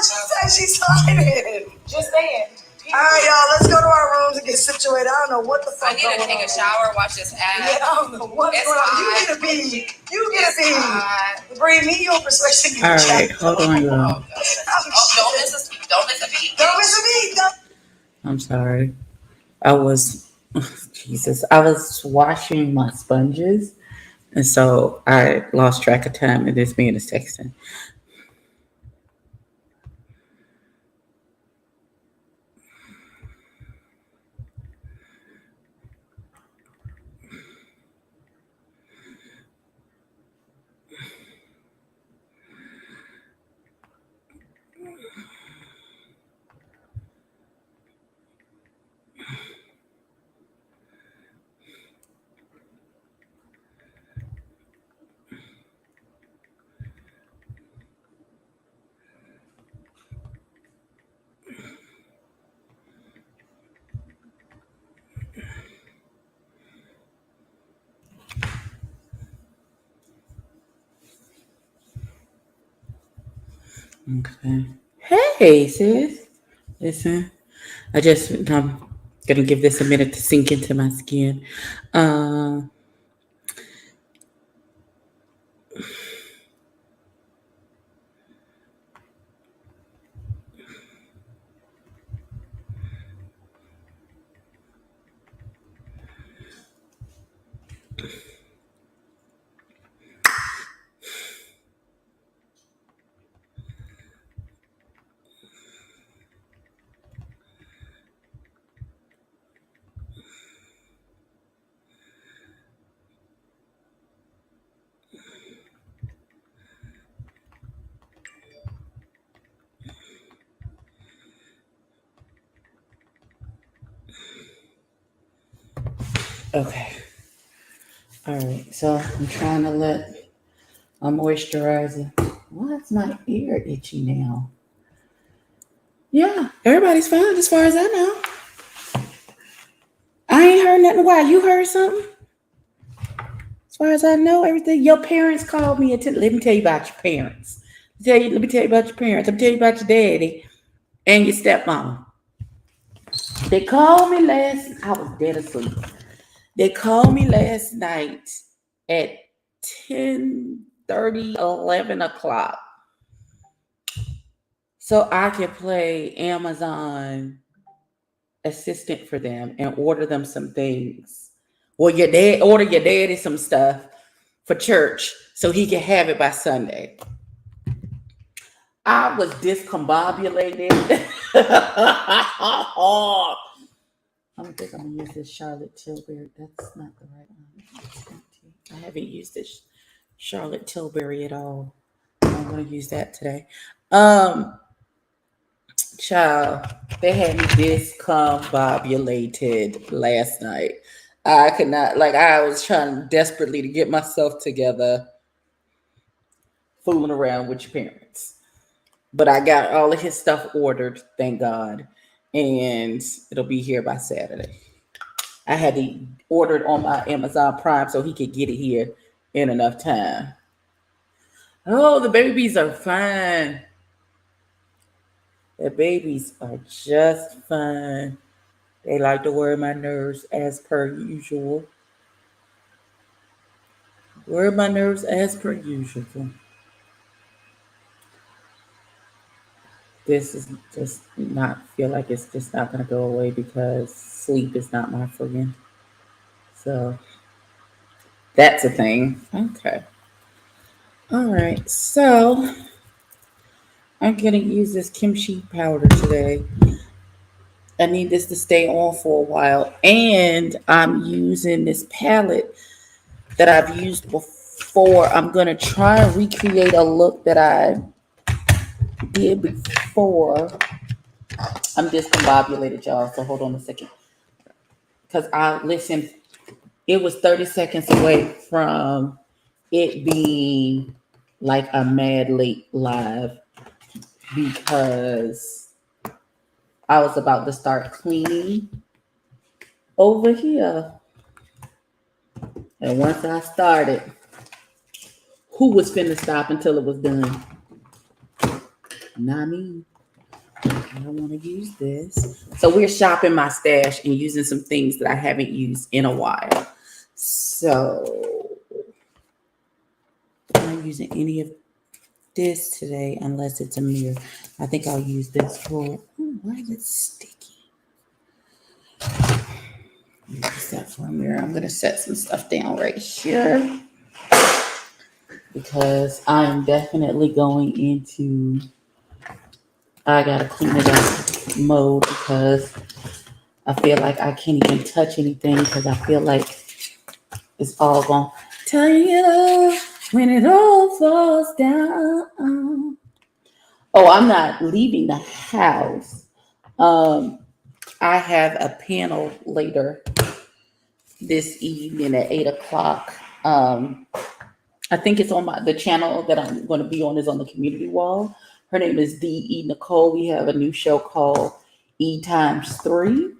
she said she's hiding. Just saying. All right, y'all, let's go to our rooms and get situated. I don't know what the fuck. I need to take a shower, watch this app. Yeah, I don't know what's going on. You get a B. You get a B. Bring me your persuasion. All right, hold on, y'all. Don't miss a beat. Don't miss a beat. Don't miss a beat. I'm sorry. I was washing my sponges, and so I lost track of time, and this man is texting. Okay. Hey, sis. Listen, I'm gonna give this a minute to sink into my skin. Uh, okay. All right. So I'm trying to let my moisturizer. Why is my ear itchy now? Yeah, everybody's fine as far as I know. I ain't heard nothing. Why? You heard something? As far as I know, everything. Your parents called me. Let me tell you about your parents. Let me tell you about your parents. Let me tell you about your daddy and your stepmom. They called me last. I was dead asleep. They called me last night at 10:30, 11 o'clock, so I could play Amazon assistant for them and order them some things. Well, order your daddy some stuff for church so he can have it by Sunday. I was discombobulated. I think I'm gonna use this Charlotte Tilbury. That's not the right one. I haven't used this Charlotte Tilbury at all. I'm gonna use that today. Child, they had me discombobulated last night. I could not, like, I was trying desperately to get myself together, fooling around with your parents. But I got all of his stuff ordered, thank God, and it'll be here by Saturday. I had to order it on my Amazon Prime so he could get it here in enough time. Oh, the babies are fine. The babies are just fine. They like to worry my nerves as per usual. Worry my nerves as per usual. This is just not feel like it's just not going to go away because sleep is not my friend. So that's a thing. Okay. All right. So I'm going to use this kimchi powder today. I need this to stay on for a while. And I'm using this palette that I've used before. I'm going to try and recreate a look that I did before. I'm discombobulated, y'all. So hold on a second. Because it was 30 seconds away from it being like a mad late live because I was about to start cleaning over here. And once I started, who was finna stop until it was done? Not me. I don't want to use this. So we're shopping my stash and using some things that I haven't used in a while. So I'm not using any of this today unless it's a mirror. I think I'll use this for. Why is it sticky? Use that for a mirror. I'm gonna set some stuff down right here because I'm definitely going into. I gotta clean it up mode because I feel like I can't even touch anything because I feel like it's all gone. Tell you when it all falls down. Oh, I'm not leaving the house. I have a panel later this evening at 8 o'clock. I think it's on the channel that I'm going to be on is on the community wall. Her name is D.E. Nicole. We have a new show called E times 3.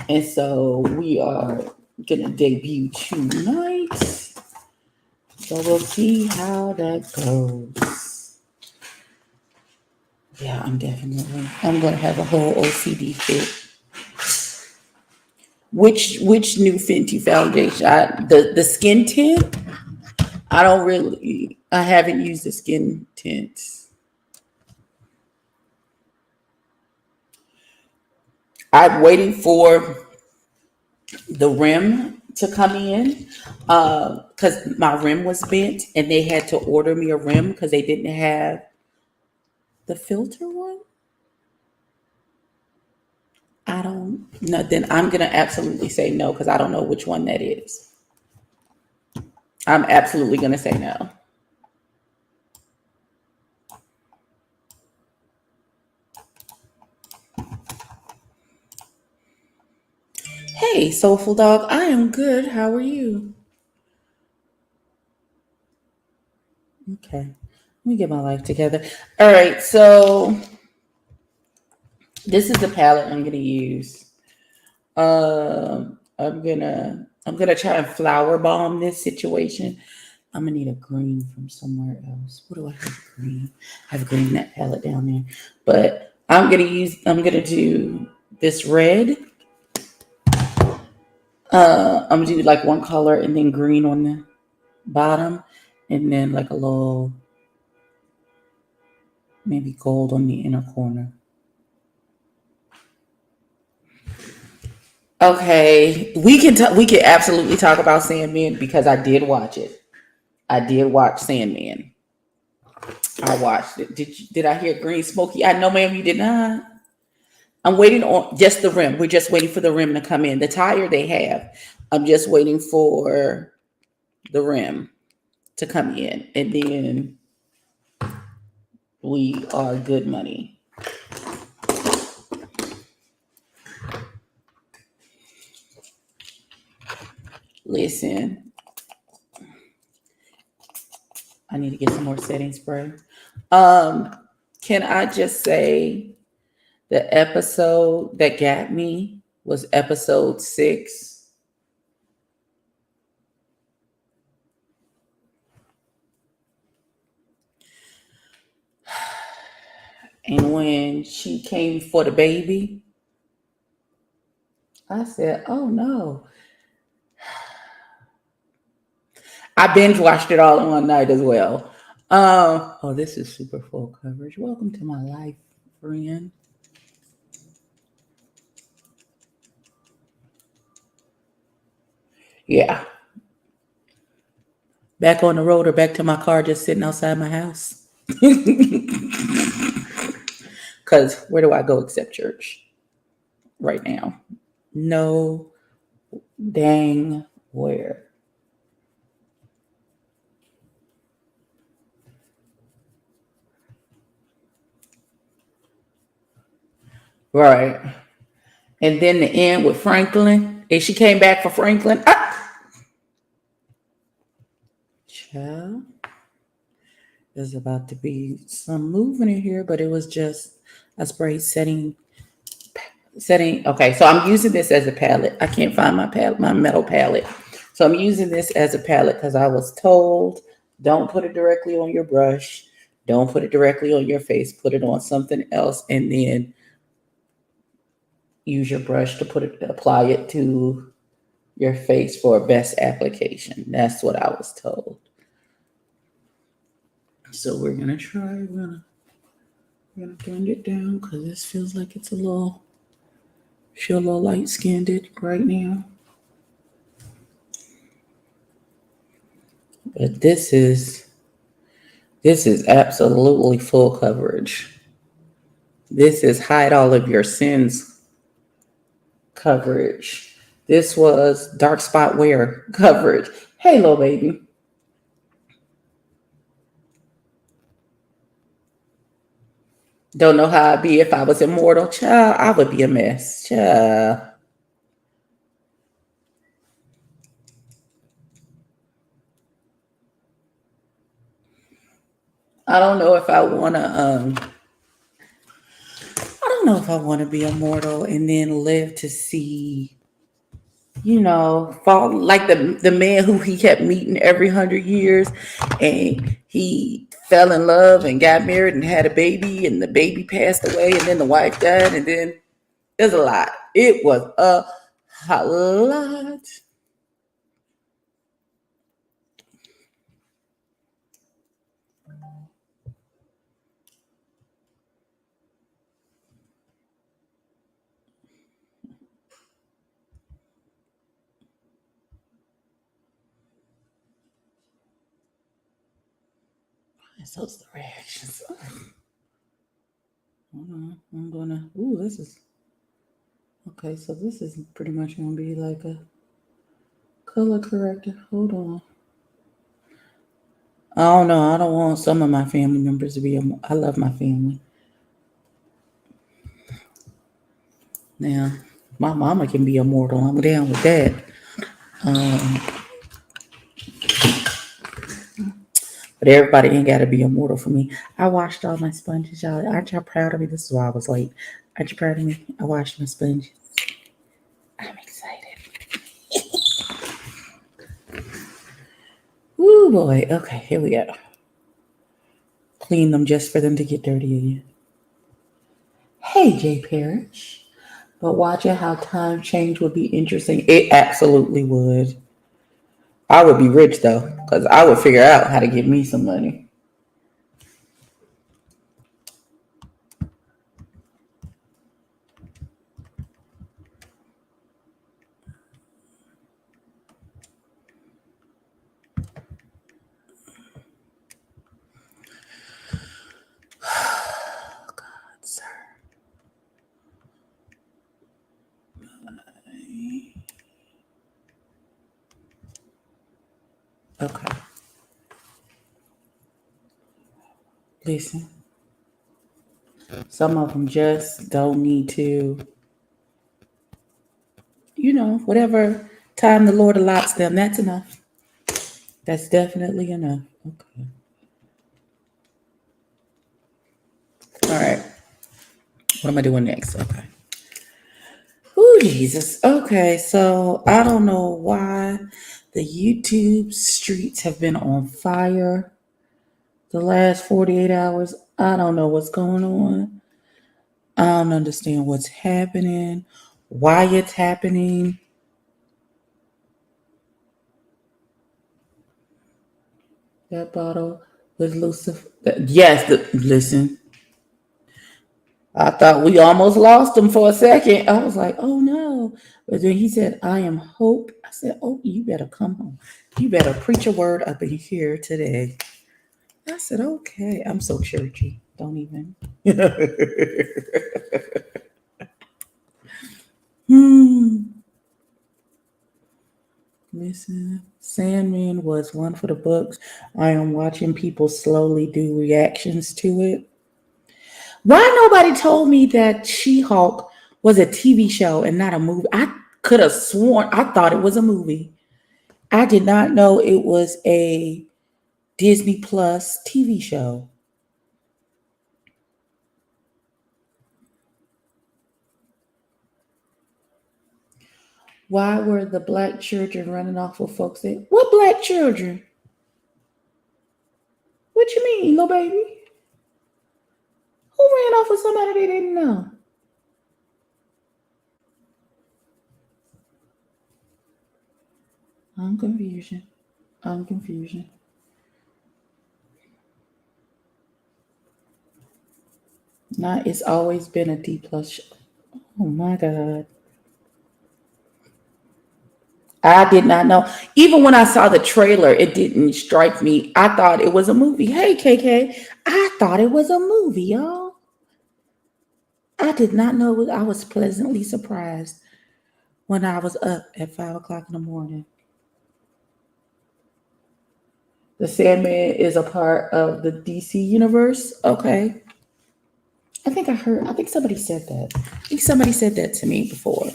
And so we are going to debut tonight. So we'll see how that goes. Yeah, I'm going to have a whole OCD fit. Which new Fenty foundation? The skin tint? I haven't used the skin tint. I'm waiting for the rim to come in because my rim was bent and they had to order me a rim because they didn't have the filter one. I don't know. Then I'm going to absolutely say no because I don't know which one that is. I'm absolutely going to say no. Hey, Soulful Dog, I am good. How are you? Okay, let me get my life together. All right, so this is the palette I'm gonna use. I'm gonna try and flower bomb this situation. I'm gonna need a green from somewhere else. What do I have? Green. I have green that palette down there, but I'm gonna do this red. I'm gonna do like one color and then green on the bottom, and then like a little maybe gold on the inner corner. Okay, we can absolutely talk about Sandman because I did watch it. I did watch Sandman. I watched it. Did I hear green smoky? I know, ma'am, you did not. I'm waiting on just the rim. We're just waiting for the rim to come in. The tire they have. I'm just waiting for the rim to come in, and then we are good money. Listen, I need to get some more setting spray. Can I just say the episode that got me was episode 6. And when she came for the baby, I said, oh no. I binge watched it all in one night as well. Oh, this is super full coverage. Welcome to my life, friend. Yeah. Back on the road or back to my car just sitting outside my house. Because where do I go except church right now? No dang where. Right. And then the end with Franklin. And she came back for Franklin. Child. There's about to be some movement in here, but it was just a spray setting. Okay, so I'm using this as a palette. I can't find my metal palette. So I'm using this as a palette because I was told don't put it directly on your brush. Don't put it directly on your face. Put it on something else, and then use your brush to apply it to your face for best application. That's what I was told. So we're gonna blend it down because this feels like it's feel a little light skinned right now. But this is absolutely full coverage. This is hide all of your sins coverage. This was dark spot wear coverage. Hey, little baby. Don't know how I'd be if I was immortal. Child, I would be a mess. Child. I don't know if I wanna I don't know if I wanna be immortal and then live to see, fall like the man who he kept meeting every 100 years, and he fell in love and got married and had a baby, and the baby passed away, and then the wife died, and then there's a lot. It was a lot. So it's the reactions. Hold on. I'm gonna. Ooh, this is okay. So this is pretty much gonna be like a color corrector. Hold on. I don't know. I don't want some of my family members to be. I love my family. Now, my mama can be immortal. I'm down with that. Um, but everybody ain't got to be immortal for me. I washed all my sponges, y'all. Aren't y'all proud of me? This is why I was late. Aren't you proud of me? I washed my sponges. I'm excited. Ooh, boy. Okay, here we go. Clean them just for them to get dirty again. Hey, Jay Parrish. But watching how time change would be interesting. It absolutely would. I would be rich though, because I would figure out how to get me some money. God, sir. Okay. Listen. Some of them just don't need to, whatever time the Lord allots them, that's enough. That's definitely enough. Okay. All right. What am I doing next? Okay. Oh, Jesus. Okay. So I don't know why the YouTube streets have been on fire the last 48 hours. I don't know what's going on. I don't understand what's happening, why it's happening. That bottle was Lucifer. Yes, listen. I thought we almost lost him for a second. I was like, oh no. But then he said, I am hope. I said, oh, you better come home. You better preach a word up in here today. I said, okay. I'm so churchy. Don't even. Listen, Sandman was one for the books. I am watching people slowly do reactions to it. Why nobody told me that She-Hulk was a TV show and not a movie? I could have sworn I thought it was a movie. I did not know it was a Disney Plus TV show. Why were the black children running off with folks that what black children? What you mean, little baby? for somebody they didn't know. I'm confusion. I'm confusion. Not. It's always been a D plus. Oh my God. I did not know. Even when I saw the trailer, it didn't strike me. I thought it was a movie. Hey, KK. I thought it was a movie, y'all. I did not know. I was pleasantly surprised when I was up at 5 o'clock in the morning. The Sandman is a part of the DC universe. Okay. I think somebody said that. I think somebody said that to me before.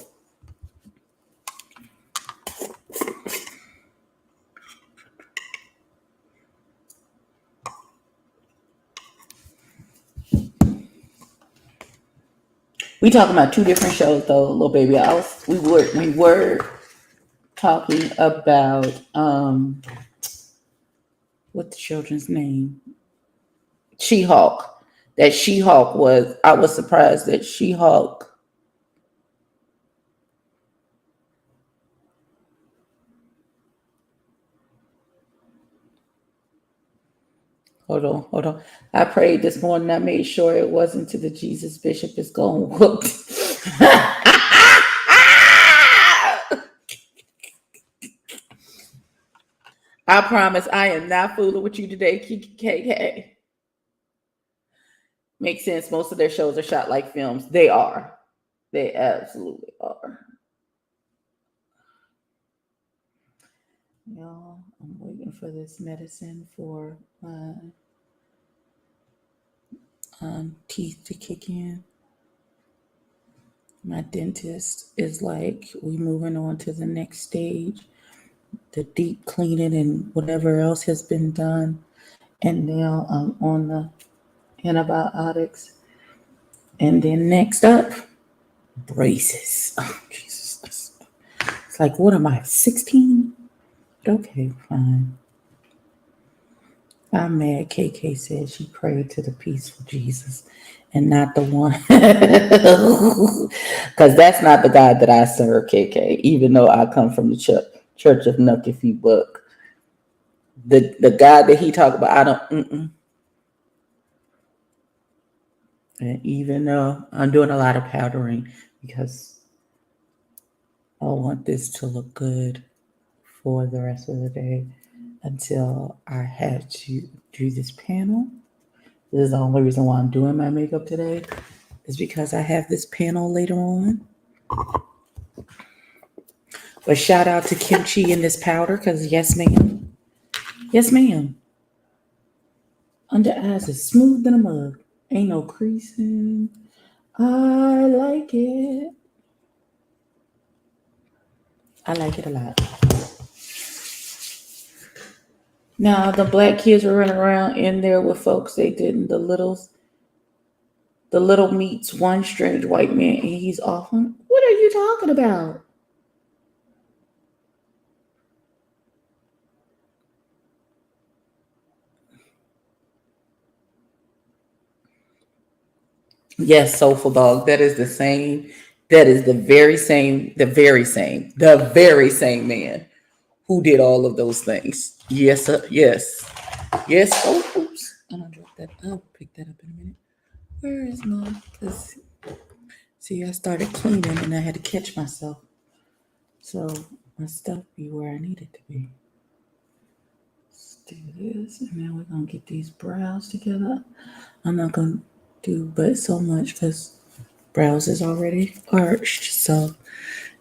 We talking about two different shows though, little baby. We were talking about what the children's name? She-Hulk. That She-Hulk was. I was surprised that She-Hulk. Hold on. I prayed this morning. I made sure it wasn't to the Jesus Bishop is going whooped. I promise I am not fooling with you today, KK. Makes sense. Most of their shows are shot like films. They are. They absolutely are. Y'all, I'm waiting for this medicine for my teeth to kick in. My dentist is like, we moving on to the next stage, the deep cleaning and whatever else has been done. And now I'm on the antibiotics. And then next up, braces. Oh, Jesus. It's like, what am I, 16? Okay, fine. I'm mad KK said she prayed to the peaceful Jesus and not the one. Because that's not the God that I serve, KK, even though I come from the church of Nucky Feet Book. The God that he talked about, I don't, And even though I'm doing a lot of powdering because I want this to look good for the rest of the day until I have to do this panel. This is the only reason why I'm doing my makeup today is because I have this panel later on. But shout out to Kimchi in this powder because yes, ma'am. Yes, ma'am. Under eyes is smooth than a mug. Ain't no creasing. I like it. I like it a lot. Now the black kids were running around in there with folks they didn't. The little meets one strange white man and he's off on. What are you talking about? Yes, Soulful Dog. That is the same. That is the very same. The very same man who did all of those things. Yes, sir. Yes. Yes. Oh, oops. I'm gonna drop that. I'll pick that up in a minute. Where is my? Because see, I started cleaning and I had to catch myself. So my stuff be where I need it to be. Let's do this, and then we're gonna get these brows together. I'm not gonna do but so much because brows is already arched, so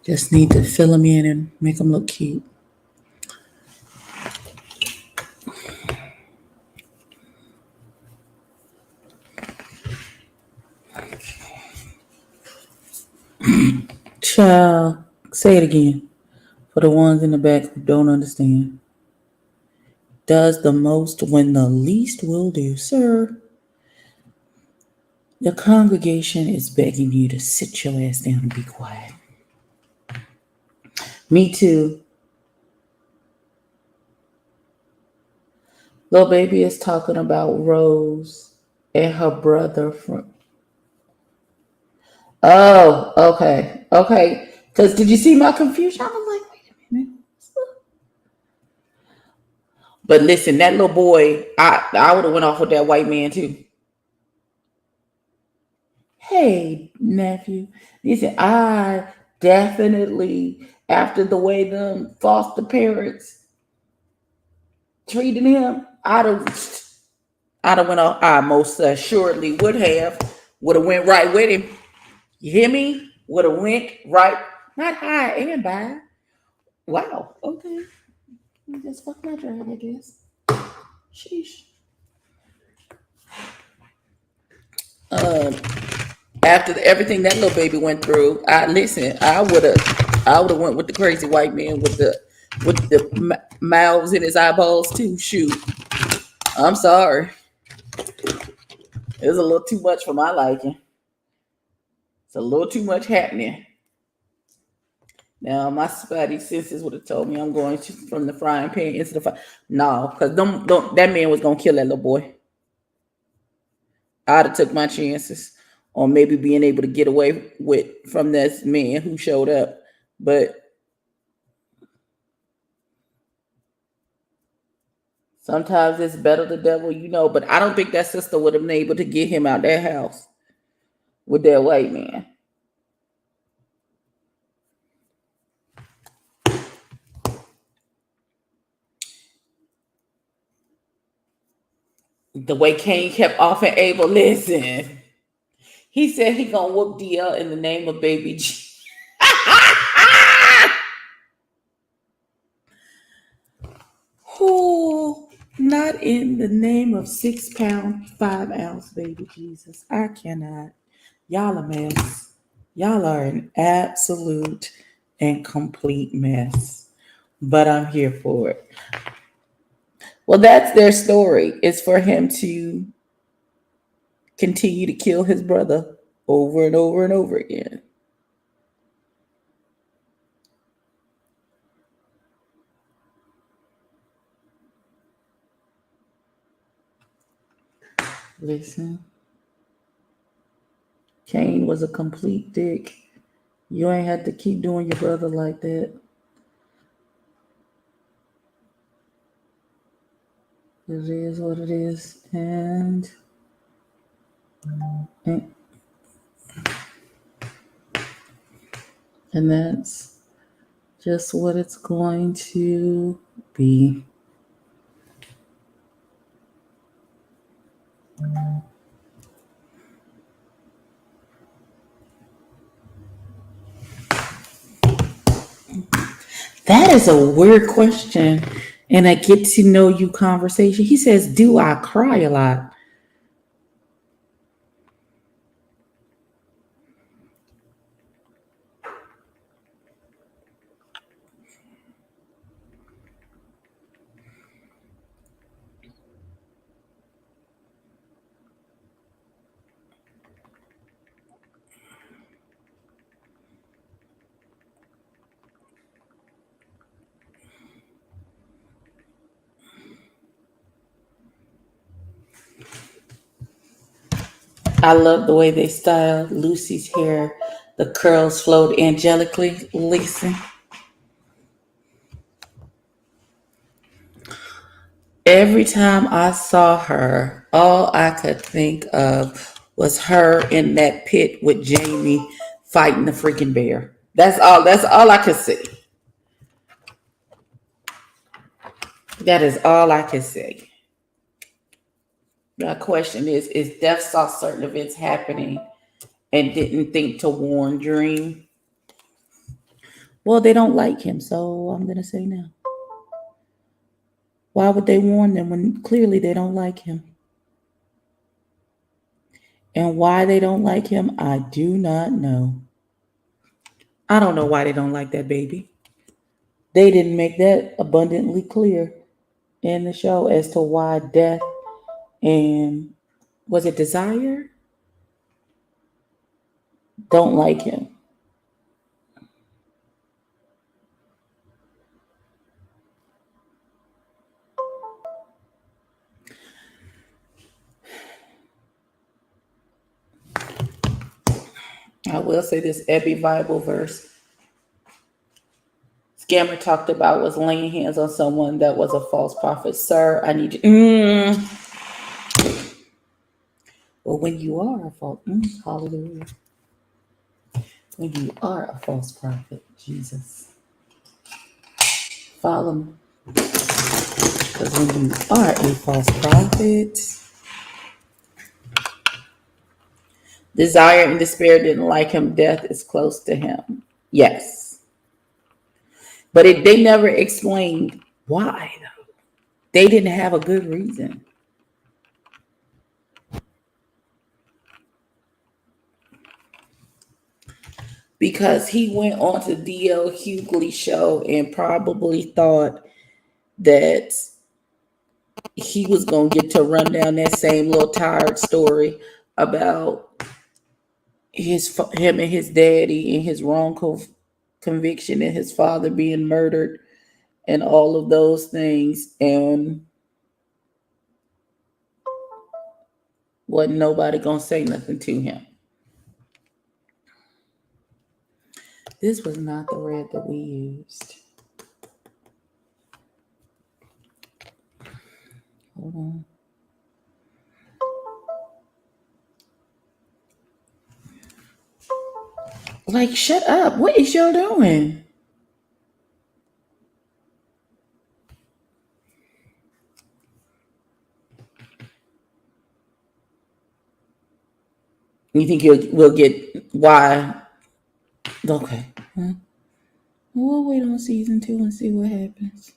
just need to fill them in and make them look cute. Child, say it again for the ones in the back who don't understand. Does the most when the least will do, sir. The congregation is begging you to sit your ass down and be quiet. Me too. Little baby is talking about Rose and her brother from. Oh, okay. Okay. Because did you see my confusion? I was like, wait a minute. But listen, that little boy, I would have went off with that white man too. Hey, nephew. Listen, I definitely, after the way the foster parents treated him, I'd have went off. I most assuredly would have went right with him. You hear me? Would have went right, not high and by. Wow. Okay. Just fuck my drag, I guess. Sheesh. Um, After everything that little baby went through, I listen. I would have went with the crazy white man with the mouths in his eyeballs too. Shoot, I'm sorry, it was a little too much for my liking. It's a little too much happening. Now my spidey senses would have told me I'm going from the frying pan into the fire. No, because that man was gonna kill that little boy. I'd have took my chances on maybe being able to get away with from this man who showed up, but sometimes it's better the devil, but I don't think that sister would have been able to get him out that house with that white man. The way Cain kept offering Abel, listen. He said he gonna whoop DL in the name of baby G. Oh, not in the name of 6 pound, 5 ounce baby Jesus. I cannot. Y'all a mess. Y'all are an absolute and complete mess. But I'm here for it. Well, that's their story. It's for him to continue to kill his brother over and over and over again. Listen, Cain was a complete dick. You ain't had to keep doing your brother like that. It is what it is. And, and that's just what it's going to be. That is a weird question. And I get to know you conversation. He says, do I cry a lot? I love the way they styled Lucy's hair. The curls flowed angelically. Listen, every time I saw her, all I could think of was her in that pit with Jamie fighting the freaking bear. That's all. That's all I could see. That is all I could say. The question is Death saw certain events happening and didn't think to warn Dream? Well, they don't like him, so I'm going to say no. Why would they warn them when clearly they don't like him? And why they don't like him, I do not know. I don't know why they don't like that baby. They didn't make that abundantly clear in the show as to why Death and was it Desire don't like him. I will say this every Bible verse Scammer talked about was laying hands on someone that was a false prophet. Sir, I need you. Well, when you are a false, hallelujah. When you are a false prophet, Jesus, follow me. Because when you are a false prophet, desire and despair didn't like him. Death is close to him. Yes. But they never explained why, though. They didn't have a good reason. Because he went on to D.L. Hughley show and probably thought that he was going to get to run down that same little tired story about him and his daddy and his wrongful conviction and his father being murdered and all of those things, and wasn't nobody gonna say nothing to him. This was not the red that we used. Hold on. Like, shut up. What is y'all doing? You think we'll get why? Okay. Huh? We'll wait on season 2 and see what happens.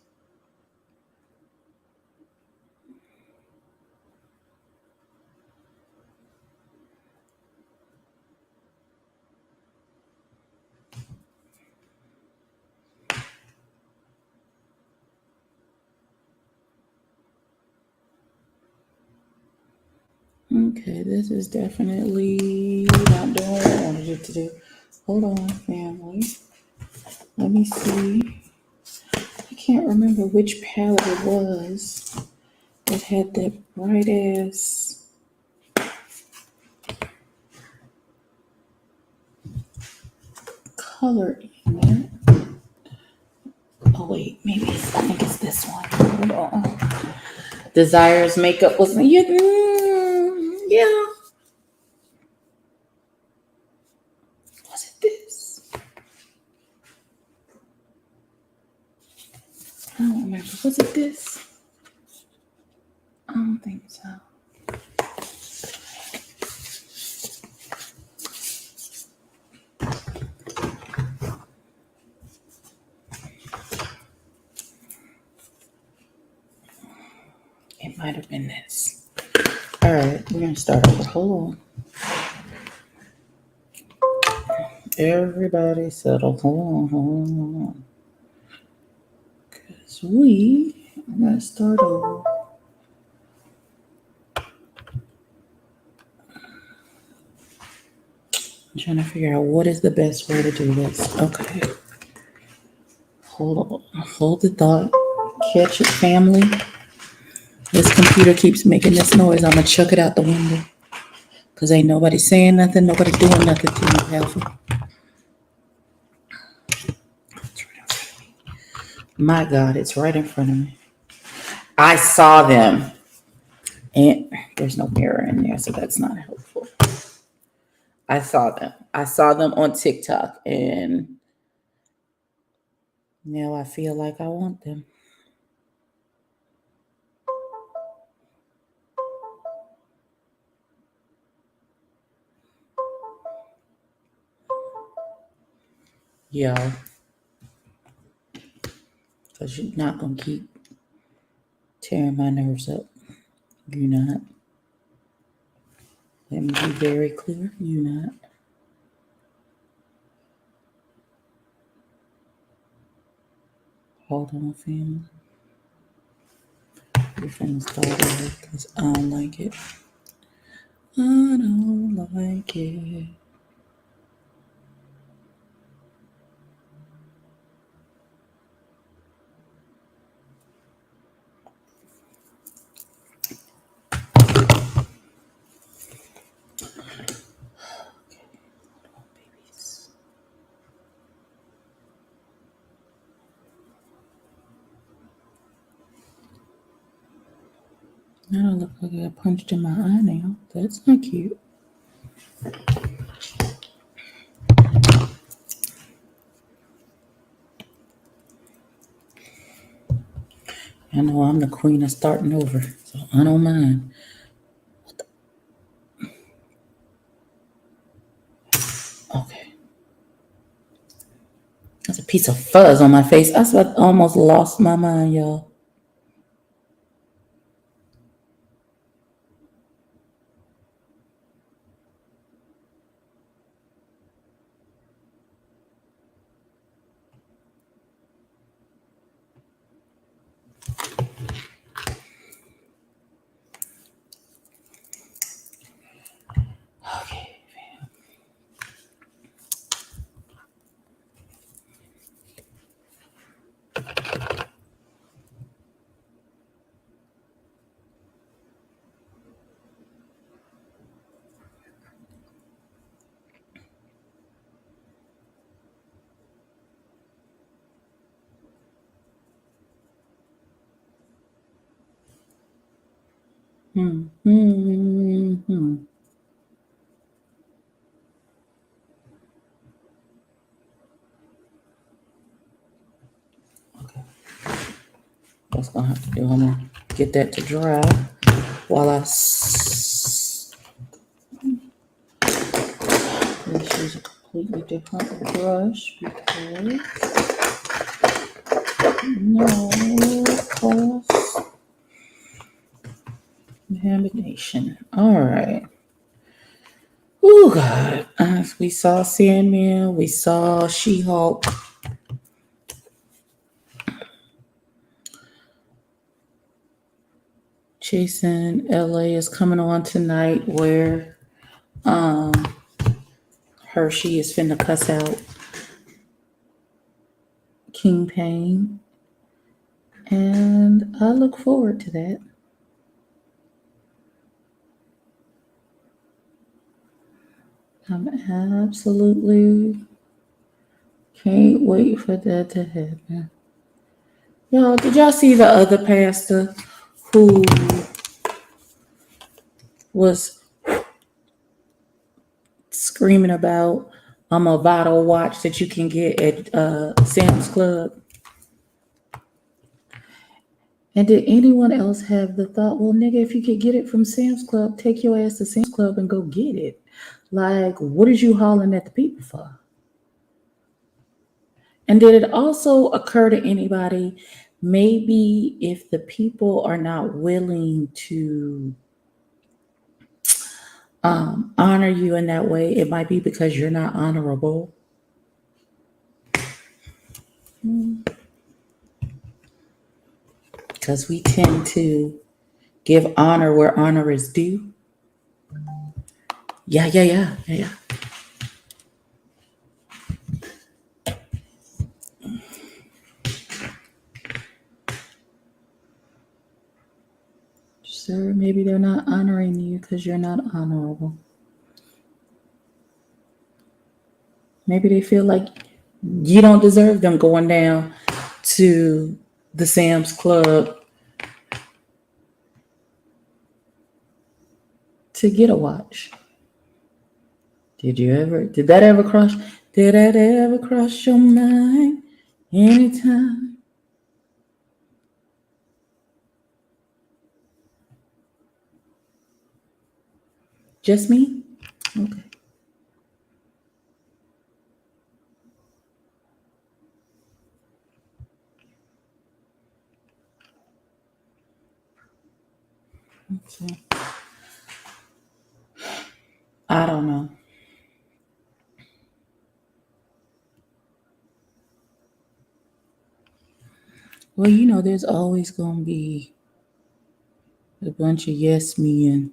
Okay, this is definitely not doing what I wanted it to do. Hold on, family. Let me see. I can't remember which palette it was. It had that bright ass color in it. Oh wait, maybe I think it's this one. Hold on. Desires makeup was yeah. Was it this? I don't remember. Was it this? I don't think so. It might have been this. All right, we're gonna start over. Hold on. Everybody settle. Hold on. Cause I'm gonna start over. I'm trying to figure out what is the best way to do this. Okay. Hold on. Hold the thought. Catch it, family. This computer keeps making this noise. I'm gonna chuck it out the window. Cause ain't nobody saying nothing, nobody doing nothing to me, Alpha. My God, it's right in front of me. I saw them. And there's no mirror in there, so that's not helpful. I saw them. I saw them on TikTok, and now I feel like I want them. Y'all. Because you're not going to keep tearing my nerves up. You're not. Let me be very clear. You're not. Hold on, family. We're finna start over because I don't like it. I don't like it. I don't look like I got punched in my eye now. That's not cute. I know I'm the queen of starting over, so I don't mind. Okay. There's a piece of fuzz on my face. I almost lost my mind, y'all. Okay. Hmm. Okay. What's gonna have to do? I'm gonna get that to dry while let's use a completely different brush because no cause contamination. All right. Oh God. We saw Sandman. We saw She-Hulk. Chasing LA is coming on tonight where um Hershey is finna cuss out King Pain. And I look forward to that. I'm absolutely can't wait for that to happen. Y'all, did y'all see the other pastor who was screaming about a Votto watch that you can get at Sam's Club? And did anyone else have the thought, well, nigga, if you could get it from Sam's Club, take your ass to Sam's Club and go get it? Like, what is you hollering at the people for? And did it also occur to anybody, maybe if the people are not willing to honor you in that way, it might be because you're not honorable? Because we tend to give honor where honor is due. Yeah. Sir, maybe they're not honoring you because you're not honorable. Maybe they feel like you don't deserve them going down to the Sam's Club to get a watch. Did that ever cross your mind anytime? Just me? Okay. Okay. I don't know. Well, there's always going to be a bunch of yes men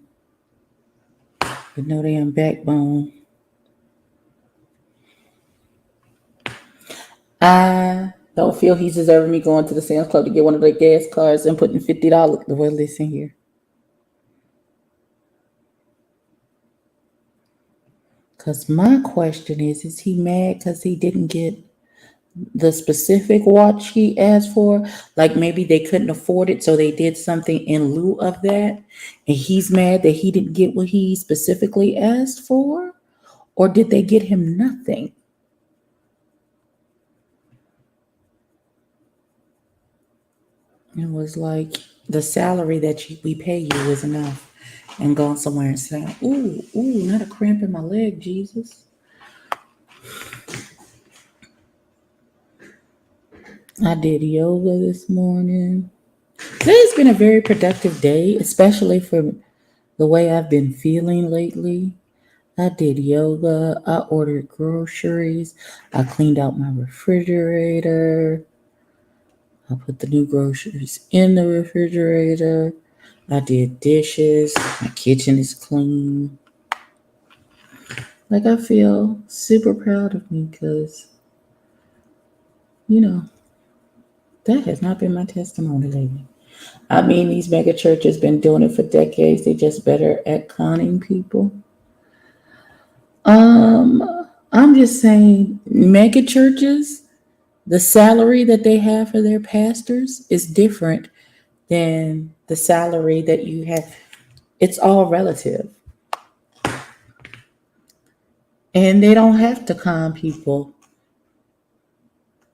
with no damn backbone. I don't feel he's deserving me going to the Sam's Club to get one of their gas cards and putting $50. Well, listen here. Because my question is he mad because he didn't get the specific watch he asked for. Like maybe they couldn't afford it, so they did something in lieu of that. And he's mad that he didn't get what he specifically asked for? Or did they get him nothing? It was like the salary that we pay you is enough. And going somewhere and saying, ooh, not a cramp in my leg, Jesus. I did yoga this morning. Today's been a very productive day, especially for the way I've been feeling lately. I did yoga. I ordered groceries. I cleaned out my refrigerator. I put the new groceries in the refrigerator. I did dishes. My kitchen is clean. Like, I feel super proud of me because, you know, that has not been my testimony lately. I mean, these mega churches been doing it for decades. They just better at conning people. I'm just saying, mega churches, the salary that they have for their pastors is different than the salary that you have. It's all relative. And they don't have to con people.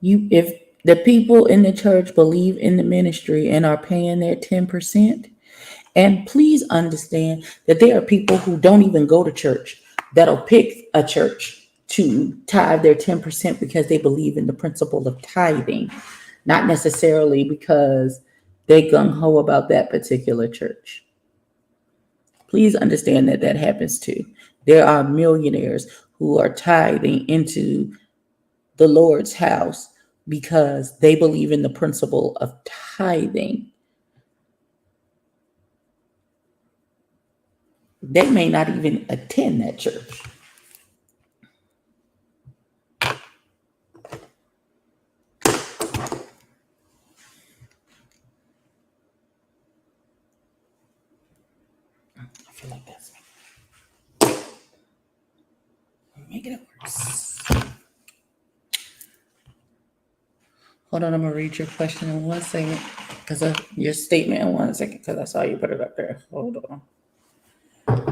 If the people in the church believe in the ministry and are paying their 10%, and please understand that there are people who don't even go to church that'll pick a church to tithe their 10% because they believe in the principle of tithing, not necessarily because they gung ho about that particular church. Please understand that that happens too. There are millionaires who are tithing into the Lord's house because they believe in the principle of tithing. They may not even attend that church. I feel like that's making it worse. Hold on, I'm gonna read your question in 1 second, because your statement in 1 second, because I saw you put it up there. Hold on.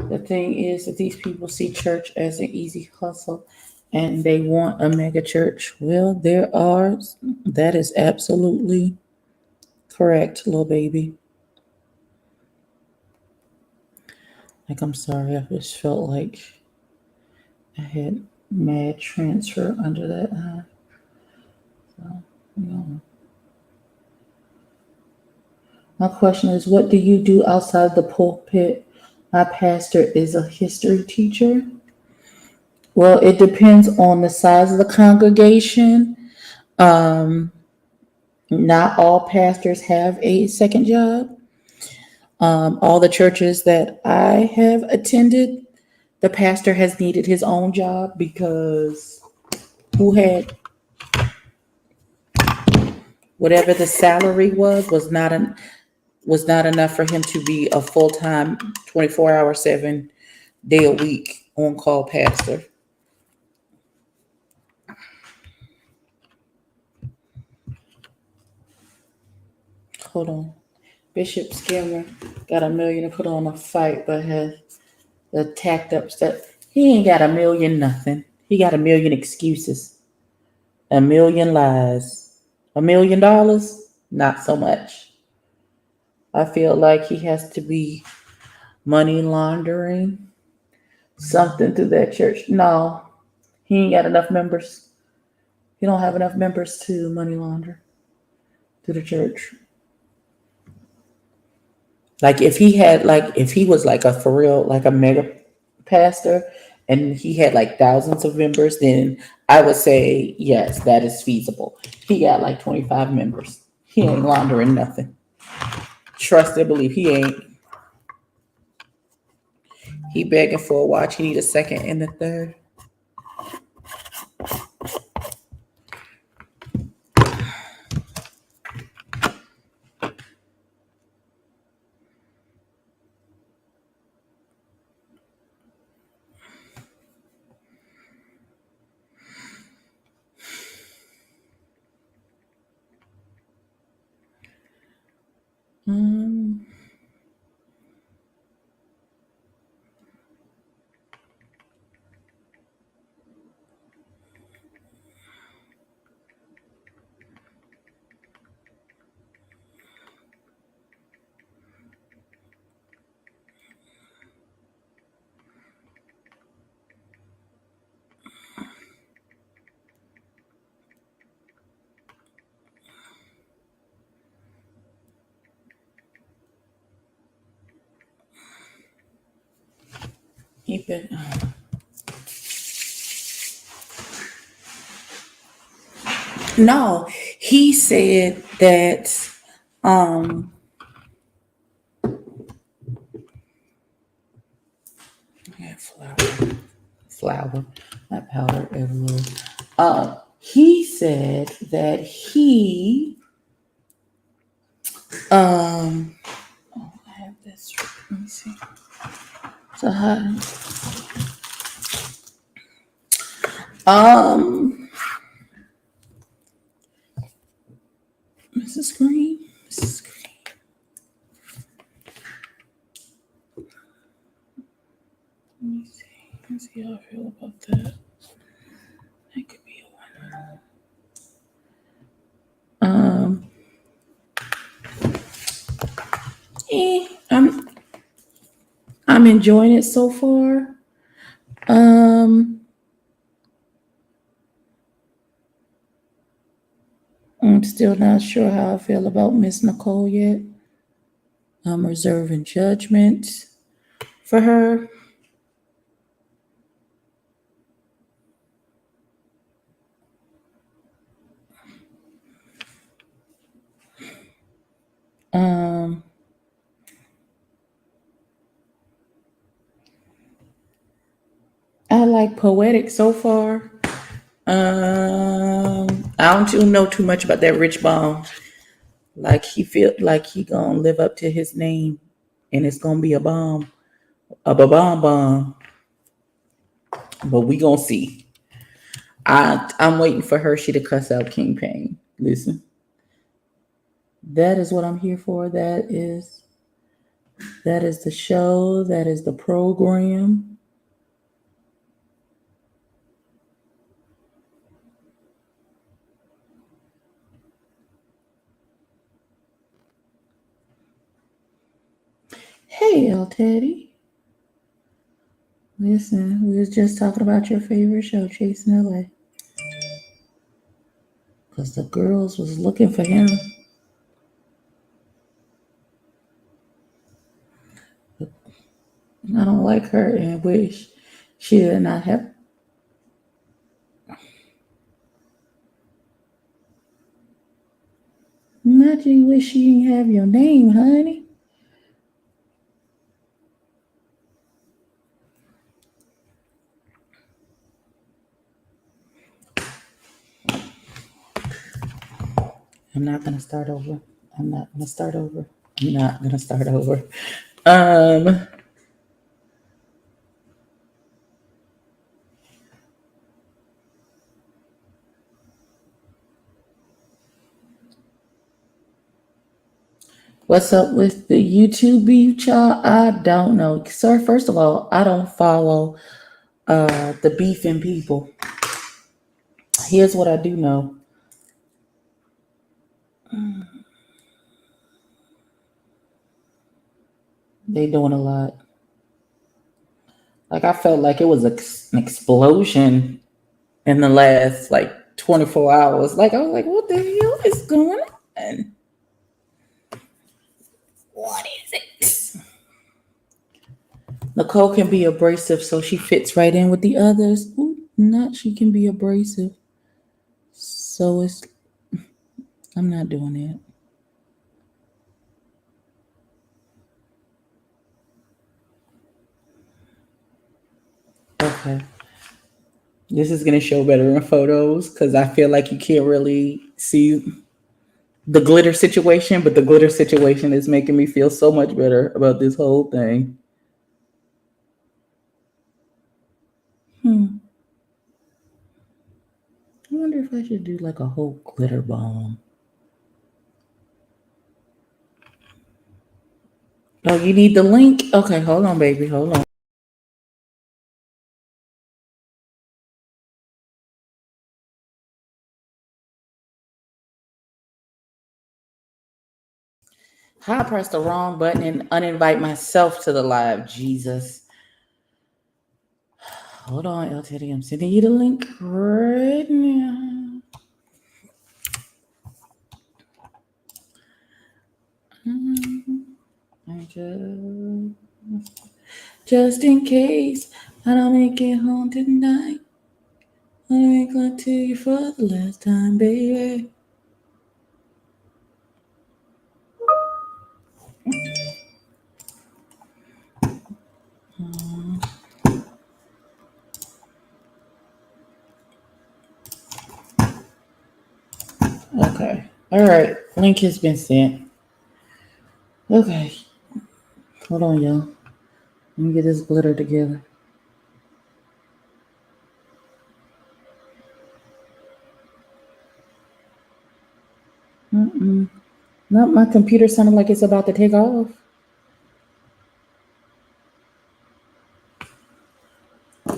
The thing is that these people see church as an easy hustle and they want a mega church. Well, that is absolutely correct, little baby. Like, I'm sorry, I just felt like I had mad transfer under that eye. So, you know. My question is, what do you do outside the pulpit? My pastor is a history teacher. Well, it depends on the size of the congregation. Um, Not all pastors have a second job. All the churches that I have attended, the pastor has needed his own job because who had whatever the salary was not enough for him to be a full time 24-hour 7 day a week on call pastor. Hold on. Bishop Skimmer got a million to put on a fight, but has the tacked up stuff. He ain't got a million nothing. He got a million excuses, a million lies. $1 million? Not so much. I feel like he has to be money laundering something through that church. No, he ain't got enough members. He don't have enough members to money launder through the church. If he was like a for real, like a mega pastor and he had like thousands of members, then I would say yes, that is feasible. He got like 25 members. He ain't laundering nothing. Trust and believe he ain't. He begging for a watch. He need a second and a third. He been. No, he said that. Um, yeah, flour, not powder everywhere. He said that he. Oh, I have this. Let me see. So, um, Mrs. Green. Mrs. Green. Let me see. Let's see how I feel about that. That could be a winner. Eh, I'm enjoying it so far. Um, I'm still not sure how I feel about Miss Nicole yet. I'm reserving judgment for her. Um, I like Poetic so far. I don't know too much about that Rich Bomb. Like he feel like he gonna live up to his name, and it's gonna be a bomb, bomb. But we gonna see. I'm waiting for Hershey to cuss out King Payne. Listen, that is what I'm here for. That is the show. That is the program. Hey, El Teddy. Listen, we was just talking about your favorite show, Chasing LA. Because the girls was looking for him. I don't like her and wish she did not have. Not you wish she didn't have your name, honey. I'm not gonna start over. I'm not gonna start over. I'm not gonna start over. Um, what's up with the YouTube beef, y'all? I don't know, sir. First of all, I don't follow the beefing people. Here's what I do know. They doing a lot. Like I felt like it was an explosion in the last like 24 hours. Like I was like, what the hell is going on? What is it? Nicole can be abrasive, so she fits right in with the others. Ooh, not she can be abrasive. So I'm not doing that. Okay. This is gonna show better in photos because I feel like you can't really see the glitter situation, but the glitter situation is making me feel so much better about this whole thing. I wonder if I should do like a whole glitter bomb. Oh, you need the link? Okay, hold on, baby. Hold on. I pressed the wrong button and uninvite myself to the live. Jesus. Hold on, LTD. I'm sending you the link right now. I just in case I don't make it home tonight. I make love to you for the last time, baby. Okay. All right. Link has been sent. Okay. Hold on, y'all. Let me get this glitter together. Mm-mm. Not my computer sounding like it's about to take off. I'm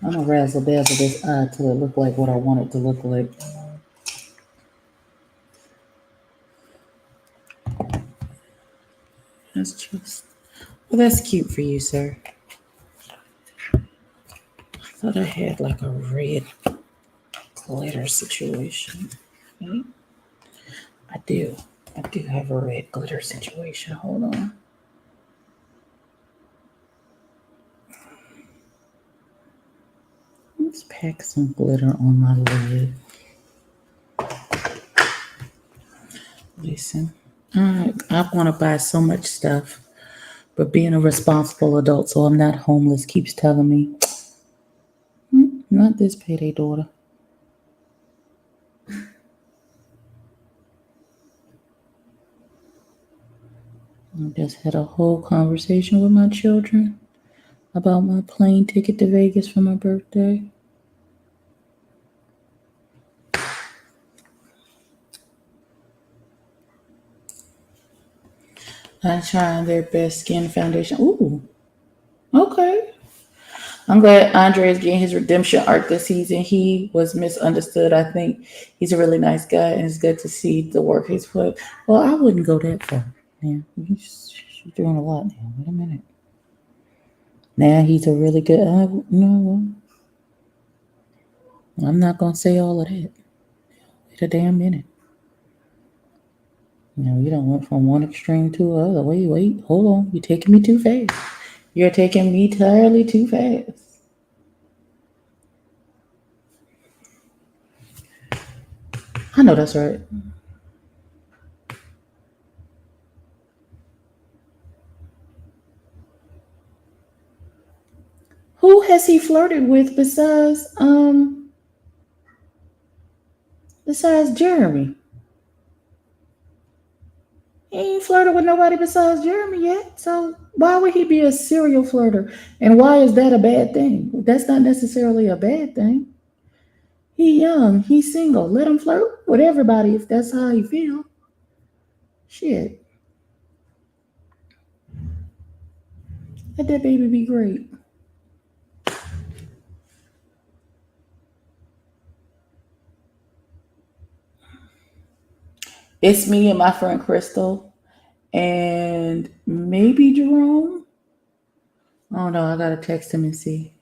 gonna razzle dazzle this eye till it look like what I want it to look like. That's just well, that's cute for you, sir. I thought I had like a red glitter situation. Okay. I do. I do have a red glitter situation. Hold on. Let's pack some glitter on my lid. Listen, I want to buy so much stuff, but being a responsible adult, so I'm not homeless, keeps telling me, not this payday, daughter. I just had a whole conversation with my children about my plane ticket to Vegas for my birthday. I'm trying their best skin foundation. Ooh, okay. I'm glad Andre is getting his redemption arc this season. He was misunderstood. I think he's a really nice guy, and it's good to see the work he's put. Well, I wouldn't go that far. Man, you're doing a lot now. Wait a minute. Now he's a really good. No, I'm not gonna say all of that. Wait a damn minute. You don't went from one extreme to the other. Wait, hold on. You're taking me too fast. You're taking me entirely too fast. I know that's right. Who has he flirted with besides Jeremy? He ain't flirted with nobody besides Jeremy yet. So why would he be a serial flirter? And why is that a bad thing? That's not necessarily a bad thing. He young, he's single. Let him flirt with everybody if that's how he feel. Shit. Let that baby be great. It's me and my friend Crystal and maybe Jerome. Oh no, I gotta text him and see.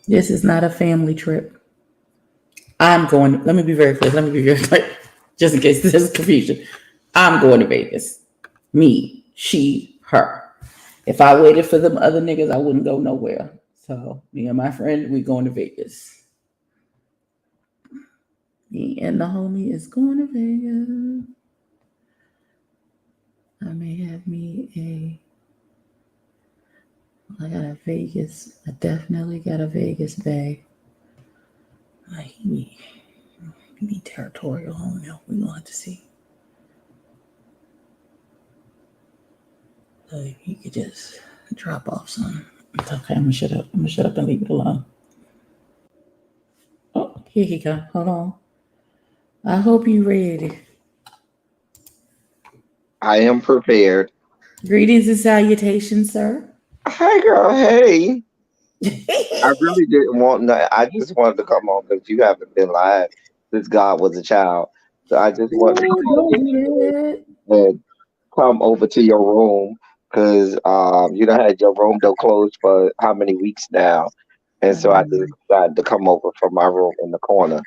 This is not a family trip. I'm going. Let me be very clear. Let me be very clear, just in case there's confusion. I'm going to Vegas. Me, she, her. If I waited for them other niggas, I wouldn't go nowhere. So me and my friend, we going to Vegas. Me and the homie is going to Vegas. I may have me a. I got a Vegas. I definitely got a Vegas bag. He be territorial on now. We're gonna have to see. So he could just drop off some. It's okay. I'm gonna shut up. I'm gonna shut up and leave it alone. Oh, here he go. Hold on. I hope you ready. I am prepared. Greetings and salutations, sir. Hey, girl. Hey. I really didn't want to. I just wanted to come on because you haven't been live since God was a child. So I just wanted to Ooh, come don't on do that. and come over to your room because you done had your room door closed for how many weeks now, and so I just decided to come over from my room in the corner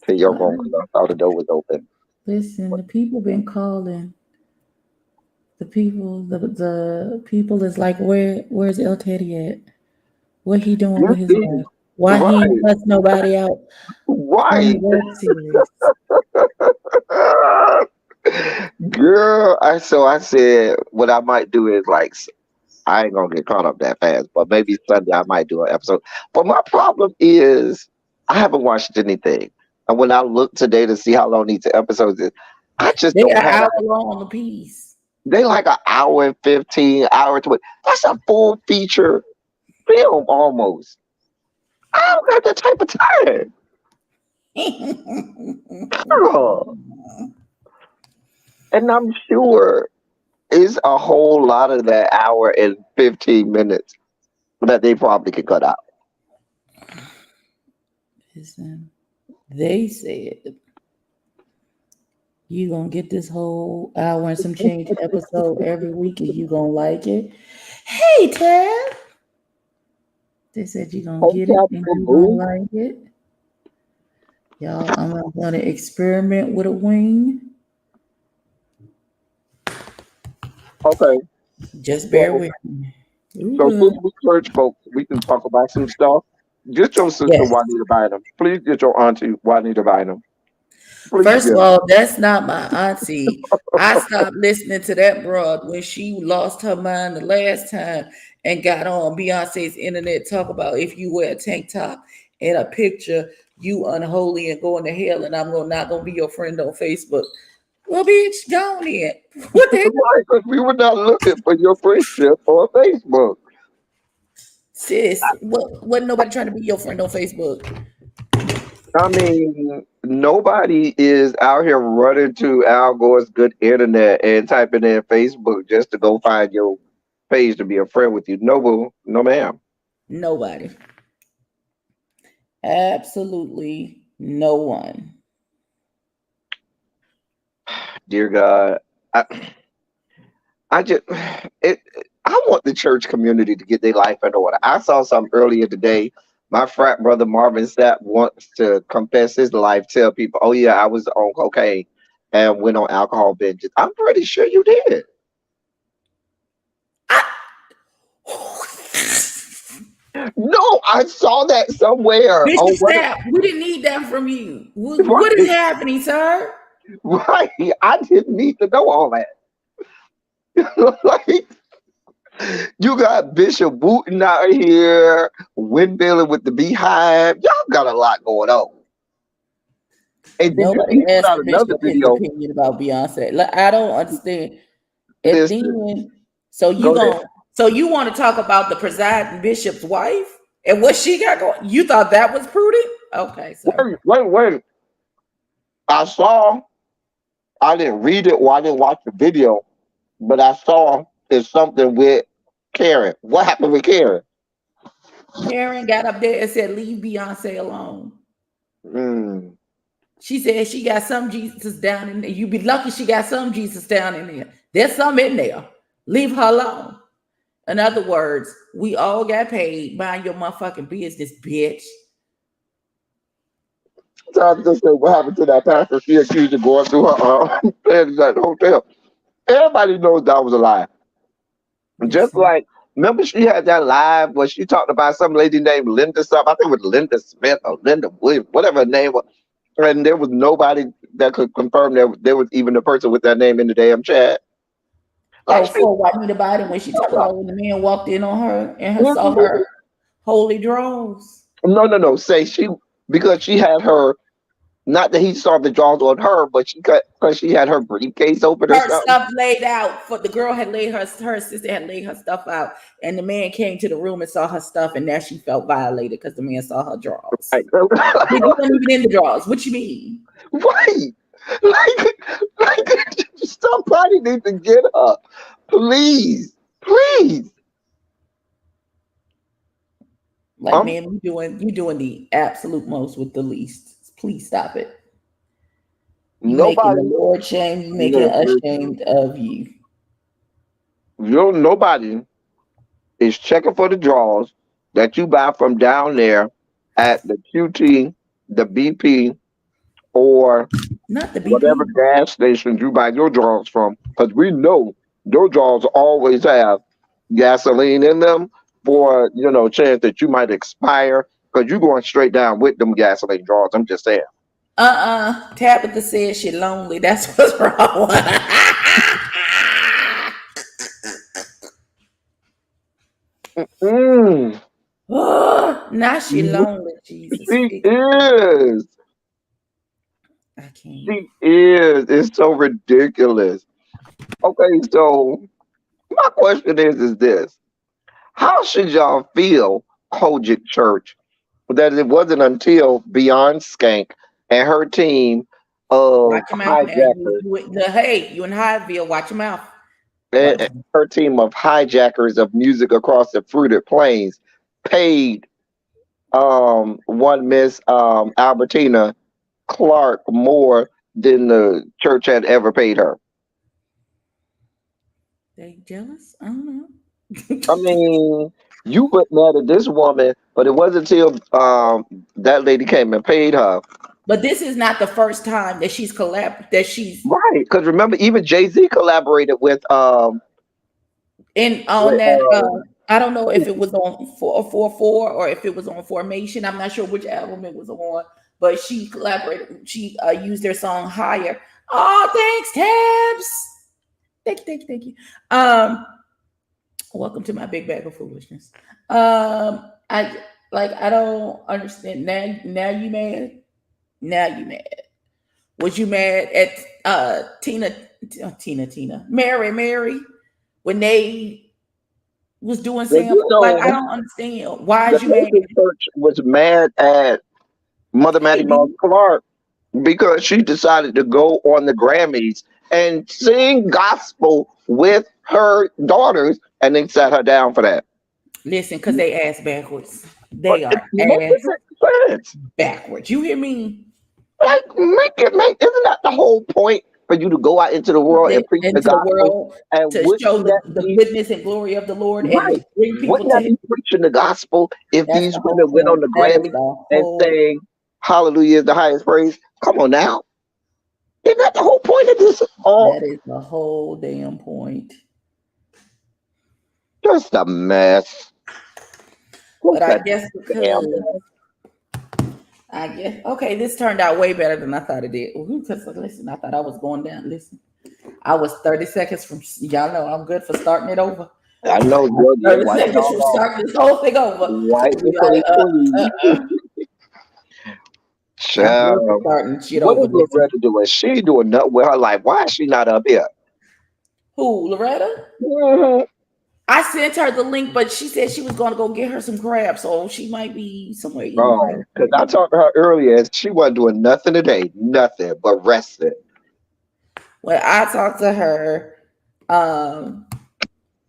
to your room Uh, because I saw the door was open. Listen, the people been calling. The people is like, where's El Teddy at? What he doing You with his see, life? Why he ain't right, cuss nobody out on the right. web series? Girl, I said what I might do is like I ain't gonna get caught up that fast, but maybe Sunday I might do an episode. But my problem is I haven't watched anything. And when I look today to see how long these episodes is, I just They don't are have hour that. long a piece. They like an hour and 15, hour 20. That's a full feature film almost. I don't have that type of time. Girl. And I'm sure it's a whole lot of that hour and 15 minutes that they probably could cut out. Listen, they said you gonna get this whole hour and some change episode every week and you gonna like it. Hey Tab. They said you gonna Hey, get it and Capital you gonna Boo. like it. Y'all, I'm gonna experiment with a wing. Okay. Just bear So with me. Ooh, so good. food church folks, we can talk about some stuff. Get your sister Yes. Juanita Bynum. Please get your auntie Juanita Bynum. Please First get of her. all, that's not my auntie. I stopped listening to that broad when she lost her mind the last time and got on Beyonce's internet talk about if you wear a tank top and a picture, you unholy and going to hell, and I'm not gonna be your friend on Facebook. Well, bitch, go on in. What the hell? Right, because we were not looking for your friendship on Facebook. Sis, wasn't nobody trying to be your friend on Facebook. I mean, nobody is out here running to Al Gore's good internet and typing in Facebook just to go find your page to be a friend with you. No, boo. No, ma'am. Nobody. Absolutely no one. Dear God. I, I just it I want the church community to get their life in order. I saw something earlier today. My frat brother Marvin Sapp wants to confess his life, tell people, "Oh yeah, I was on cocaine and went on alcohol binges." I'm pretty sure you did. No, I saw that somewhere. Bishop Oh, what? Sapp, we didn't need that from you. What is Right, happening, sir? right. I didn't need to know all that. Like, you got Bishop Wooten out here, windmilling with the beehive. Y'all got a lot going on. And did you Nobody see he put asked out the another bishop his video? opinion about Beyonce. Like, I don't understand. And Listen, then, so you go ahead. going so you want to talk about the presiding bishop's wife and what she got going? You thought that was prudent? Okay, sir. Wait. I saw, I didn't read it or I didn't watch the video, but I saw it's something with Karen. What happened with Karen? Karen got up there and said, "Leave Beyonce alone." Mm, She said she got some Jesus down in there. You be lucky she got some Jesus down in there. There's some in there. Leave her alone. In other words, we all got paid. Mind your motherfucking business, bitch. so I was just say what happened to that pastor she accused of going through her panties at the hotel. Everybody knows that was a lie. Just Listen, like, remember she had that live where she talked about some lady named Linda something. I think it was Linda Smith or Linda Williams, whatever her name was. And there was nobody that could confirm that there was even a person with that name in the damn chat. Like oh, she, for Juanita Biden when she talked about when the man walked in on her and her saw no, her holy draws. no. Say she because she had her. Not that he saw the jaws on her, but she got because she had her briefcase open or Her something. stuff laid out for the girl had laid her sister had laid her stuff out, and the man came to the room and saw her stuff, and now she felt violated because the man saw her drawers. Like, But you weren't even in the drawers. What you mean? right? Like somebody needs to get her, please. Like, Um, man, you doing the absolute most with the least. Please stop it. You making the nobody, Lord shame. You making us listen, ashamed of you. nobody is checking for the draws that you buy from down there at the QT, the BP, or Not the whatever BP. gas station you buy your drawers from, because we know your drawers always have gasoline in them for chance that you might expire because you're going straight down with them gasoline drawers. I'm just saying. Tabitha says she lonely. That's what's wrong. Mm, Oh, now she lonely. Jesus, she fix it. is. I can't. She is. It's so ridiculous. Okay, so my question is this: how should y'all feel, Kojic Church, that it wasn't until Beyond Skank and her team of Watch your mouth now. hijackers, Hey, you in Highville. Watch your mouth. and Watch. her team of hijackers of music across the fruited plains paid one Miss Albertina Clark more than the church had ever paid her. They jealous? I don't know. I mean, you went mad at this woman, but it wasn't until that lady came and paid her. But this is not the first time that she's collab that she's Right, because remember, even Jay-Z collaborated in on with that. I don't know if it was on 444 or if it was on Formation. I'm not sure which album it was on, but she collaborated. She used their song "Higher." Oh, thanks, Tabs. Thank you. Welcome to my big bag of foolishness. I don't understand. Now you mad. Now you mad. Was you mad at Tina Mary when they was doing well, samples? Like I don't understand. Why the is you mad? Kojic church was mad at Mother Matty Moss Maybe. Clark because she decided to go on the Grammys and sing gospel with her daughters, and they sat her down for that. Listen, because they ass backwards. But They it are makes ass sense. backwards. You hear me? Like, make isn't that the whole point for you to go out into the world They and preach the into the gospel? world And to show wouldn't that the be goodness and glory of the Lord right? and bring people Wouldn't to that His. be preaching the gospel if That's these the whole women went on point. the That is Grammy the and whole. sang Hallelujah is the highest praise? Come on now. Isn't that the whole point of this? All That is the whole damn point. just a mess. But Just I a guess damn because mess. I guess okay, this turned out way better than I thought it did. Because listen, I thought I was going down. Listen, I was 30 seconds from y'all know I'm good for starting it over. I know, Georgia, 30 wipe it seconds all from off. starting this whole thing over. Wipe To the be like, slate clean. I'm good for Child. starting shit What over. is Listen. Loretta doing? She doing nothing with her life. Why is she not up here? Who, Loretta? Mhm. I sent her the link, but she said she was gonna go get her some crabs, so she might be somewhere eating Oh, crabs because right I now. talked to her earlier and she wasn't doing nothing today. Nothing but resting. When I talked to her, um,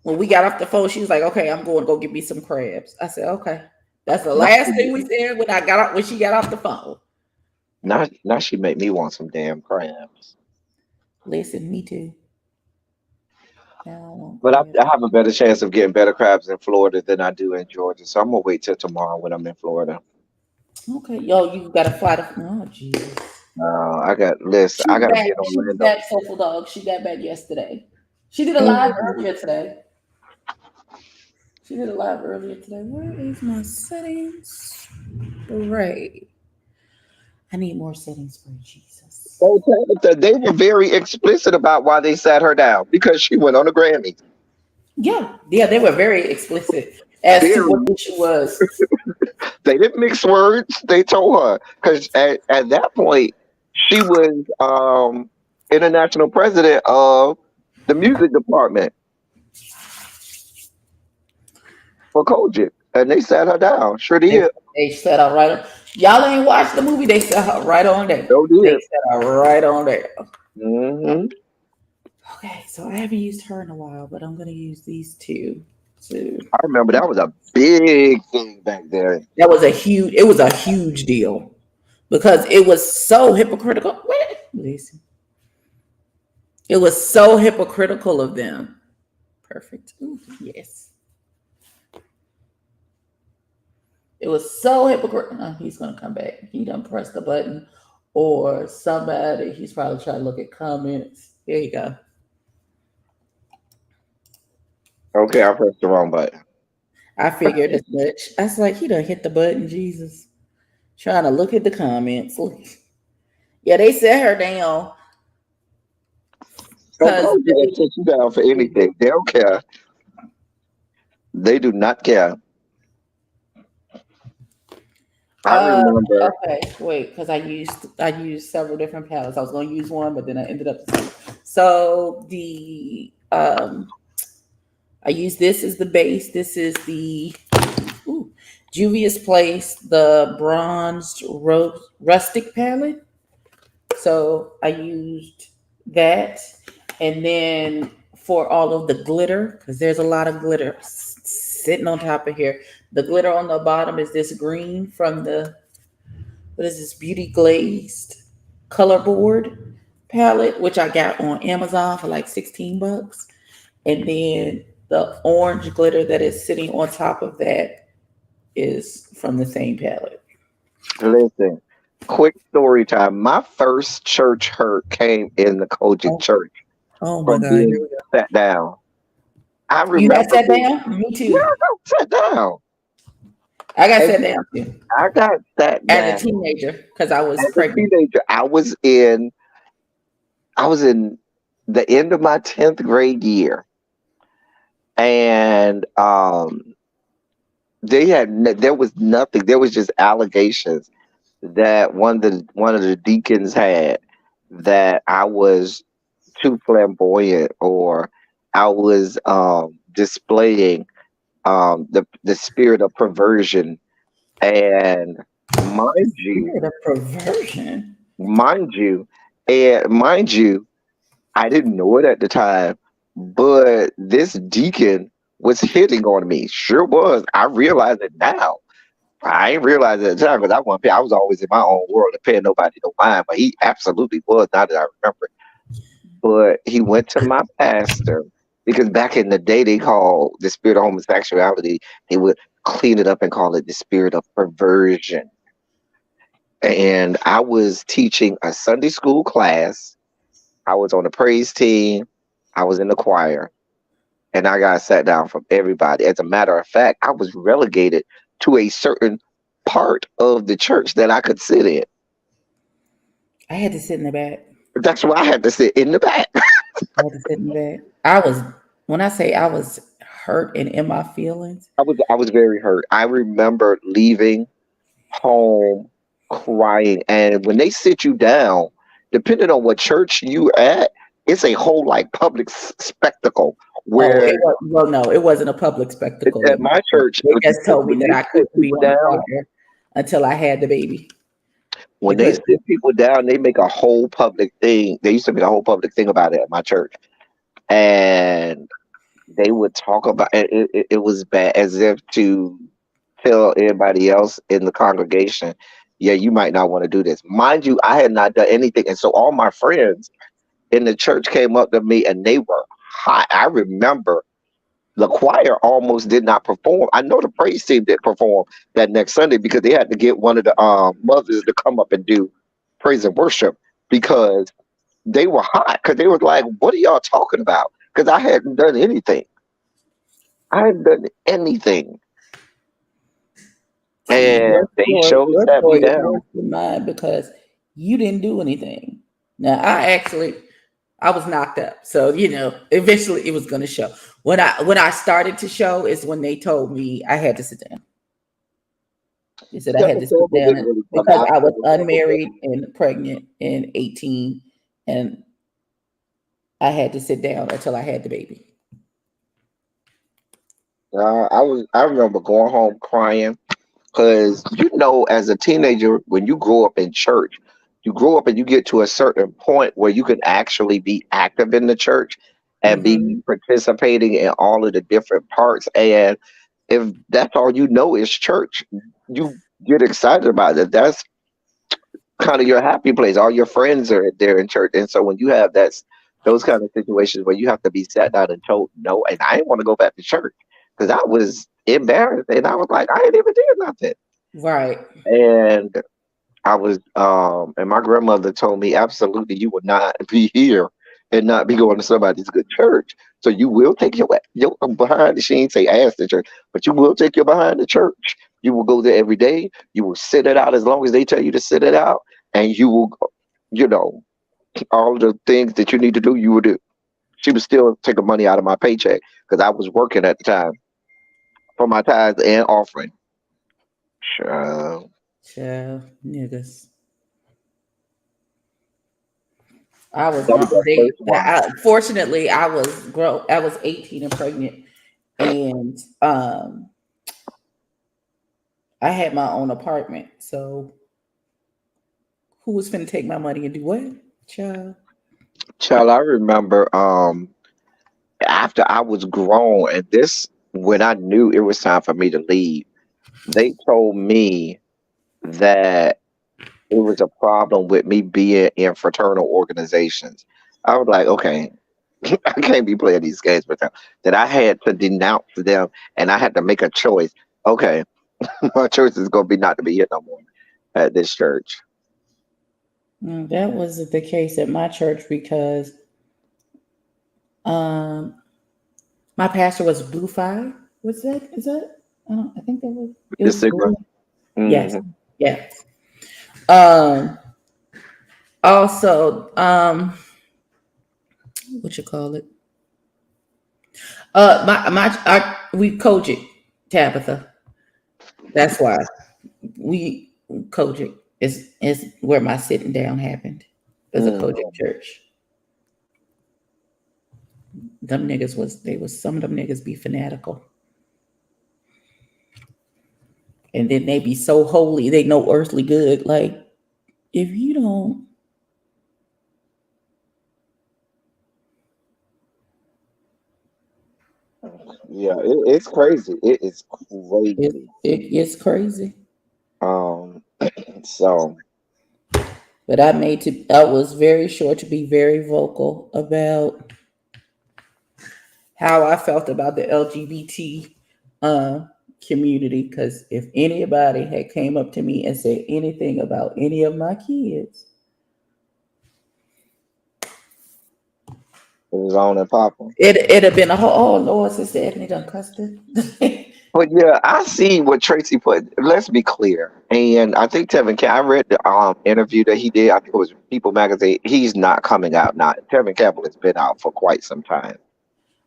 when we got off the phone, she was like, "Okay, I'm going to go get me some crabs." I said, "Okay." That's the Now last she, thing we said when I got off when she got off the phone. now she make me want some damn crabs. Listen, me too. Now I want But crabs. I have a better chance of getting better crabs in Florida than I do in Georgia. So I'm gonna wait till tomorrow when I'm in Florida. Okay, yo, you got to fly to. Oh, Jesus. I got listen. I She's gotta back. be in She's Orlando. back, Soulful Dog. She got back yesterday. She did a live Mhm. earlier today. She did a live earlier today. Where is my settings? Right. I need more settings for Jesus. So Tabitha, they were very explicit about why they sat her down because she went on the Grammy. Yeah, they were very explicit as to what Very. the issue was. They didn't mix words. They told her because at that point she was international president of the music department for Kojic, and they sat her down. Sure They, did. they set her right on. Y'all ain't watched the movie. They set her right on there. Sure They did. set her right on there. Hmm. Okay, so I haven't used her in a while, but I'm gonna use these two. To I remember that was a big thing back there. that was a huge. It was a huge deal because it was so hypocritical. Wait, listen, it was so hypocritical of them. Perfect. Ooh, yes, it was so hypocritical. Oh, he's gonna come back. He done pressed the button or somebody. He's probably trying to look at comments. There you go. Okay, I pressed the wrong button. I figured as much. I was like, he done hit the button, Jesus. Trying to look at the comments. Yeah, they set her down I because told you they sit you down for anything. They don't care. They do not care. I uh remember. okay, wait, because I used several different palettes. I was gonna use one, but then I ended up so the I use this as the base. This is the ooh, Juvia's Place, the bronzed rustic palette. So I used that. And then for all of the glitter, because there's a lot of glitter sitting on top of here, the glitter on the bottom is this green from the, what is this, Beauty Glazed color board palette, which I got on Amazon for like 16 bucks. And then the orange glitter that is sitting on top of that is from the same palette. Listen, quick story time. My first church hurt came in the Kojic Oh, church oh my from God, here being we go. sat down. I You got remember sat being, down? Me yeah, too. I got sat down. I got And sat down too I got sat as a down teenager because I was as a pregnant. teenager. I was in the end of my 10th grade year, and there was nothing. There was just allegations that one of the deacons had, that I was too flamboyant, or I was displaying the spirit of perversion. And The mind you, spirit of perversion. mind you, and mind you, I didn't know it at the time, but this deacon was hitting on me. Sure was. I realize it now. I ain't realized it at the time because I was always in my own world and paying nobody no mind. But he absolutely was. Now that I remember, but he went to my pastor, because back in the day they called the spirit of homosexuality, they would clean it up and call it the spirit of perversion. And I was teaching a Sunday school class. I was on the praise team. I was in the choir, and I got sat down from everybody. As a matter of fact, I was relegated to a certain part of the church that I could sit in. I had to sit in the back. That's why I had to sit in the back. I had to sit in the back. I was, when I say I was hurt and in my feelings, I was very hurt. I remember leaving home crying. And when they sit you down, depending on what church you at, it's a whole like public spectacle. oh, Where well, no, it wasn't a public spectacle at at my my church. church, They just told me when that they I sit couldn't be people on the down, choir until I had the baby. when they Because sit people down, they make a whole public thing. They used to make a whole public thing about it at my church, and they would talk about it. It was bad, as if to tell everybody else in the congregation, yeah, you might not want to do this. Mind you, I had not done anything, and so all my friends in the church came up to me and they were hot. I remember the choir almost did not perform. I know the praise team did perform that next Sunday because they had to get one of the mothers to come up and do praise and worship, because they were hot, because they were like, "What are y'all talking about?" Because I hadn't done anything. I hadn't done anything, see, and they showed your sat me story is worse down. than mine because you didn't do anything. Now I was knocked up. So, eventually it was gonna show. When I started to show is when they told me I had to sit down. They said I had to sit September down didn't really come because I after was the September. unmarried and pregnant and 18, and I had to sit down until I had the baby. I remember going home crying. Because, as a teenager, when you grow up in church, you grow up and you get to a certain point where you can actually be active in the church and Hmm. be participating in all of the different parts. And if that's all you know is church, you get excited about it. That's kind of your happy place. All your friends are there in church. And so when you have those kind of situations where you have to be sat down and told no, and I didn't want to go back to church because I was embarrassed and I was like, I ain't even did nothing. Right. And I was and my grandmother told me absolutely you would not be here and not be going to somebody's good church. So you will take your behind. She ain't say ass to church, but you will take your behind to church. You will go there every day. You will sit it out as long as they tell you to sit it out, and you will, you know, all the things that you need to do. You will do. She was still taking money out of my paycheck because I was working at the time for my tithes and offering. Sure. Child, niggas. I was That was that they. first one. Fortunately, I was grown. I was 18 and pregnant, and I had my own apartment. So who was finna take my money and do what, child? Child, I remember after I was grown, and this when I knew it was time for me to leave, they told me that it was a problem with me being in fraternal organizations. I was like, okay, I can't be playing these games with them. That I had to denounce them, and I had to make a choice. Okay, my choice is gonna be not to be here no more at this church. That wasn't the case at my church because um, my pastor was Blue Fire. What's that? Is that? I think that was. It The was Sigma. Blue. Yes. Hmm. Yes. Um. Also, what you call it? We Kojic, Tabitha. That's why we Kojic is where my sitting down happened. There's a Kojic church. Them niggas was they was some of them niggas be fanatical, and then they be so holy they know earthly good. Like if you don't, Yeah, it's crazy. It is it, crazy. it's crazy. Um, so But I was very sure to be very vocal about how I felt about the LGBT uh, community. Because if anybody had came up to me and said anything about any of my kids, it was on and popping. it'd have been a whole, oh Lord, Sister Ebony done cussed it. But yeah, I see what Tracy put. Let's be clear. And I think Tevin I read the interview that he did. I think it was People Magazine. He's not coming out now. Tevin Campbell has been out for quite some time.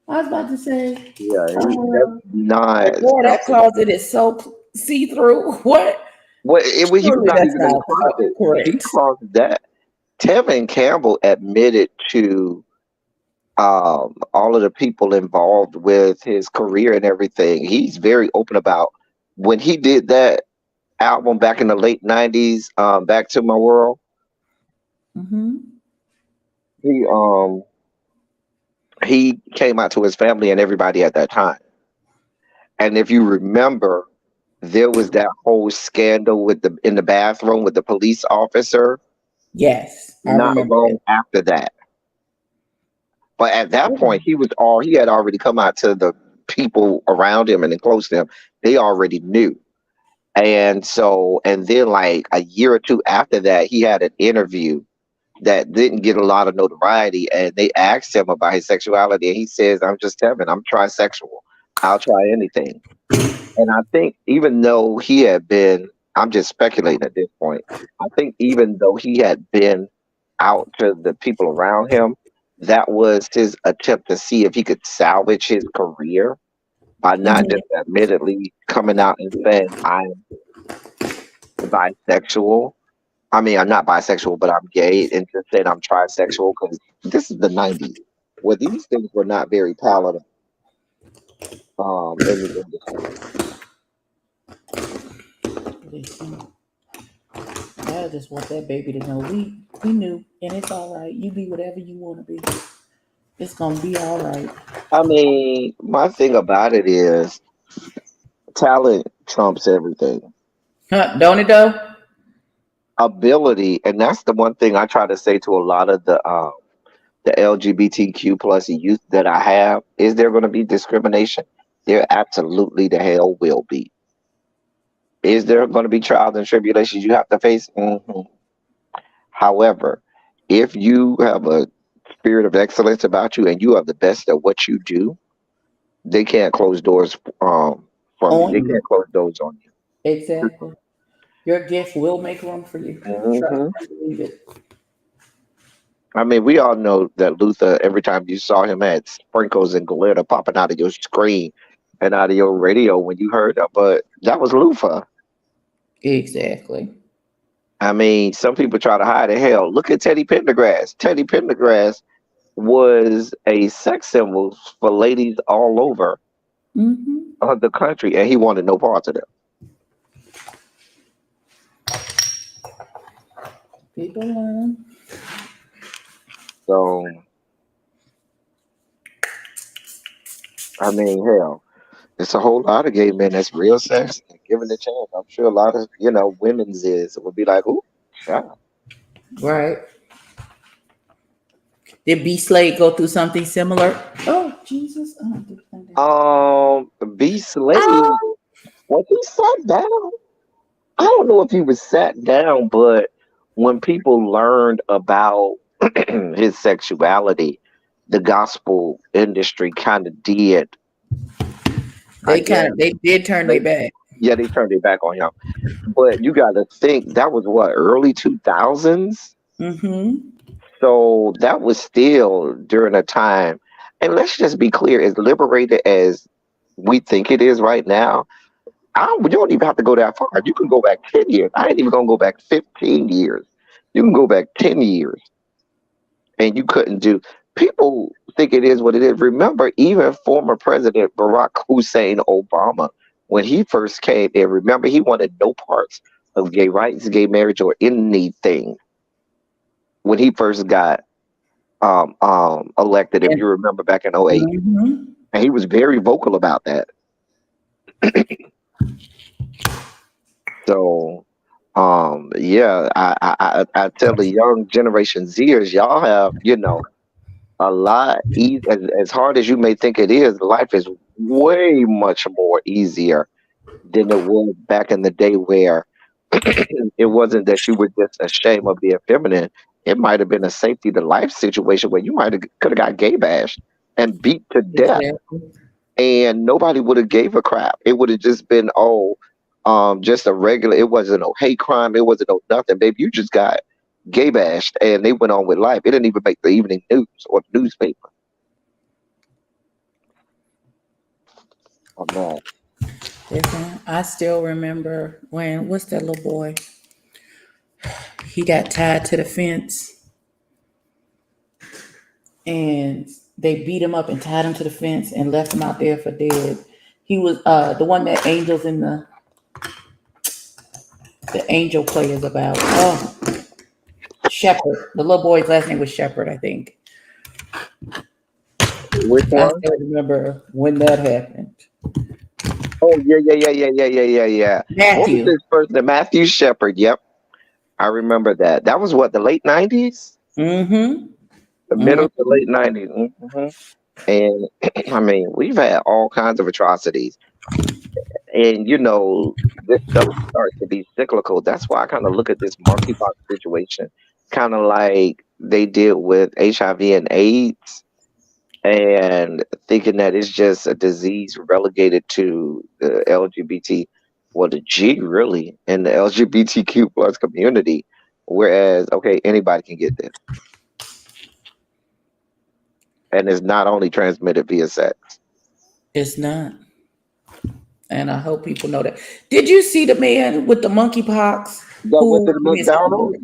I was about to say, Yeah, that's uh, not boy, that something. closet is so see through. What? Well, he's Surely not that's even in the not closet. He correct. closet that. Tevin Campbell admitted to all of the people involved with his career and everything. He's very open about when he did that album back in the late '90s, Back to My World. Hmm. He he came out to his family and everybody at that time. And if you remember, there was that whole scandal with the in the bathroom with the police officer Yes, I not remember long that. after that. But at that Yeah. point, he had already come out to the people around him and then close to him. They already knew. And so, and then like a year or two after that, he had an interview that didn't get a lot of notoriety, and they asked him about his sexuality, and he says, "I'm just Tevin. I'm trisexual. I'll try anything." And I think even though he had been, I'm just speculating at this point. I think even though he had been out to the people around him, that was his attempt to see if he could salvage his career by He not just did. admittedly coming out and saying, "I'm bisexual." I mean, I'm not bisexual, but I'm gay, and just saying I'm trisexual because this is the '90s, where these things were not very palatable in the industry. Listen, I just want that baby to know we knew, and it's all right. You be whatever you want to be. It's gonna be all right. I mean, my thing about it is talent trumps everything. Huh, don't it though? Ability, and that's the one thing I try to say to a lot of the LGBTQ plus youth that I have. Is there going to be discrimination? There absolutely the hell will be. Is there going to be trials and tribulations you have to face? However, if you have a spirit of excellence about you and you are the best at what you do, they can't close doors from you. They On you. can't close doors on Exactly. Your gift will make room for you. you. Trust and believe it. I mean, we all know that Luther, every time you saw him, had sprinkles and glitter popping out of your screen and out of your radio when you heard that. But that was Luther. Exactly. I mean, some people try to hide it. Hell, look at Teddy Pendergrass. Teddy Pendergrass was a sex symbol for ladies all over Mm-hmm. the country, and he wanted no parts of them. People learn. So, I mean, hell, it's a whole lot of gay men that's real sex and given the chance. I'm sure a lot of, women's would be like, ooh, yeah. Right. Did B Slade go through something similar? Oh, Jesus. Oh, B Slade, oh. when he sat down, I don't know if he was sat down, but when people learned about his sexuality, the gospel industry kind of did, I guess, They did turn they, their back. yeah, they turned their back on him. But you got to think that was what, early 2000s? Mm-hmm. So that was still during a time, and let's just be clear, as liberated as we think it is right now, you don't even have to go that far. You can go back 10 years. I ain't even gonna go back 15 years. You can go back 10 years and you couldn't do. People think it is what it is. Remember, even former President Barack Hussein Obama, when he first came in, remember he wanted no parts of gay rights, gay marriage, or anything when he first got elected, if And, you remember back in '08. mm-hmm. And he was very vocal about that. So yeah, I tell the young generation Zers, y'all have, a lot as hard as you may think it is, life is way much more easier than it was back in the day where it wasn't that you were just ashamed of being feminine. It might have been a safety to life situation where you might have could have got gay bashed and beat to death, Exactly. and nobody would have gave a crap. It would have just been, just a regular. It wasn't no hate crime. It wasn't no nothing. Baby, you just got gay bashed, and they went on with life. It didn't even make the evening news or the newspaper. Oh man, Different. I still remember when what's that little boy? He got tied to the fence and they beat him up and tied him to the fence and left him out there for dead. He was the one that Angels in the Angel play is about. Oh, Shepherd. The little boy's last name was Shepherd, I think. which I one? still remember when that happened. Oh yeah, yeah, yeah, yeah, yeah, yeah, yeah, yeah. What was Matthew. his first name? Matthew Shepard. Yep, I remember that. That was what, the late '90s, Mm-hmm. the middle to Mm-hmm. late '90s. And I mean, we've had all kinds of atrocities. And this stuff starts to be cyclical. That's why I kind of look at this monkeypox situation kind of like they did with HIV and AIDS, and thinking that it's just a disease relegated to the LGBT, well, the G really, in the LGBTQ plus community. Whereas, okay, anybody can get this, and it's not only transmitted via sex. It's not. And I hope people know that. Did you see the man with the monkeypox That went to who the give me a second, McDonald's,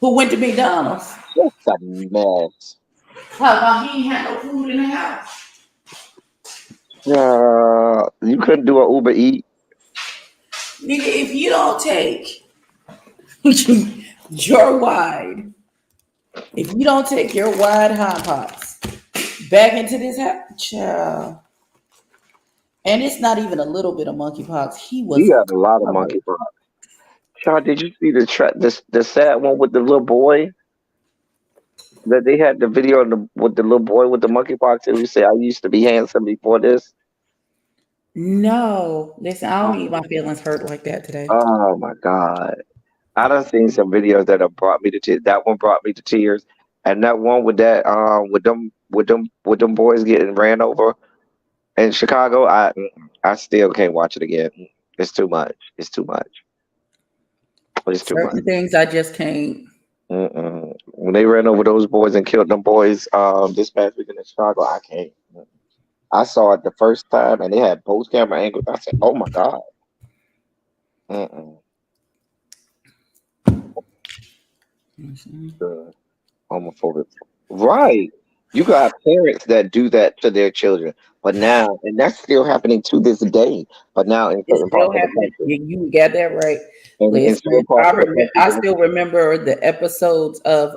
who went to McDonald's? just a mess. How about he ain't had no food in the house? You couldn't do an Uber Eat. Nigga, if you don't take your wide, if you don't take your wide hot pots back into this house, child, and it's not even a little bit of monkeypox. He He was got a lot of covered. monkeypox. Sean, did you see the sad one with the little boy that they had the video with the little boy with the monkeypox, and he said, "I used to be handsome before this." No, listen, I don't need my Oh, feelings hurt like that today. oh my God. I done seen some videos that have brought me to tears. That one brought me to tears. And that one with that with them boys getting ran over in Chicago, I still can't watch it again. It's too much. It's too much. It's too much. Certain things I just can't. Mm-mm. When they ran over those boys and killed them boys this past weekend in Chicago, I can't. I saw it the first time and they had post camera angles. I said, "Oh my God." Mm-mm. The homophobic. Right. You got parents that do that to their children, but now, and that's still happening to this day. But now in It's certain still parts of the happening. country, You got that right. and in Listen, certain parts of the I country, still remember the episodes of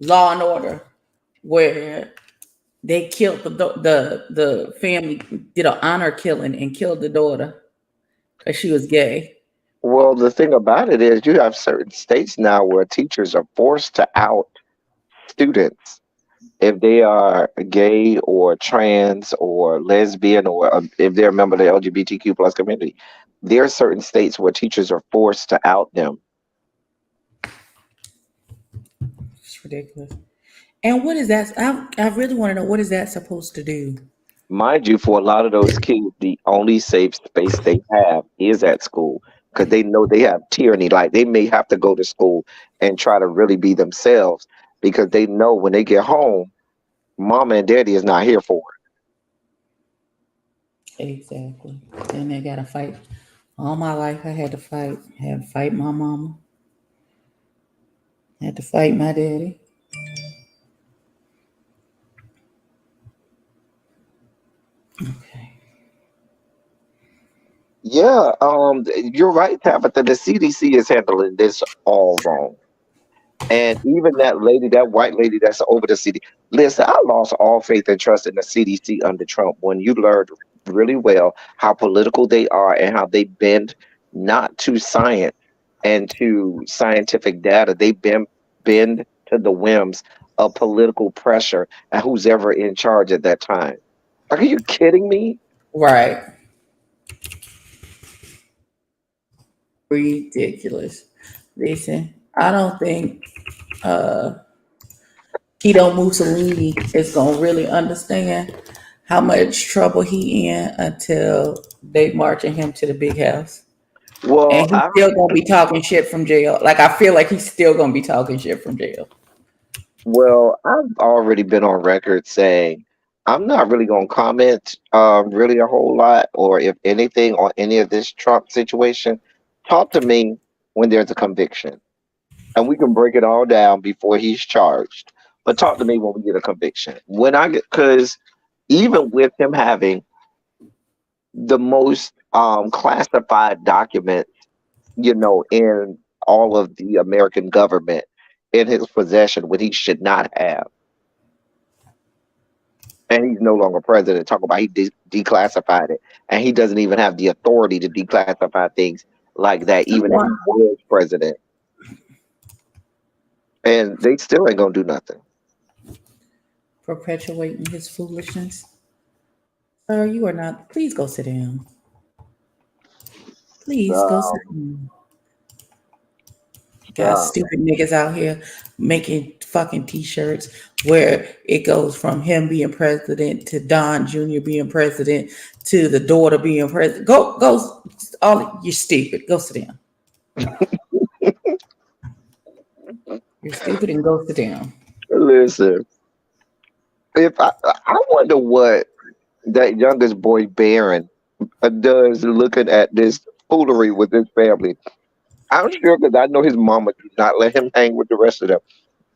Law and Order where they killed the family, did an honor killing and killed the daughter because she was gay. well, the thing about it is, you have certain states now where teachers are forced to out students if they are gay or trans or lesbian or if they're a member of the LGBTQ plus community. There are certain states where teachers are forced to out them. It's ridiculous. And what is that? I really want to know what is that supposed to do? Mind you, for a lot of those kids, the only safe space they have is at school because they know they have tyranny. Like they may have to go to school and try to really be themselves because they know when they get home, mama and daddy is not here for Exactly. And they gotta fight. All my life I had to fight. Had to fight my mama. Had to fight my daddy. Okay. it. Yeah, you're right, Tabitha. The CDC is handling this all wrong. And even that lady, that white lady that's over the CD. Listen, I lost all faith and trust in the CDC under Trump when you learned really well how political they are and how they bend not to science and to scientific data. They bend to the whims of political pressure and who's ever in charge at that time. Like, are you kidding me? Right. Ridiculous. Listen, I don't think Tito Mussolini is gonna really understand how much trouble he in until they marching him to the big house. Well, And he's still gonna be talking shit from jail. Like I feel like he's still gonna be talking shit from jail. I've already been on record saying I'm not really going to comment really a whole lot or if anything on any of this Trump situation. Talk to me when there's a conviction and we can break it all down before he's charged. But talk to me when we get a conviction. When I get, because even with him having the most classified documents, in all of the American government in his possession when he should not have, and he's no longer president. Talk about he declassified it, and he doesn't even have the authority to declassify things like that, I even if he want was president. And they still ain't gonna do nothing. perpetuating his foolishness. Sir, you are not. Please go sit down. Please go sit Um, down. Got um, stupid niggas out here making fucking t-shirts where it goes from him being president to Don Jr. being president to the daughter being president. Go, all you're stupid. Go sit down. You're stupid and go sit down. listen, if I wonder what that youngest boy Baron does looking at this foolery with his family. I'm sure because I know his mama do not let him hang with the rest of them.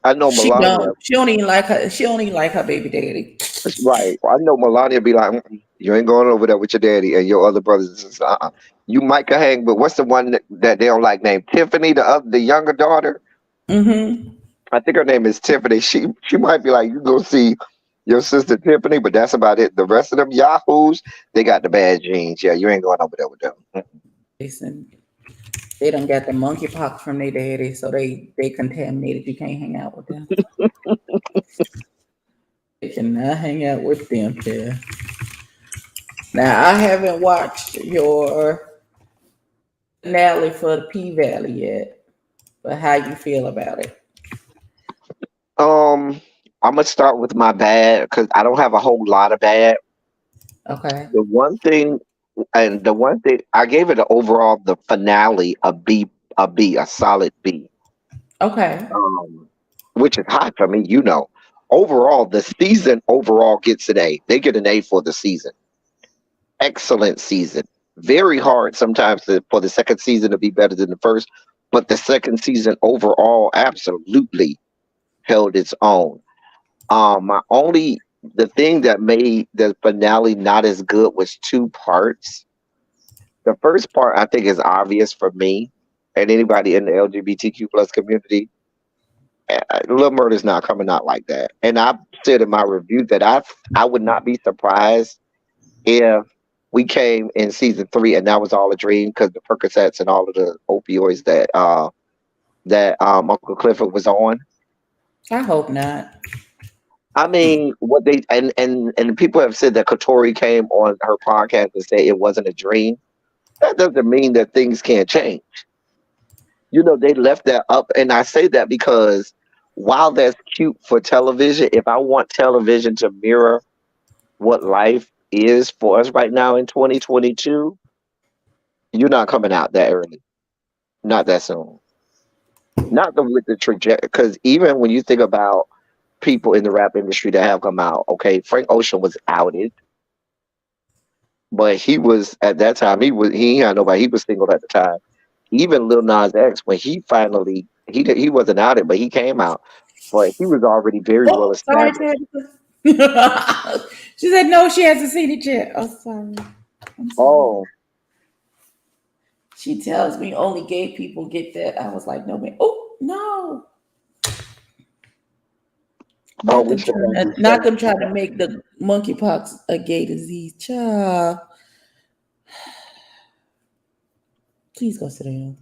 I know She Melania. don't. She don't even like her. She don't even like her baby daddy. That's right. I know Melania be like, "Mm-mm, you ain't going over there with your daddy and your other brothers and sisters. You might can hang, but what's the one that they don't like named Tiffany, the younger daughter? Mm-hmm. I think her name is Tiffany. She might be like, you go see your sister Tiffany, but that's about it. The rest of them yahoos, they got the bad genes. Yeah, you ain't going over there with them. Listen, they don't got the monkeypox from their daddy, so they contaminated. You can't hang out with them. You cannot hang out with them, yeah. Now I haven't watched your Nally for the P Valley yet, but how you feel about it? Um, I'm gonna start with my bad because I don't have a whole lot of bad. Okay. The one thing, and the one thing I gave it an overall, the finale a solid B. Okay. Um, which is high for me, you know. Overall, the season overall gets an A. They get an A for the season. Excellent season. Very hard sometimes for the second season to be better than the first, but the second season overall absolutely held its own. My only the thing that made the finale not as good was two parts. The first part I think is obvious for me and anybody in the LGBTQ plus community. Lil Murder's not coming out like that. And I said in my review that I would not be surprised if we came in season three and that was all a dream because the Percocets and all of the opioids that Uncle Clifford was on. I hope not. I mean, what they and people have said that Katori came on her podcast and say it wasn't a dream. That doesn't mean that things can't change. You know, they left that up, and I say that because while that's cute for television, if I want television to mirror what life is for us right now in 2022, you're not coming out that early, not that soon, not with the trajectory. Because even when you think about people in the rap industry that have come out, okay, Frank Ocean was outed. But he was at that time. He ain't had nobody. He was single at the time. Even Lil Nas X, when he finally he wasn't out it, but he came out. But he was already very well Oh, sorry, established. Tabitha. She said no, she hasn't seen it yet. Oh, sorry. I'm sorry. Oh, She tells me only gay people get that. I was like, no, man. Oh, no. oh, Not we them should trying not to, be not them trying to make the monkeypox a gay disease. Child, please go sit down.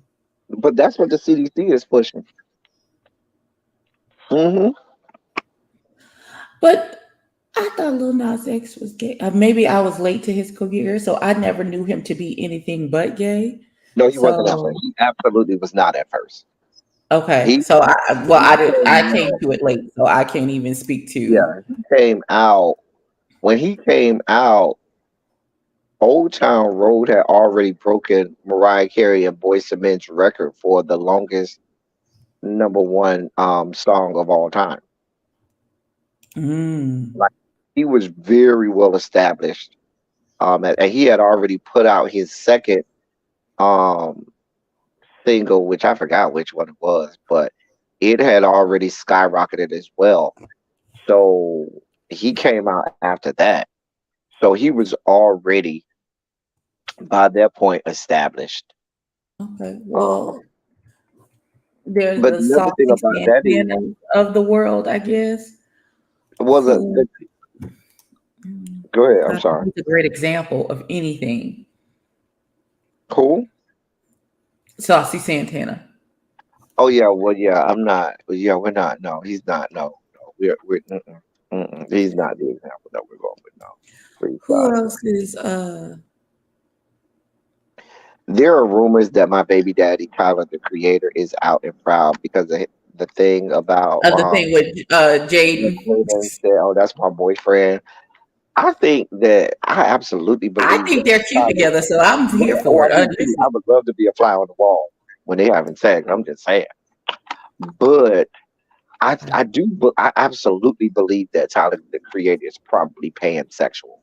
but that's what the CDC is pushing. Hmm. But I thought Lil Nas X was gay. Maybe I was late to his career, so I never knew him to be anything but gay. No, he wasn't at So first. He absolutely was not at first. okay, He, so I did. I came came out, to it late, so I can't even speak to. yeah, he came out when he came out. Old Town Road had already broken Mariah Carey and Boyz II Men's record for the longest number one song of all time. Mm, Like he was very well established. And he had already put out his second um single, which I forgot which one it was, but it had already skyrocketed as well. So he came out after that. So he was already by that point established. okay, Um, well, there's but the the other thing Saucy about that is, Santana of the world, I guess. well, Who go ahead. I'm I sorry. think he's a great example of anything. Cool. Saucy Santana. Oh yeah. Well, yeah. I'm not. Yeah, we're not. No, he's not. No, no. We're. Mm-mm, mm-mm. He's not the example that we're going with. No. Please, Who God. else is There are rumors that my baby daddy, Tyler, the creator, is out and proud because of the thing about of the thing with that Jaden? Jada said, "Oh, that's my boyfriend." I think that I absolutely I believe think that they're cute Tyler. together, so I'm Yeah, here oh, for I it. do too. Listen, I would love to be a fly on the wall when they having sex. I'm just saying, but I absolutely believe that Tyler, the creator, is probably pansexual.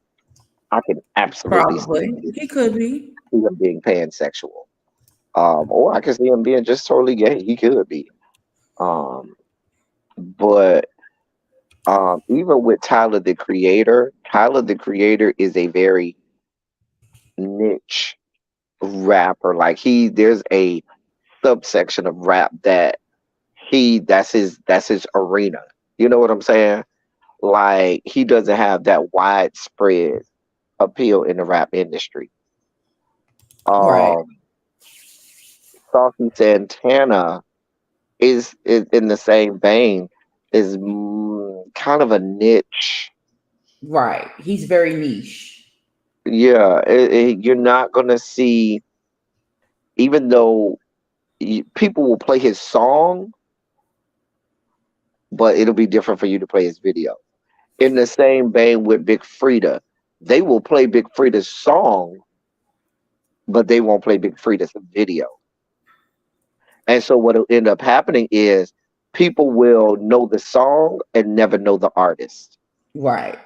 I can absolutely see probably he could be. him being pansexual. Or I can see him being just totally gay. He could be. Um, but even with Tyler the Creator is a very niche rapper. Like there's a subsection of rap that that's his arena. You know what I'm saying? Like he doesn't have that widespread appeal in the rap industry. Right, Um, Saucy Santana is in the same vein. Is kind of a niche. right. He's very niche. Yeah, you're not gonna see, even though people will play his song, but it'll be different for you to play his video. In the same vein with Big Frida, they will play Big Frida's song, but they won't play Big Frida's video. And so what'll end up happening is people will know the song and never know the artist. Right.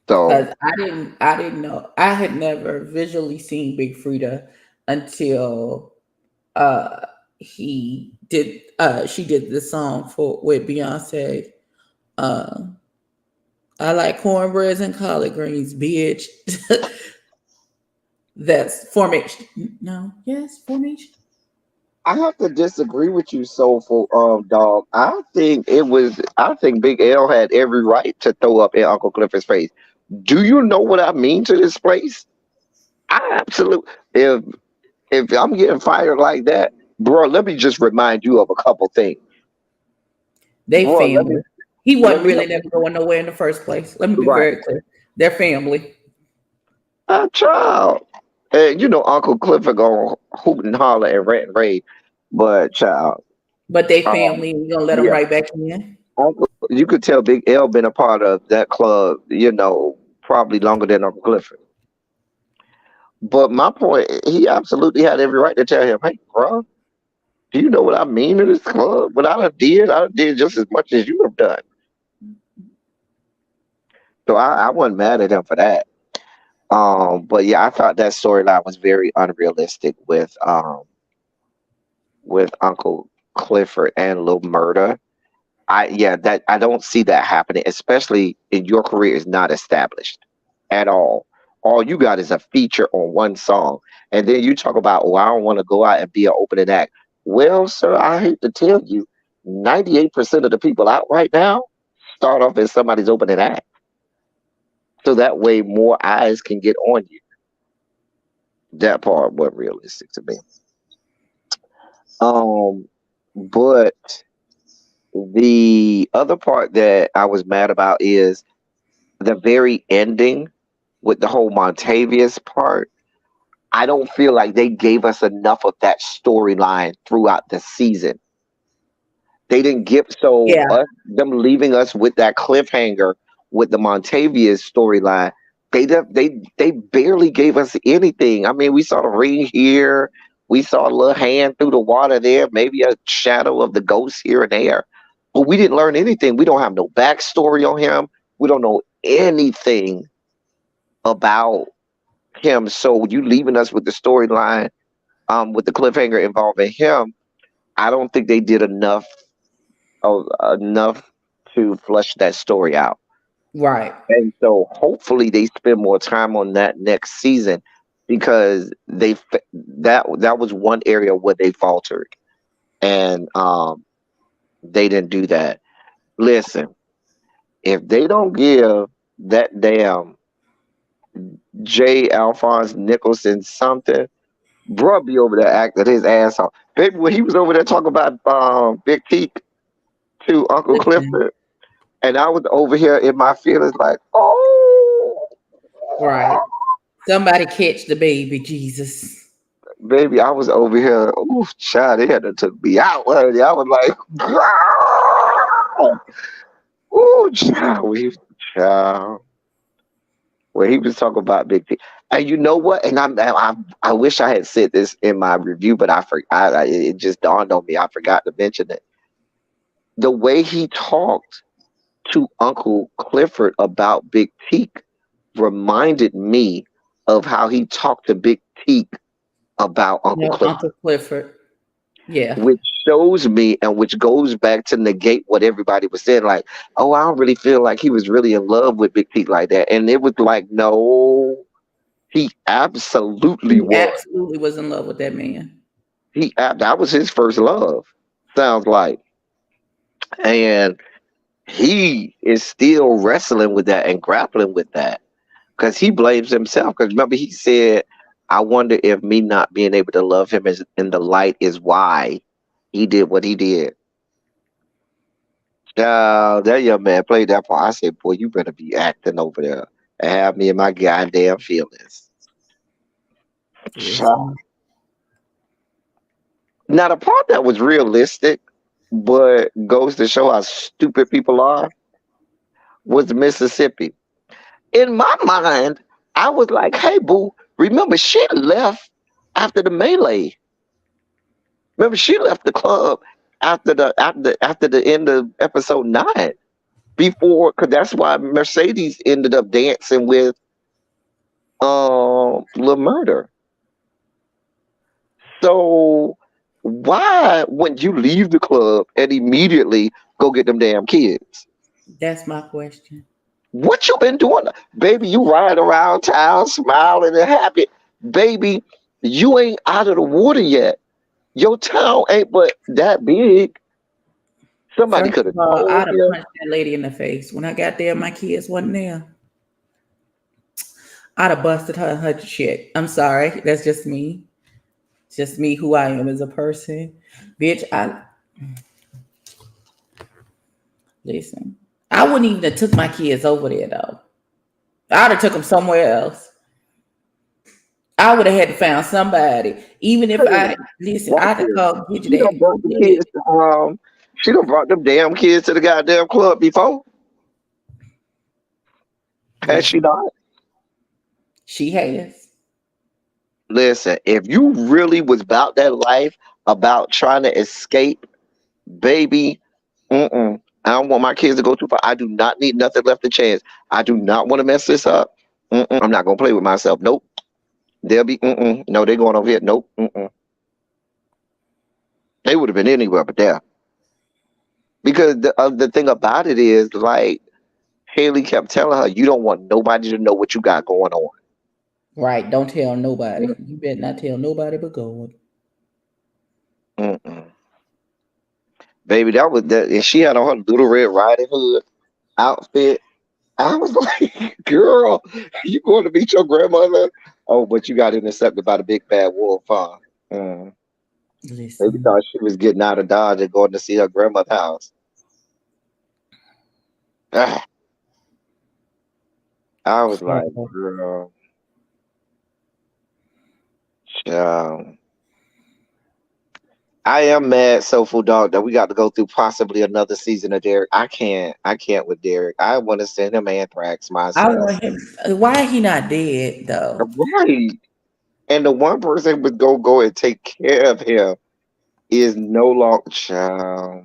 So Because I didn't know. I had never visually seen Big Frida until uh she did the song for with Beyonce. Uh I like cornbreads and collard greens, bitch. That's formation. No, yes, formation. I have to disagree with you, Soulful Dog. I think Big L had every right to throw up in Uncle Clifford's face. Do you know what I mean to this place? I absolutely if I'm getting fired like that, bro, let me just remind you of a couple things. They Bro, family. He let wasn't me really never going nowhere in the first place. Let me be right. very clear. They're family. Child. And you know Uncle Clifford gonna hoot and holler and rant and rave. But child, But they um, family, and we're gonna let them yeah. right back in. You could tell Big L been a part of that club, probably longer than Uncle Clifford. But my point, he absolutely had every right to tell him, "Hey, bro, do you know what I mean in this club? What I done did just as much as you have done." So I wasn't mad at him for that. But yeah, I thought that storyline was very unrealistic with Uncle Clifford and Lil Murda. I don't see that happening, especially in your career is not established at all. All you got is a feature on one song, and then you talk about, "Oh, I don't want to go out and be an opening act." Well, sir, I hate to tell you, 98% of the people out right now start off as somebody's opening act, so that way more eyes can get on you. That part wasn't realistic to me. Um, but the other part that I was mad about is the very ending with the whole Montavious part. I don't feel like they gave us enough of that storyline throughout the season. They didn't give Yeah, them leaving us with that cliffhanger with the Montavious storyline. They barely gave us anything. I mean, we saw the ring here, we saw a little hand through the water there, maybe a shadow of the ghost here and there, but we didn't learn anything. We don't have no backstory on him. We don't know anything about him. So you leaving us with the storyline, with the cliffhanger involving him. I don't think they did enough to flush that story out. right, And so hopefully they spend more time on that next season because that was one area where they faltered, and they didn't do that. Listen, if they don't give that damn J. Alphonse Nicholson something, bro, be over there acting his ass off. Baby, when he was over there talking about Big Teak to Uncle listen, Clifford, and I was over here in my feelings like, oh, right. Somebody catch the baby, Jesus. baby, I was over here. Ooh, child, they had to took me out. Honey. I was like, ooh, child, child. When he was talking about Big T, and you know what? And I wish I had said this in my review, but I forgot. It just dawned on me. I forgot to mention it. The way he talked to Uncle Clifford about Big Teak reminded me of how he talked to Big Teak about Uncle No, Clifford, Uncle Clifford. Yeah. which shows me and which goes back to negate what everybody was saying. Like, oh, I don't really feel like he was really in love with Big Teak like that. And it was like, no, he absolutely He was. absolutely was in love with that man. That was his first love, sounds like. And he is still wrestling with that and grappling with that because he blames himself. Because remember, he said, "I wonder if me not being able to love him is in the light is why he did what he did." That young man played that part. I said, "Boy, you better be acting over there." have me in my goddamn feelings. Child. Listen, Now the part that was realistic, but goes to show how stupid people are, was Mississippi. In my mind, I was like, "Hey, boo, remember she left after the melee. Remember she left the club after the end of episode 9. Before, because that's why Mercedes ended up dancing with Lil Murder. So why wouldn't you leave the club and immediately go get them damn kids? that's my question. What you been doing, baby? You riding around town smiling and happy, baby. You ain't out of the water yet. Your town ain't but that big. Somebody First could of have all, told I'd have you. punched that lady in the face. When I got there, my kids wasn't there. I'd have busted her shit. I'm sorry. That's just me. It's just me who I am as a person. Bitch, I listen. I wouldn't even have took my kids over there though. I'd have took them somewhere else. I would have had to found somebody. Even if I listen, Watch I'd have this. called Gidget She done brought the that. kids. She done brought them damn kids to the goddamn club before. Has she Listen, not? she has. Listen, if you really was about that life, about trying to escape, baby, I don't want my kids to go too far. I do not need nothing left to chance. I do not want to mess this up. I'm not gonna play with myself. Nope. They'll be. No, they going over here. Nope. They would have been anywhere but there. Because the thing about it is, like Haley kept telling her, you don't want nobody to know what you got going on. Right. Don't tell nobody. You better not tell nobody but God. Mm-mm. Baby, that was that, and she had on her little Red Riding Hood outfit. I was like, girl, you going to meet your grandmother? Oh, but you got intercepted by the big bad wolf, huh? Mm. Maybe Listen. thought she was getting out of Dodge and going to see her grandmother's house. Ah, I was like, Child. girl, child. I am mad, Soulful Dog, that we got to go through possibly another season of Derek. I can't with Derek. I want to send him anthrax I myself. want him. Why he not dead though? Right. And the one person would go and take care of him is no longer child.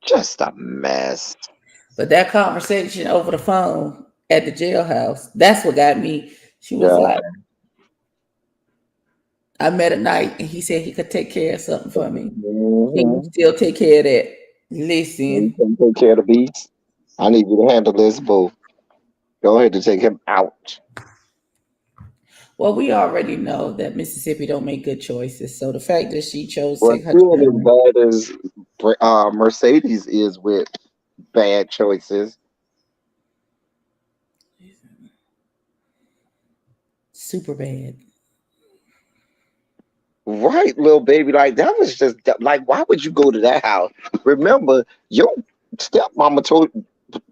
Just a mess. But that conversation over the phone at the jailhouse, that's what got me. She was Yeah. like, I met at night and he said he could take care of something for me. Can you Mm-hmm. still take care of that? You Listen. can take care of the beats. I need you to handle this, boo. Go ahead and take him out. Well, we already know that Mississippi don't make good choices. So the fact that she chose to Well, take her she ain't as children, bad as Mercedes is with bad choices. super bad. Right, little baby. Like that was just like, why would you go to that house? Remember, your stepmama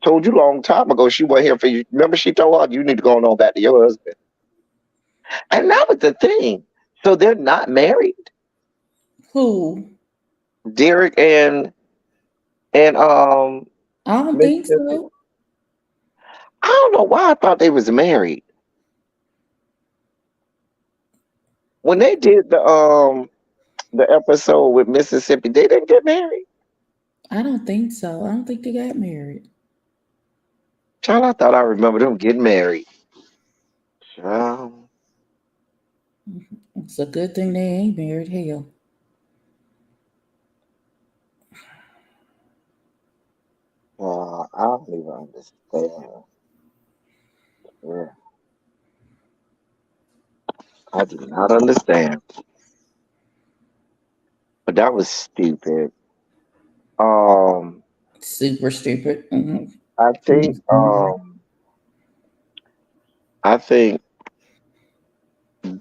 told you a long time ago she wasn't here for you. Remember, she told her you need to go on back to your husband. And that was the thing. So they're not married, Who? Derek and I don't think Mississippi. so. I don't know why I thought they was married when they did the episode with Mississippi. They didn't get married. I don't think so. I don't think they got married. Child, I thought I remember them getting married. Child, It's a good thing they ain't married. Hell, I don't even understand. Yeah, I do not understand. But that was stupid. Um, super stupid. I think Mhm. I think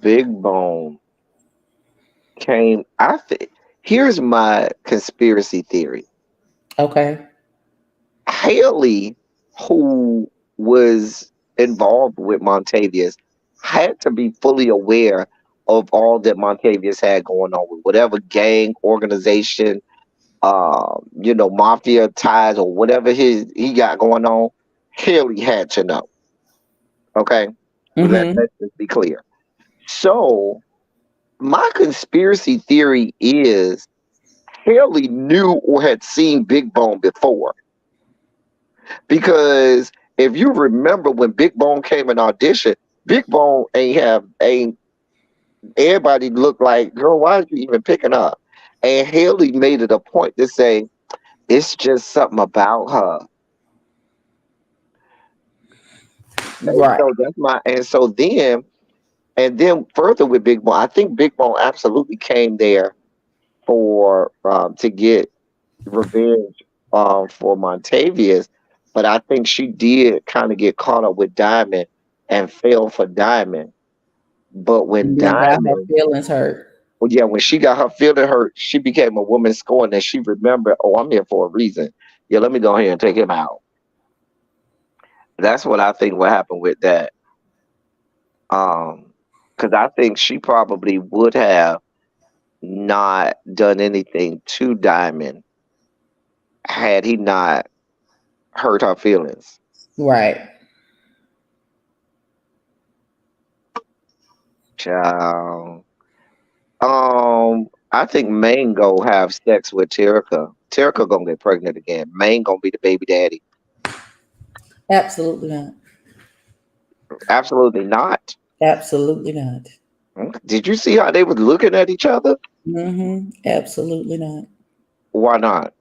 Big Bone came. I think here's my conspiracy theory. Okay. Haley, who was involved with Montavious had to be fully aware of all that Montavious had going on with whatever gang organization, mafia ties or whatever he got going on. Haley had to know. Okay, Mm-hmm. let's just be clear. So my conspiracy theory is Haley knew or had seen Big Bone before. Because if you remember when Big Bone came in audition, Big Bone ain't everybody looked like, girl, why are you even picking up? And Haley made it a point to say, it's just something about her. And Right. so that's my and then further with Big Bone, I think Big Bone absolutely came there for to get revenge for Montavious, but I think she did kind of get caught up with Diamond and fell for Diamond. But when And then got her Diamond, feelings hurt. well, yeah, when she got her feeling hurt, she became a woman scorned, and she remembered, oh, I'm here for a reason. Yeah, let me go ahead and take him out. That's what I think what happened with that. Um, because I think she probably would have not done anything to Diamond had he not hurt her feelings. Right. Child. I think Maine go have sex with Terica. Terica gonna get pregnant again. Maine gonna be the baby daddy. Absolutely not. Absolutely not. Absolutely not. Did you see how they was looking at each other? Mm-hmm. Absolutely not. Why not?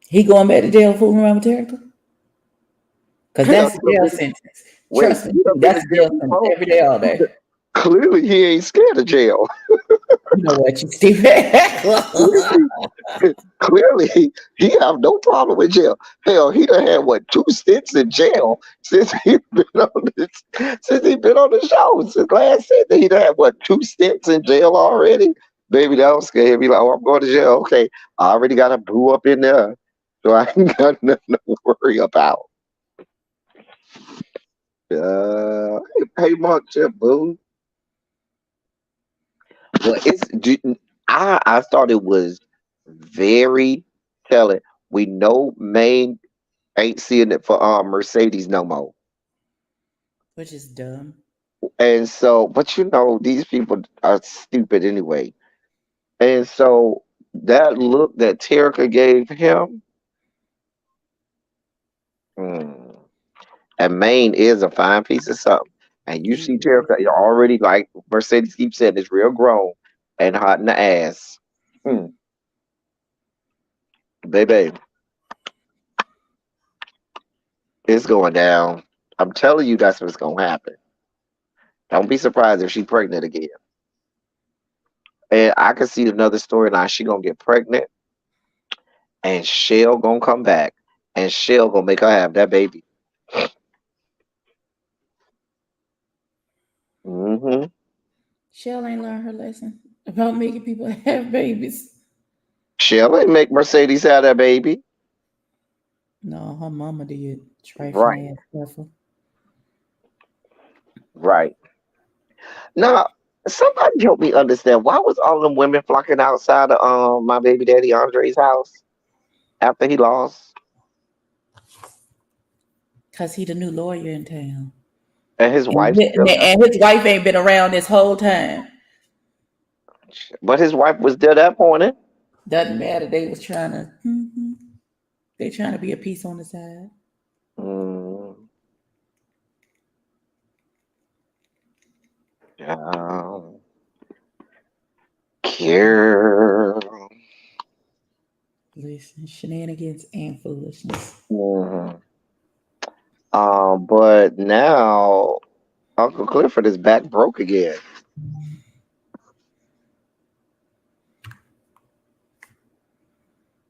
He going back to jail fooling around with character? Because Hell, that's he a done jail been, sentence. wait, Trust me, he done been that's in a jail jail sentence before. every day, all day. Clearly, he ain't scared of jail. You know what, you stupid. Clearly, clearly, he have no problem with jail. Hell, he done had what 2 stints in jail since he been on the show. Since last season, he done had what 2 stints in jail already. Baby, that was scared. Be like, oh, I'm going to jail. Okay, I already got a boo up in there, so I ain't got nothing to worry about. Hey, Mark, Chip, boo. Well, I thought it was very telling. We know Maine ain't seeing it for Mercedes no more. Which is dumb. And so, but these people are stupid anyway. And so that look that Terica gave him, mm, and Maine is a fine piece of something. And you He see is. Terica, you're already like Mercedes keeps saying, it's real grown and hot in the ass. Hmm, baby, it's going down. I'm telling you, that's what's gonna happen. Don't be surprised if she pregnant again. And I can see another storyline. She gonna get pregnant, and Shell gonna come back, and Shell gonna make her have that baby. Hmm. Shell ain't learned her lesson about making people have babies. Shell ain't make Mercedes have that baby. No, her mama did. Right, Trifling ass stuff. right. Now, somebody help me understand why was all them women flocking outside of my baby daddy Andre's house after he lost, Cause he the new lawyer in town. and his And wife still, his wife ain't been around this whole time. but his wife was there that morning. Doesn't matter. They was trying to. They trying to be a piece on the side. Mm, um, Girl. Listen, shenanigans and foolishness. Mhm. But now Uncle Clifford is back broke again.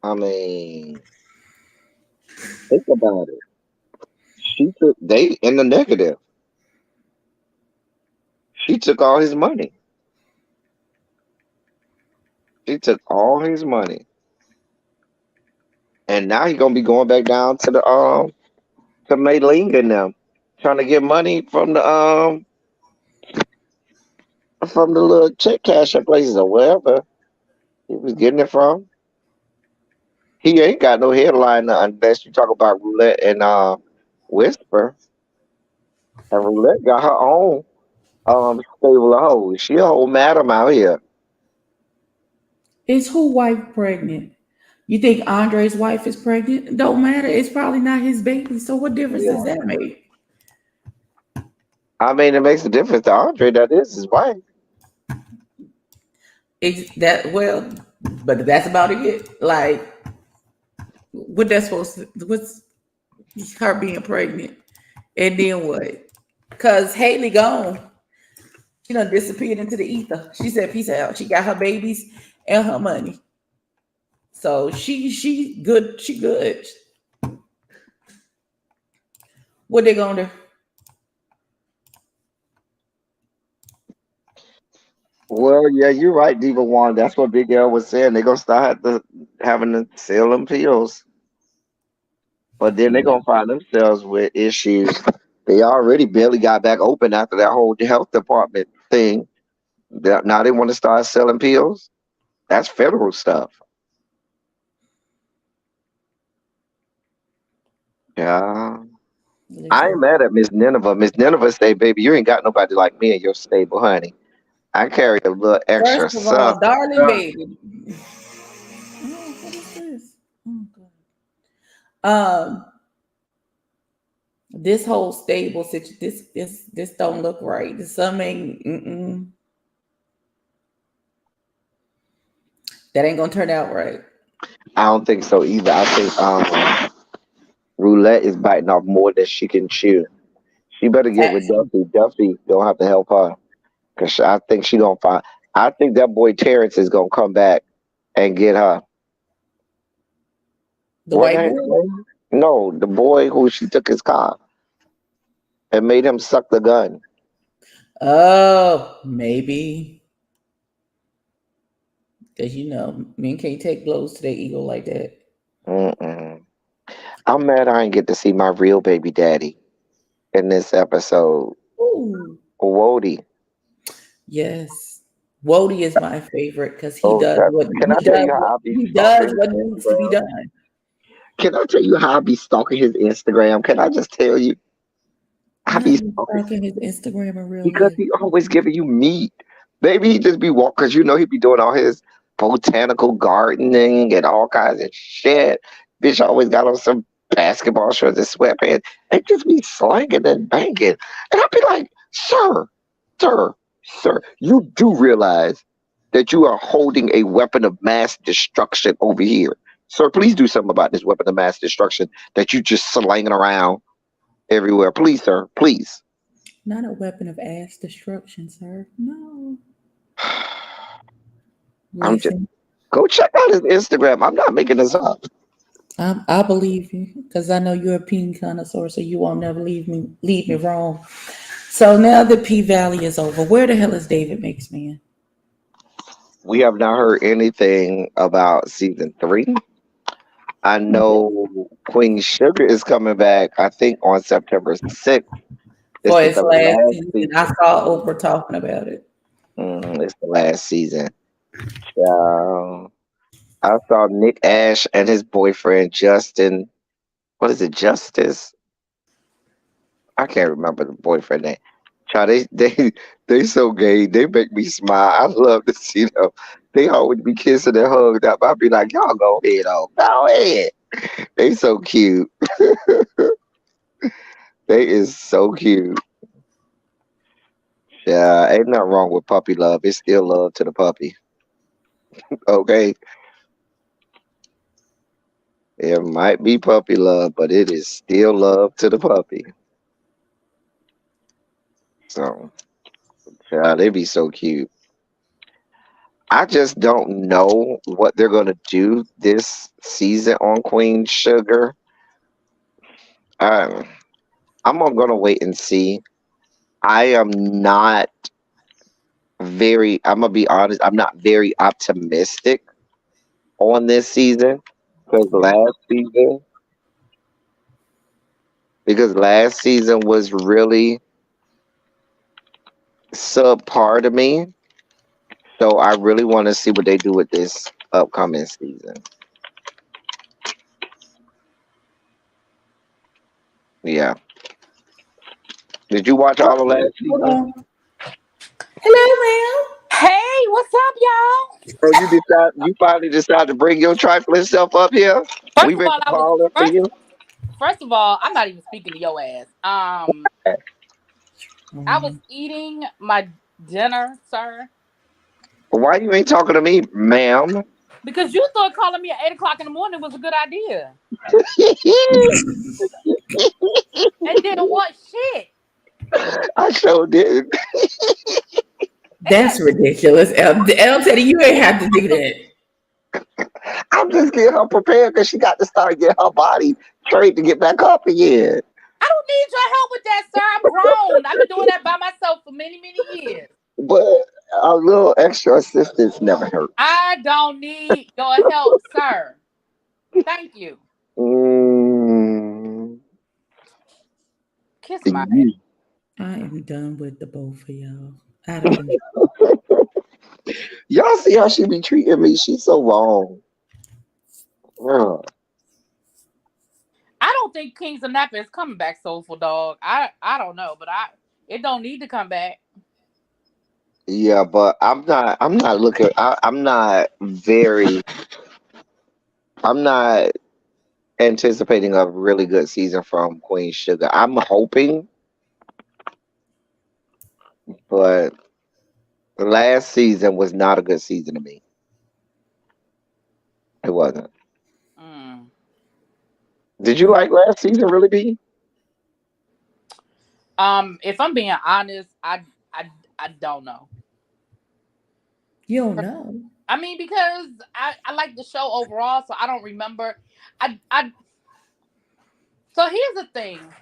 I mean, think about it. They in the negative. She took all his money. She took all his money, and now he gonna be going back down to the to Maylene and them. trying to get money from the little check casher places or wherever he was getting it from. He ain't got no headline unless you talk about Roulette and Whisper. And Roulette got her own stable of hoes. She a whole madam out here. Is who wife pregnant? You think Andre's wife is pregnant? Don't matter. It's probably not his baby. So what difference does Yeah. that make? I mean, it makes a difference to Andre that is his wife. It's that well, but that's about it. Like what that's supposed to what's her being pregnant. And then what? Cause Haley gone. She done disappeared into the ether. She said peace out. She got her babies and her money. So she good. She good. What they gonna do? Well, yeah, you're right, Diva One. That's what Big L was saying. They're gonna start having to sell them pills, but then they're gonna find themselves with issues. They already barely got back open after that whole health department thing. Now they want to start selling pills. That's federal stuff. Yeah. I ain't Listen, mad at Miss Nineveh. Miss Nineveh say, baby, you ain't got nobody like me in your stable, honey. I carry a little first extra of all, something. darling baby. Oh, what is this? Oh, God. This whole stable situation, this don't look right. This some ain't. That ain't gonna turn out right. I don't think so either. I think Roulette is biting off more than she can chew. She better get with Duffy. Duffy don't have to help her because I think she gonna find. I think that boy Terrence is gonna come back and get her. The What white his boy. name? No, the boy who she took his car and made him suck the gun. Oh, maybe because men can't take blows to their ego like that. Mm-mm. I'm mad I didn't get to see my real baby daddy in this episode. Ooh, Wody. yes. Wody is my favorite because he Oh, does what can I he tell does you what how I be he stalking does his what needs to be Instagram? done. Can I tell you how I be stalking his Instagram? Can I just tell you? I How be you stalking stalking his Instagram in real because life? he always giving you meat. Maybe he just be walking because he be doing all his botanical gardening and all kinds of shit. Bitch always got on some basketball shorts and sweatpants and just be slanging and banging. And I be like, sir, sir, you do realize that you are holding a weapon of mass destruction over here. Sir, please do something about this weapon of mass destruction that you just slanging around everywhere. Please, sir, please. Not a weapon of ass destruction, sir. No. I'm just Listen, go check out his Instagram. I'm not making this up. I believe you because I know you're a peen connoisseur, so you won't never leave me wrong. So now the P Valley is over. Where the hell is David Makes Man? We have not heard anything about season 3. I know Queen Sugar is coming back, I think, on September 6th. This For is its the last last season. I season. saw Oprah talking about it. It's the last season. I saw Nick Ash and his boyfriend Justin. What is it, Justice? I can't remember the boyfriend name. Child, they so gay. They make me smile. I love to see them. They always be kissing and hugged up. I be like, y'all go ahead, go ahead. They so cute. They is so cute. Yeah, ain't nothing wrong with puppy love. It's still love to the puppy. Okay, it might be puppy love, but it is still love to the puppy. So, yeah, they be so cute. I just don't know what they're gonna do this season on Queen Sugar. Um, gonna wait and see. I am not I'm gonna be honest, I'm not very optimistic on this season because last season because last season was really subpar to me. So I really want to see what they do with this upcoming season. Yeah. Did you watch all of last Hold season? on. Hello, Hey, what's up, y'all? Oh, you finally decided to bring your trifling self up here? First We've of been all, I was calling for first. you. First of all, I'm not even speaking to your ass. I was ma'am. eating my dinner, sir, Why you ain't talking to me, ma'am? because you thought calling me at 8 o'clock in the morning was a good idea, and didn't want shit. I sure did. That's ridiculous. El Teddy, you ain't have to do that. I'm just getting her prepared because she got to start getting her body straight to get back up again. I don't need your help with that, sir. I'm grown. I've been doing that by myself for many, many years. But a little extra assistance never hurt. I don't need your help, sir. Thank you. Mm, Kiss my ass. you- I am done with the both of y'all. I don't. Y'all see how she be treating me? She's so wrong. Ugh. I don't think Kings of Napa is coming back, Soulful Dog. I don't know, but it don't need to come back. Yeah, but I'm not looking. I'm not very. I'm not anticipating a really good season from Queen Sugar. I'm hoping, but last season was not a good season to me. It wasn't. Mm. Did you like last season? Really, be? If I'm being honest, I don't know. You don't know. I mean, because I like the show overall, so I don't remember. I so here's the thing.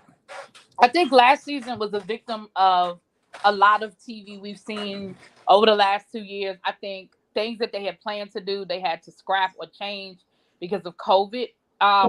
I think last season was a victim of a lot of TV we've seen over the last 2 years. I think things that they had planned to do, they had to scrap or change because of COVID.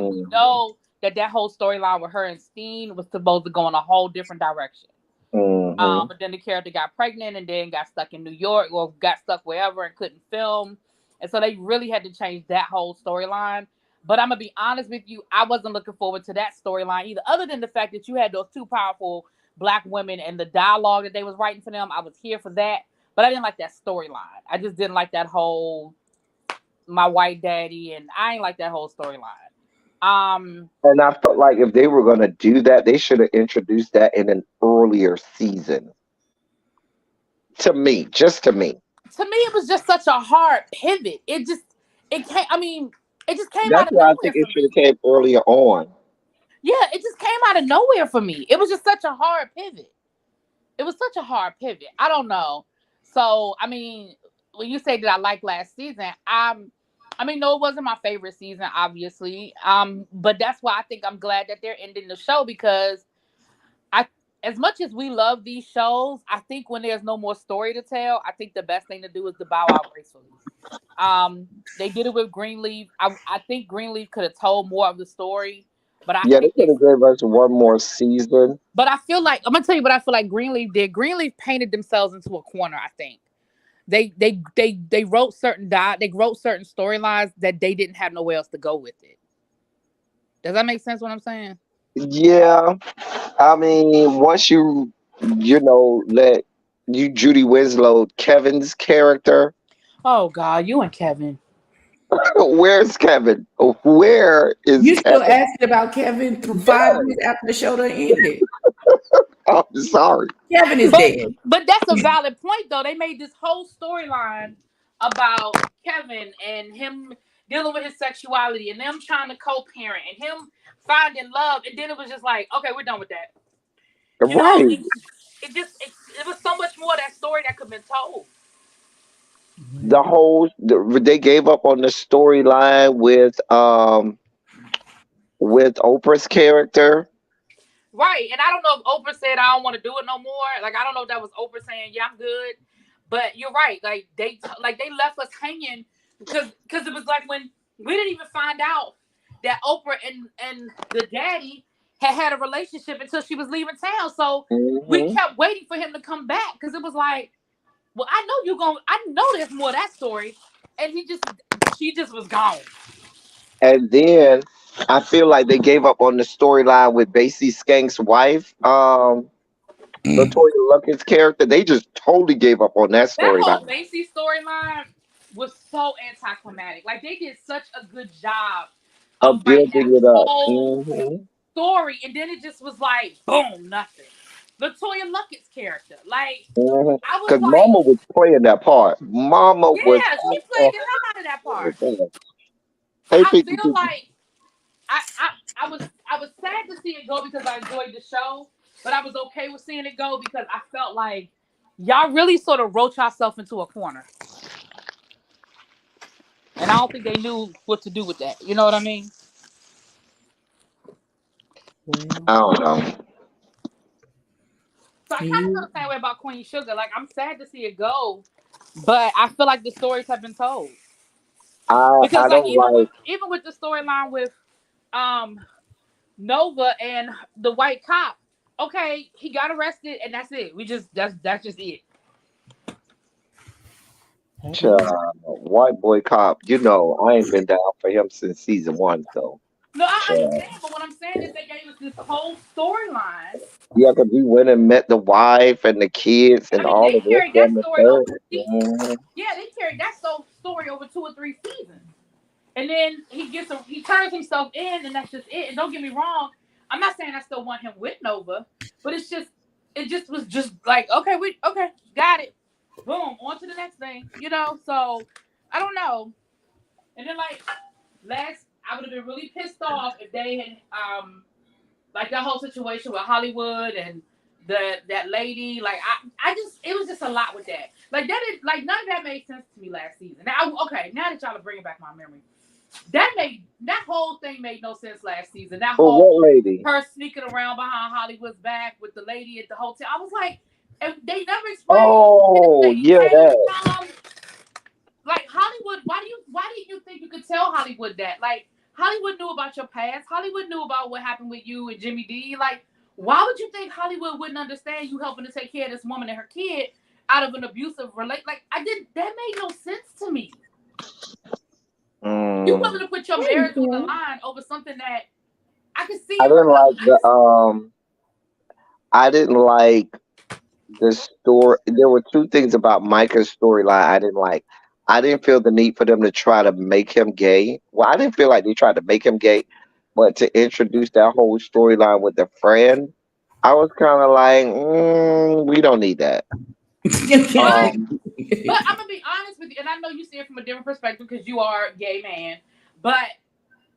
We Mm-hmm. know that whole storyline with her and Steen was supposed to go in a whole different direction. Mm-hmm. But then the character got pregnant and then got stuck in New York or got stuck wherever and couldn't film. And so they really had to change that whole storyline. But I'm gonna be honest with you, I wasn't looking forward to that storyline either, other than the fact that you had those two powerful black women and the dialogue that they was writing for them. I was here for that. But I didn't like that storyline. I just didn't like that whole my white daddy, and I ain't like that whole storyline. Um, And I felt like if they were going to do that, they should have introduced that in an earlier season. To me, just to me. to me it was just such a hard pivot. It came I mean, it just came That's out of why I nowhere think for it should me. have came earlier on. Yeah, it just came out of nowhere for me. It was just such a hard pivot. It was such a hard pivot. I don't know. So I mean, when you say that I like last season, I mean, no, it wasn't my favorite season, obviously. But that's why I think I'm glad that they're ending the show because I, as much as we love these shows, I think when there's no more story to tell, I think the best thing to do is to bow out gracefully. They did it with Greenleaf. I think Greenleaf could have told more of the story, but I Yeah, they think could they. have gave us one more season. But I feel like I'm gonna tell you what I feel like Greenleaf did. Greenleaf painted themselves into a corner. I think they wrote they wrote certain storylines that they didn't have nowhere else to go with it. Does that make sense? What I'm saying? Yeah, I mean, once let you Judy Winslow, Kevin's character. Oh God, you and Kevin. Where's Kevin? Where is You still Kevin? asking about Kevin through 5 minutes after the show done ended. I'm sorry. Kevin is But dead. but that's a valid point though. They made this whole storyline about Kevin and him dealing with his sexuality and them trying to co-parent and him finding love, and then it was just like, okay, we're done with that. You know, Right. it was so much more of that story that could have been told. They gave up on the storyline with Oprah's character. Right. And I don't know if Oprah said I don't want to do it no more. Like I don't know if that was Oprah saying, yeah, I'm good. But you're right. Like they left us hanging because it was like when we didn't even find out that Oprah and the daddy had a relationship until she was leaving town. So we Hmm. kept waiting for him to come back because it was like, well, I know you going. I know there's more of that story, and she just was gone. And then I feel like they gave up on the storyline with Basie Skank's wife, Latoya Luckett's character. They just totally gave up on that That whole storyline Macy storyline was so anticlimactic. Like they did such a good job of of writing that building it up. whole Hmm. story, and then it just was like boom, nothing. Latoya Luckett's character, like Hmm. I was Because like, Mama was playing that part. Mama was yeah, she played oh, the hell out of that part. hey, I people, feel like I I was sad to see it go because I enjoyed the show, but I was okay with seeing it go because I felt like y'all really sort of wrote yourself into a corner, and I don't think they knew what to do with that. You know what I mean? Well, I don't know. So I kind of feel you, the same way about Queen Sugar. Like I'm sad to see it go, but I feel like the stories have been told because I like don't like. even with the storyline with um Nova and the white cop. Okay, he got arrested and that's it. We just that's just it. that is. Child, white boy cop. You know, I ain't been down for him since season one. So, No, I child. understand, but what I'm saying is they gave us this whole storyline. Yeah, 'cause we went and met the wife and the kids I and mean, all they of this carried that and the story over third. seasons. Mhm. Yeah, they carried that story over 2 or 3 seasons. And then he turns himself in, and that's just it. And don't get me wrong, I'm not saying I still want him with Nova, but it just was just like okay, got it, boom, on to the next thing, you know. So I don't know. And then like last, I would have been really pissed off if they had like that whole situation with Hollywood and that lady. Like I just it was just a lot with that. Like that is like none of that made sense to me last season. Now okay, now that y'all are bringing back my memory, that whole thing made no sense last season. That For whole what lady? her sneaking around behind Hollywood's back with the lady at the hotel. I was like, and they never explained Oh, anything. yeah, Hey, that. like Hollywood, why did you think you could tell Hollywood that? Like Hollywood knew about your past. Hollywood knew about what happened with you and Jimmy D. Like, why would you think Hollywood wouldn't understand you helping to take care of this woman and her kid out of an abusive relate? Like, I didn't. That made no sense to me. You Mm. willing to put your marriage on the line over something that I could see I it from didn't like the I didn't like the story. There were two things about Micah's storyline I didn't like. I didn't feel the need for them to try to make him gay. Well, I didn't feel like they tried to make him gay, but to introduce that whole storyline with the friend, I was kind of like, we don't need that. but Um, but I'm gonna be honest with you, and I know you see it from a different perspective because you are a gay man. But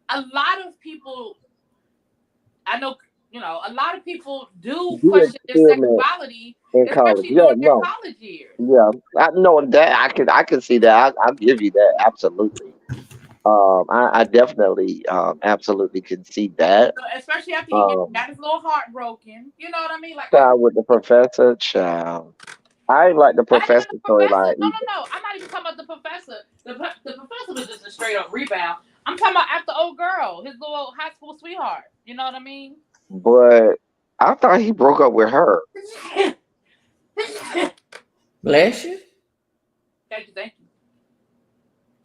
a lot of people, I know, a lot of people do do question their experiment sexuality, in college. especially Yeah, during their no, college years. yeah, I know that I can see that. I'll give you that absolutely. I definitely absolutely can see that. So especially after he Um, got his little heart broken, you know what I mean? Like I child with the professor, child. I ain't like the not even professor the professor. storyline No, either. no, no. I'm not even talking about the professor. The professor was just a straight up rebound. I'm talking about after old girl, his little high school sweetheart. You know what I mean? But I thought he broke up with her. Bless you. Thank you.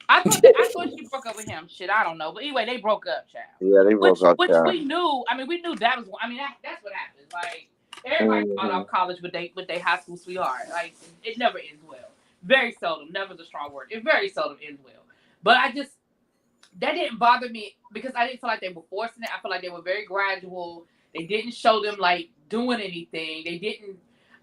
I thought she broke up with him. Shit, I don't know. But anyway, they broke up, child. Yeah, they broke up, Which child. we knew. I mean, we knew that was. I mean, that's what happens. Like everybody started Hmm. off college with they high school sweetheart. Like it never ends well. Very seldom. Never is a strong word. It very seldom ends well. But I just that didn't bother me because I didn't feel like they were forcing it. I feel like they were very gradual. They didn't show them like doing anything. They didn't.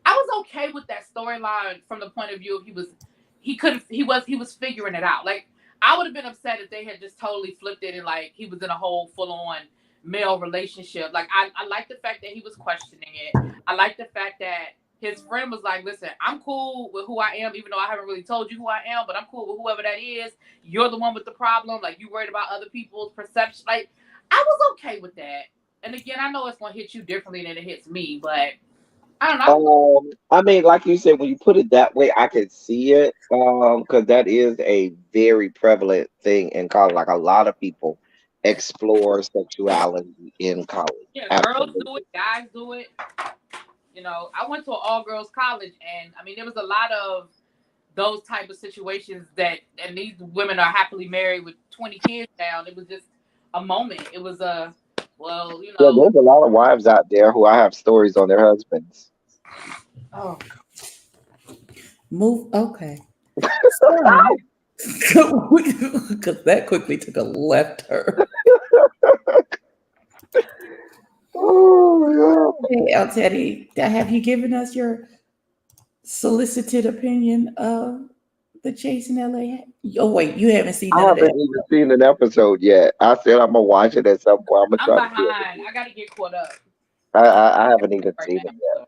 I was okay with that storyline from the point of view of he was figuring it out. Like I would have been upset if they had just totally flipped it and like he was in a whole full on male relationship. Like I like the fact that he was questioning it. I like the fact that his friend was like, listen, I'm cool with who I am, even though I haven't really told you who I am, but I'm cool with whoever that is. You're the one with the problem. Like, you worried about other people's perception. Like, I was okay with that. And again, I know it's going to hit you differently than it hits me, but I don't know. I mean, like you said, when you put it that way, I can see it. Because that is a very prevalent thing in college. Like a lot of people explore sexuality in college. Yeah, girls do Absolutely. it, guys do it. I went to an all girls college, and I mean, there was a lot of those type of situations and these women are happily married with 20 kids now. It was just a moment. It was well, Yeah, there's a lot of wives out there who I have stories on their husbands. oh, Move. Okay. So, because that quickly took a left turn. Oh Hey, El Teddy, have you given us your solicited opinion of the chase in LA? Oh, wait, you haven't seen yeah. I none of haven't that. even seen an episode yet. I said I'm gonna watch it at some point. I'm gonna I'm try to get behind. I got to get caught up I haven't even right seen now. it yet.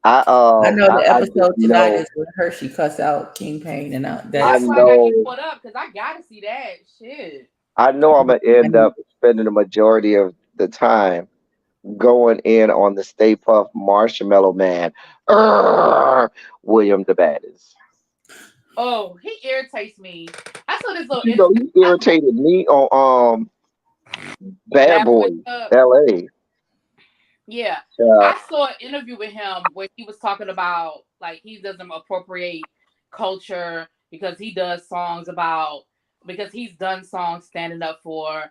So I know the I just episode tonight know is when Hershey cuss out King Payne, and I that's that's why I got to get know caught up because I got to see that shit. I'm gonna I end need. up spending the majority of the time going in on the Stay Puft Marshmallow Man. Urgh, William the Baddest. Oh, he irritates me. I saw this little You know, he I saw irritated me on Bad Bad Boys Boys Club. LA. Yeah, Uh, I saw an interview with him where he was talking about like he doesn't appropriate culture because he does songs about because he's done songs standing up for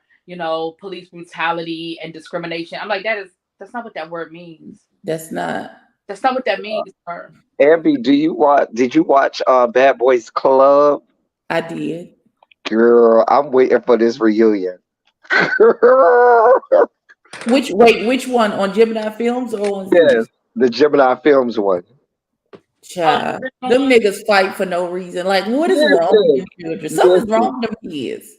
police brutality and discrimination. I'm like that's not what that word means. That's not. That's not what that means, sir. Abby, did you watch Bad Boys Club? I did. Girl, I'm waiting for this reunion. Which one on Gemini Films or on Yes, Zeus? the Gemini Films one. Oh, the Child, original them one. niggas fight for no reason. Like, what is wrong with Listen, them children? Something's listen, wrong with them kids.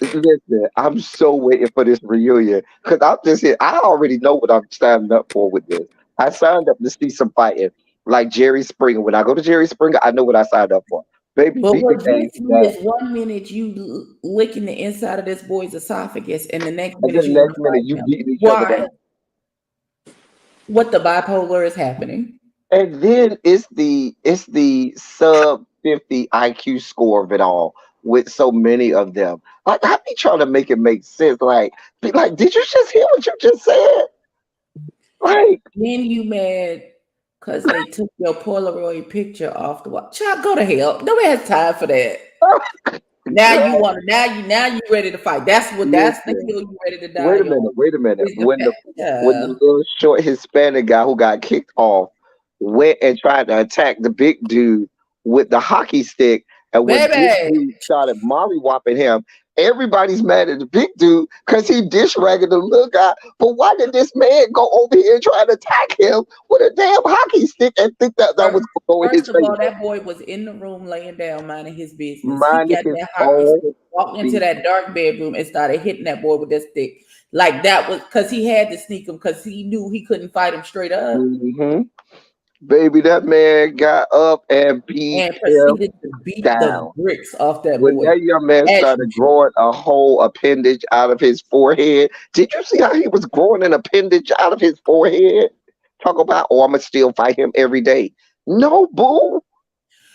listen. I'm so waiting for this reunion because I'm just here. I already know what I'm signing up for with this. I signed up to see some fighting, like Jerry Springer. When I go to Jerry Springer, I know what I signed up for. Baby But beat the what game gets to me that, is one minute you licking the inside of this boy's esophagus, and the next and minute then you the want next to minute fight you him. beating each other Why? down. What the bipolar is happening? And then it's the sub 50 IQ score of it all with so many of them. Like I be trying to make it make sense. Like be like, did you just hear what you just said? Like Then you mad because they took your Polaroid picture off the wall. Child, go to hell. Nobody has time for that. Now you girl, want to. Now you ready to fight. That's the listen. hill you ready to die Wait a on. minute, wait a minute. Is the When the fact, little short Hispanic guy who got kicked off went and tried to attack the big dude with the hockey stick, and when big baby. dude started molly whopping him, everybody's mad at the big dude because he dish ragged the little guy. But why did this man go over here and try to attack him with a damn hockey stick and think that was First, going to go in his first of all, favor? that boy was in the room laying down, minding his business. He Minding got his that hockey own stick, walked into business. that dark bedroom, and started hitting that boy with that stick. Like that was because he had to sneak him because he knew he couldn't fight him straight up, Hmm. Baby, that man got up and beat and him proceeded to beat the down. bricks off that When boy that young man as you started should. growing a whole appendage out of his forehead, did you see how he was growing an appendage out of his forehead? Talk about, oh, I'm gonna still fight him every day. No, boo.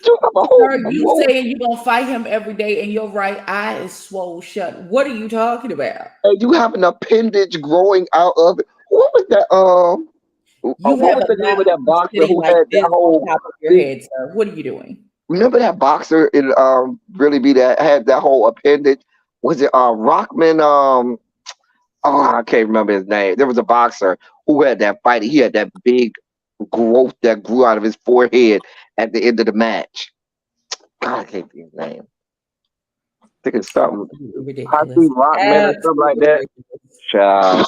You have a whole Sir, you growth, saying you gonna fight him every day, and your right eye is swole shut. What are you talking about? and you have an appendage growing out of it. What was that? You What have was a the name of that mouthpiece boxer sitting who like had that this on whole top of your big? head, sir. What are you doing? Remember that boxer in really be that had that whole appendage? Was it Rockman? Oh, I can't remember his name. There was a boxer who had that fight. He had that big growth that grew out of his forehead at the end of the match. God, I can't think of his name. I think it's something Happy Ridiculous. Rockman or something like Absolutely that. ridiculous. Child,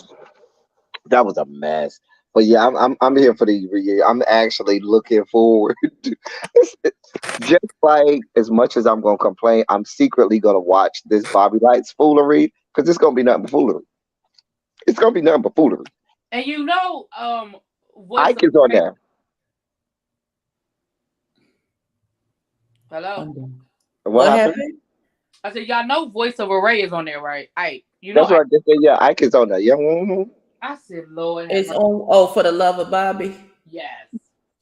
that was a mess. But yeah, I'm here for the reunion. I'm actually looking forward to just like as much as I'm gonna complain, I'm secretly gonna watch this Bobby Lights foolery because it's gonna be nothing but foolery. It's gonna be nothing but foolery. And voice of Ike is on there. hello. I'm done. What What happened? happened? I said y'all know voice of array is on there, right? That's Ike. what I just said. Yeah, Ike is on there. Yeah. Mhm. I said, Lord have It's mercy. on. Oh, for the love of Bobby. Yes.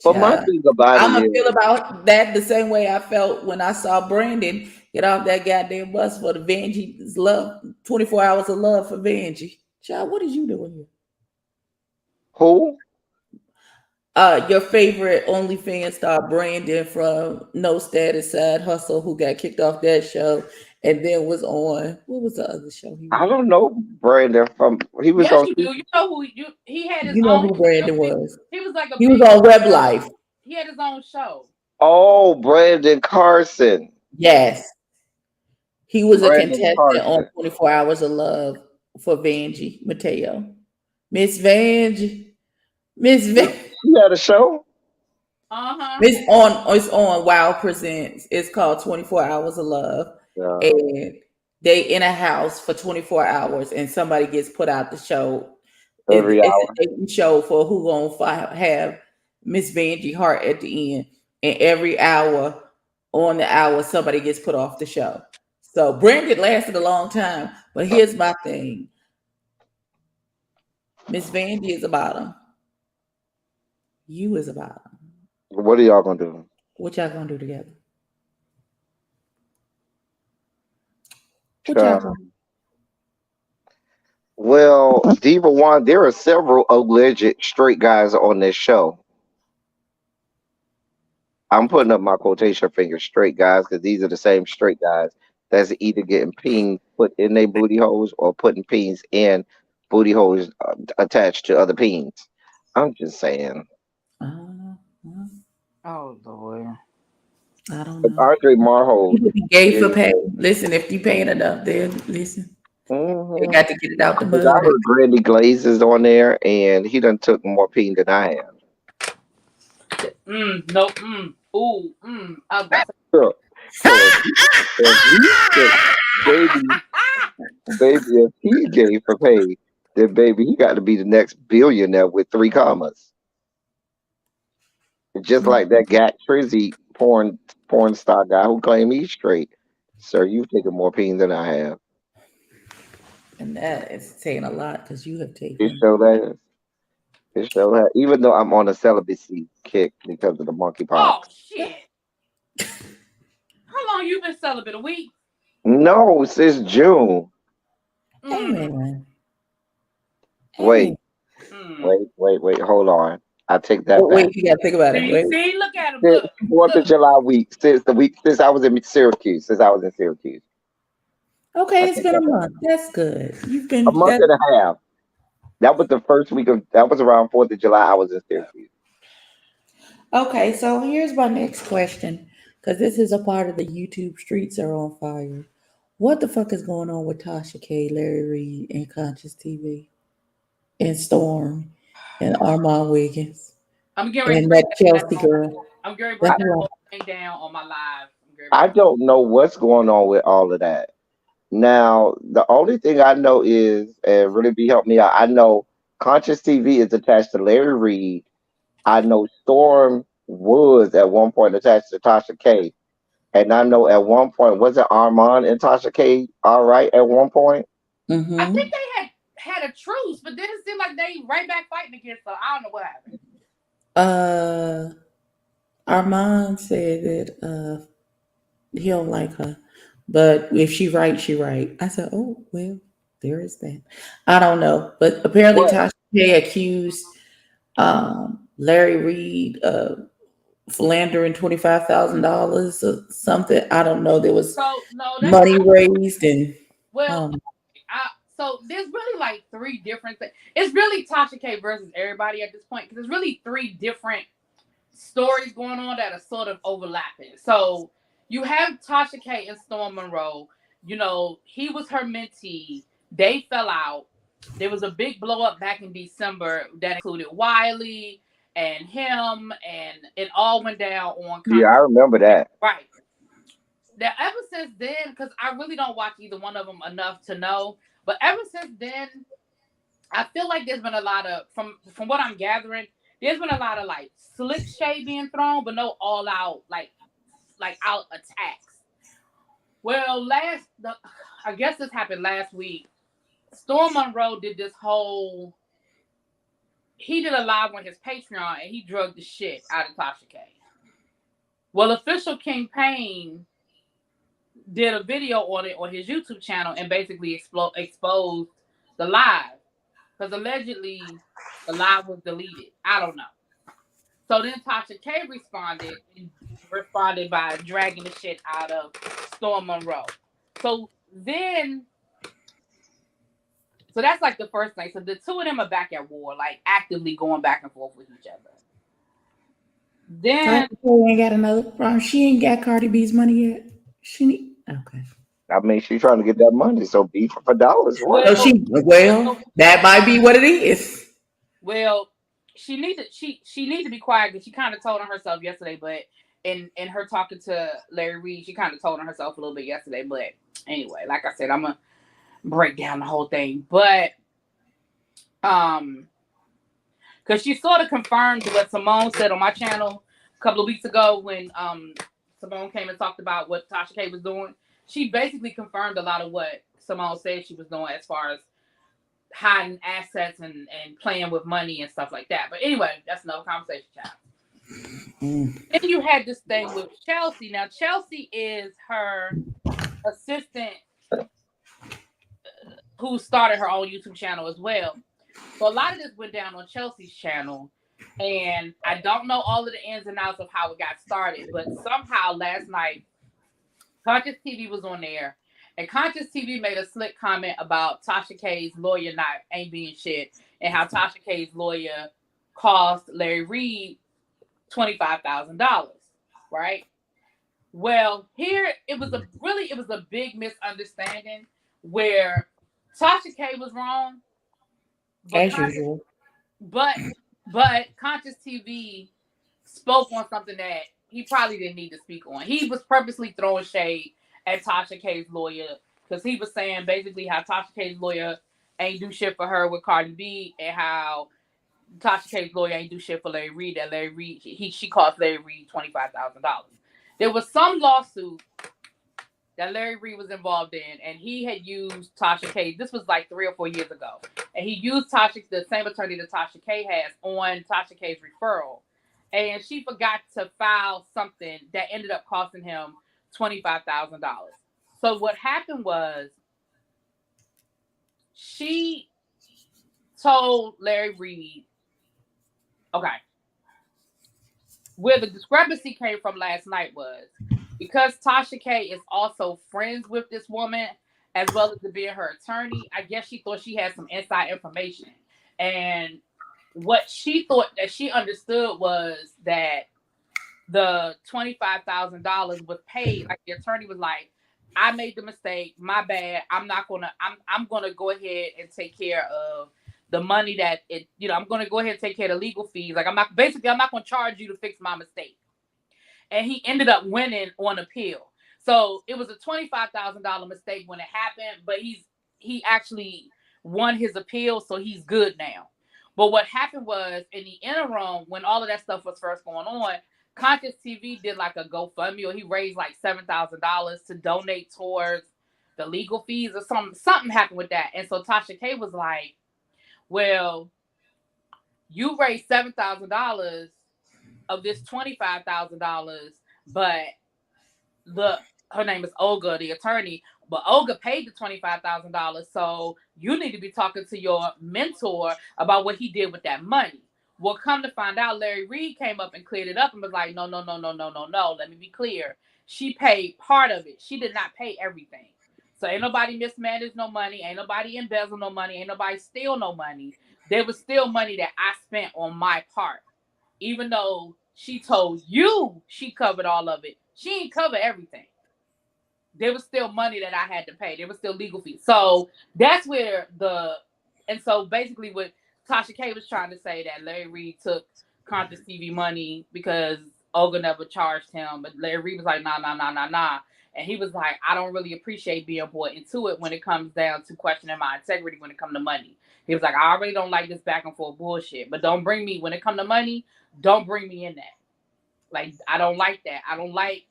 But my Child. thing about it I'm gonna is, feel about that the same way I felt when I saw Brandon Get off that goddamn bus for the Vanjie's love. 24 hours of love for Vanjie. Child, what is you doing here? Who? Your favorite OnlyFans star Brandon from No Status Side Hustle, who got kicked off that show, and then was on what was the other show he was I on? don't know Brandon from. He was Yes, on. you do. You know who you? He had his You know own. who Brandon was? He was like a He was big. on Web Life. He had his own show. Oh, Brandon Carson. Yes, he was a Brandon contestant on Carson. 24 Hours of Love for Vanjie Mateo. Miss Vanjie, Miss Van. He had a show. Uh-huh. It's on Wow Presents. It's called 24 Hours of Love. Yeah, And they in a house for 24 hours and somebody gets put out the show. every It's hour. a dating show for who gonna have Miss Vanjie Hart at the end. And every hour on the hour somebody gets put off the show. So Brandon lasted a long time. But here's my thing. Miss Vanjie is a bottom. You is a bottom. What are y'all gonna do? What y'all gonna do together? What y'all Child. gonna Well, Diva One, there are several alleged straight guys on this show. I'm putting up my quotation fingers, straight guys, because these are the same straight guys that's either getting pings put in their booty holes or putting pings in booty holes attached to other pings. I'm just saying. well, Oh Lord. I don't But know. Andre Marhold People be gay for is. pay. Listen, if you paying enough, then listen. They Mm-hmm. got to get it out the Because I mud. heard Grandy Glaze is on there, and he done took more ping than I have. No. Ooh. I was about to So, so if he took baby, baby, if he's gay for pay, then baby, he got to be the next billionaire with three commas. Just like that Gat Trizzy porn star guy who claimed he's straight. Sir, you've taken more ping than I have. And that is saying a lot because you have It taken. show that. It show that. Even though I'm on a celibacy kick because of the monkeypox. oh shit. How long you been celibate? A week? No, since June. Mm. Amen. Wait, Amen. Mm. wait. Hold on. I take that back. Wait, you gotta think about it. See, Wait. see, look at him. Since Look, 4th of look. July week, since I was in Syracuse, since I was in Syracuse. I Okay, it's take been a that back. month. That's good. You've A been month that and a half. That was the first week of. That was around 4th of July. I was in Syracuse. okay. So here's my next question. Because this is a part of the YouTube streets are on fire. What the fuck is going on with Tasha K, Larry Reed, and Conscious TV, and Storm, and Armand Wiggins, I'm getting ready to and break that that Chelsea whole. girl? I'm getting ready to That's break that who whole thing down on my live. I'm getting I ready. don't know what's going on with all of that. Now, the only thing I know is, and really be help me out. I know Conscious TV is attached to Larry Reed. I know Storm was at one point attached to Tasha K. And I know at one point, was it Armand and Tasha K all right at one point? I think Mm-hmm. they had a truce, but then it seemed like they right back fighting again. So I don't know what happened. Uh, Armand said that he don't like her, but if she right, she right. I said, oh well, there is that. I don't know, but apparently What? Tasha K accused Larry Reed of philandering $25,000 or something. I don't know. There was So no, that's money raised and well. um. So there's really like three different things. It's really Tasha K versus everybody at this point because there's really three different stories going on that are sort of overlapping. So you have Tasha K and Storm Monroe. You know, he was her mentee. They fell out. There was a big blow up back in December that included Wiley and him, and it all went down on Yeah, I remember that. right. Now, ever since then, because I really don't watch either one of them enough to know, but ever since then, I feel like there's been a lot of from what I'm gathering, there's been a lot of like slick shade being thrown, but no all out like out attacks. Well, I guess this happened last week. Storm Monroe did this whole. He did a live on his Patreon and he drugged the shit out of Tasha K. Well, official King Payne did a video on it on his YouTube channel and basically exposed the live because allegedly the live was deleted. I don't know. So then Tasha K responded by dragging the shit out of Storm Monroe. So then, so that's like the first thing. So the two of them are back at war, like actively going back and forth with each other. Then Tasha ain't got another problem. She ain't got Cardi B's money yet. She need okay. I mean, she's trying to get that money, so beef for dollars well, work. That might be what it is. well, she need to be quiet because she kind of told on herself yesterday, but in her talking to Larry Reed, she kind of told on herself a little bit yesterday. But anyway, like I said, I'm gonna break down the whole thing, but because she sort of confirmed what Simone said on my channel a couple of weeks ago when Simone came and talked about what Tasha K was doing. She basically confirmed a lot of what Simone said she was doing as far as hiding assets and playing with money and stuff like that. But anyway, that's another conversation, child. Then you had this thing with Chelsea. Now, Chelsea is her assistant who started her own YouTube channel as well. So a lot of this went down on Chelsea's channel. And I don't know all of the ins and outs of how it got started, but somehow last night, Conscious TV was on there. And Conscious TV made a slick comment about Tasha K's lawyer ain't being shit, and how Tasha K's lawyer cost Larry Reed $25,000, right? Well, here it was a big misunderstanding where Tasha K was wrong, As usual. but Conscious TV spoke on something that he probably didn't need to speak on. He was purposely throwing shade at Tasha K's lawyer because he was saying basically how Tasha K's lawyer ain't do shit for her with Cardi B and how Tasha K's lawyer ain't do shit for Larry Reed. That Larry Reed, she cost Larry Reed $25,000. There was some lawsuit that Larry Reed was involved in, and he had used Tasha K. This was like 3 or 4 years ago, and he used the same attorney that Tasha K has on Tasha K's referral, and she forgot to file something that ended up costing him $25,000. So what happened was she told Larry Reed, okay, where the discrepancy came from last night was because Tasha K is also friends with this woman as well as being her attorney. I guess she thought she had some inside information. And what she thought that she understood was that the $25,000 was paid. Like the attorney was like, I made the mistake, my bad. I'm gonna go ahead and take care of the money that I'm gonna go ahead and take care of the legal fees. Like I'm not gonna charge you to fix my mistake. And he ended up winning on appeal. So it was a $25,000 mistake when it happened, but he actually won his appeal, so he's good now. But what happened was in the interim, when all of that stuff was first going on, Conscious TV did like a GoFundMe, or he raised like $7,000 to donate towards the legal fees or something happened with that. And so Tasha K was like, well, you raised $7,000 of this $25,000, but her name is Olga, the attorney, but Olga paid the $25,000, so you need to be talking to your mentor about what he did with that money. Well, come to find out, Larry Reed came up and cleared it up and was like, no. Let me be clear. She paid part of it. She did not pay everything. So ain't nobody mismanaged no money. Ain't nobody embezzled no money. Ain't nobody steal no money. There was still money that I spent on my part. Even though she told you she covered all of it, she ain't cover everything. There was still money that I had to pay. There was still legal fees. So that's where and so basically what Tasha K was trying to say that Larry Reed took Conscious TV money because Olga never charged him. But Larry Reed was like, nah. And he was like, I don't really appreciate being brought into it when it comes down to questioning my integrity when it comes to money. He was like, I already don't like this back and forth bullshit. But don't bring me, when it comes to money, don't bring me in that. Like, I don't like that. I don't like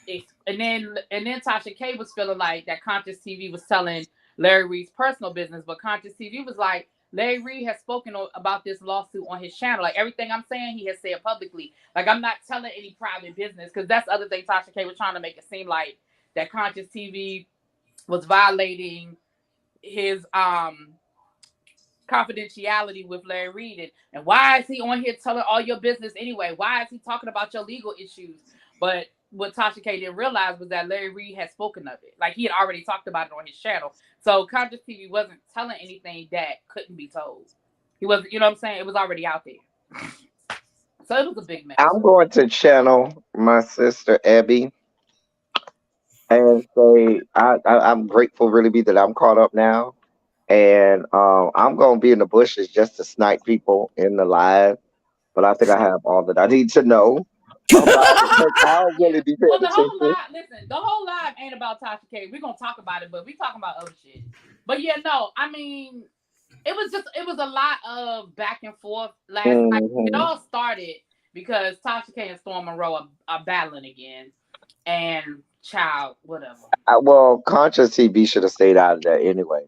it. And then Tasha K was feeling like that Conscious TV was telling Larry Reed's personal business, but Conscious TV was like, Larry Reed has spoken about this lawsuit on his channel. Like everything I'm saying, he has said publicly. Like I'm not telling any private business, because that's the other thing Tasha K was trying to make it seem like that Conscious TV was violating his confidentiality with Larry Reed, and why is he on here telling all your business anyway? Why is he talking about your legal issues? But what Tasha K didn't realize was that Larry Reed had spoken of it. Like he had already talked about it on his channel. So Conscious TV wasn't telling anything that couldn't be told. He wasn't, you know what I'm saying? It was already out there. So it was a big mess. I'm going to channel my sister Abby and say I'm grateful really be that I'm caught up now. And I'm gonna be in the bushes just to snipe people in the live. But I think I have all that I need to know about it because I'll Yeah. really be Well, paying the whole attention. live, listen, the whole live ain't about Tasha K. We're gonna talk about it, but we talking about other shit. But yeah, no, I mean, it was a lot of back and forth last night. It Hmm. all started because Tasha K and Storm Monroe are battling again, and child, whatever. Well, Conscious TV should have stayed out of that anyway.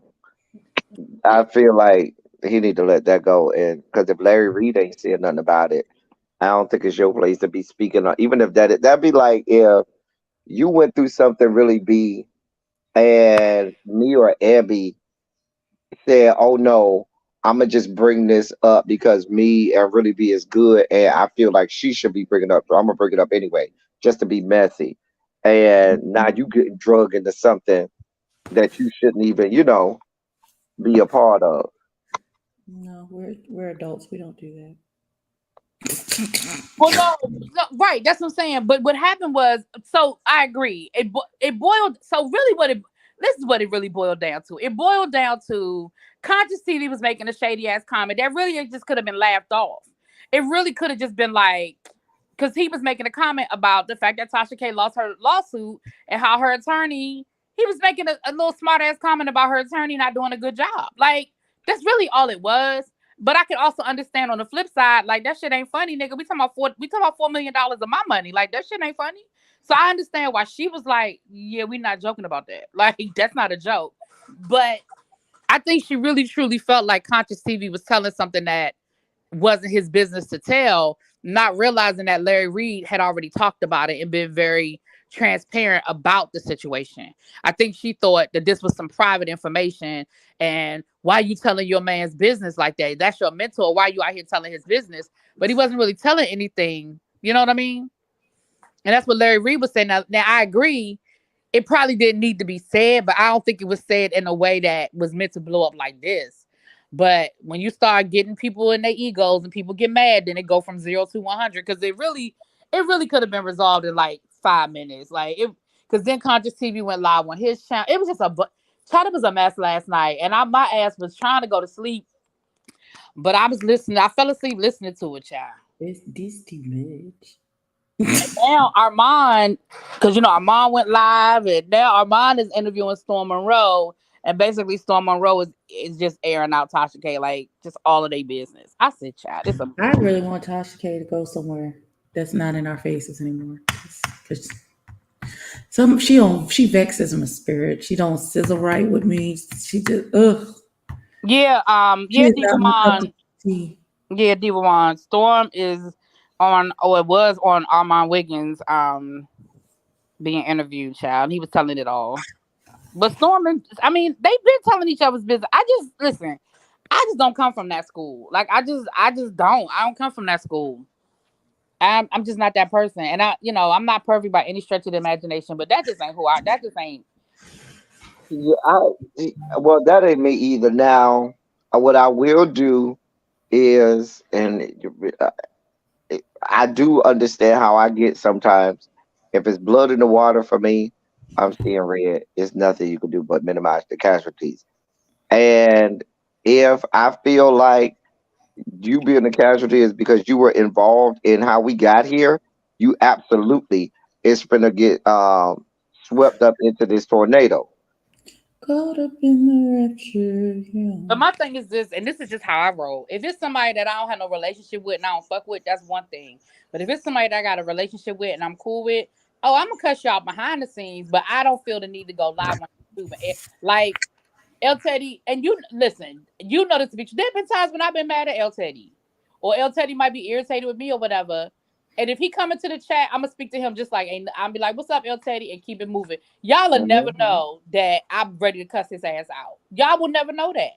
Yeah, I feel like he need to let that go, and because if Larry Reed ain't saying nothing about it, I don't think it's your place to be speaking on. Even if that'd be like if you went through something really big, and me or Abby said, "Oh no, I'm gonna just bring this up because me and really be is good, and I feel like she should be bringing it up, so I'm gonna bring it up anyway, just to be messy." And now you getting drug into something that you shouldn't even, be a part of. No, we're adults. We don't do that. well, no, right. That's what I'm saying. But what happened was, so I agree. It boiled. So really, this is what it really boiled down to. It boiled down to Conscious TV was making a shady ass comment that really just could have been laughed off. It really could have just been like, because he was making a comment about the fact that Tasha K lost her lawsuit and how her attorney. He was making a little smart ass comment about her attorney not doing a good job. Like that's really all it was. But I can also understand on the flip side, like that shit ain't funny, nigga. We talking about $4 million of my money. Like that shit ain't funny. So I understand why she was like, yeah, we not joking about that. Like that's not a joke. But I think she really truly felt like Conscious TV was telling something that wasn't his business to tell, not realizing that Larry Reed had already talked about it and been very transparent about the situation. I think she thought that this was some private information and why you telling your man's business like that? That's your mentor. Why you out here telling his business? But he wasn't really telling anything. You know what I mean? And that's what Larry Reed was saying. Now I agree it probably didn't need to be said, but I don't think it was said in a way that was meant to blow up like this. But when you start getting people in their egos and people get mad, then it go from 0 to 100 because it really could have been resolved in like 5 minutes. Like it, because then Conscious TV went live on his channel. It was just China was a mess last night, and my ass was trying to go to sleep, but I was listening. I fell asleep listening to it, child. It's this too much. Now Armand, because Armand went live, and now Armand is interviewing Storm Monroe, and basically Storm Monroe is just airing out Tasha K, like just all of their business. I said, child, it's a I really want Tasha K to go somewhere that's not in our faces anymore. Cause she vexes my spirit. She don't sizzle right with me. She just yeah, She yeah, is Diva not my cup of Mon, tea. yeah, Diva Mon. Storm is on, oh, it was on Armand Wiggins, being interviewed, child. He was telling it all. But Storm, I mean, they've been telling each other's business. I just listen. I just don't come from that school. Like I just don't. I don't come from that school. I'm just not that person. And I'm not perfect by any stretch of the imagination, but that just ain't who I. That just ain't. Yeah, well, that ain't me either. Now, what I will do is, uh, I do understand how I get sometimes. If it's blood in the water for me, I'm seeing red. It's nothing you can do but minimize the casualties. And if I feel like you being a casualty is because you were involved in how we got here, you absolutely it's gonna get swept up into this tornado. Caught up in the rapture. But Yeah. my thing is this, and this is just how I roll. If it's somebody that I don't have no relationship with and I don't fuck with, that's one thing. But if it's somebody that I got a relationship with and I'm cool with, oh, I'm gonna cuss you out behind the scenes, but I don't feel the need to go live on YouTube. Like El Teddy, and you listen, you know this to be true. There have been times when I've been mad at El Teddy, or El Teddy might be irritated with me or whatever. And if he come into the chat, I'm gonna speak to him just like, and I'm be like, "What's up, El Teddy?" and keep it moving. Y'all will never Mhm. know that I'm ready to cuss his ass out. Y'all will never know that,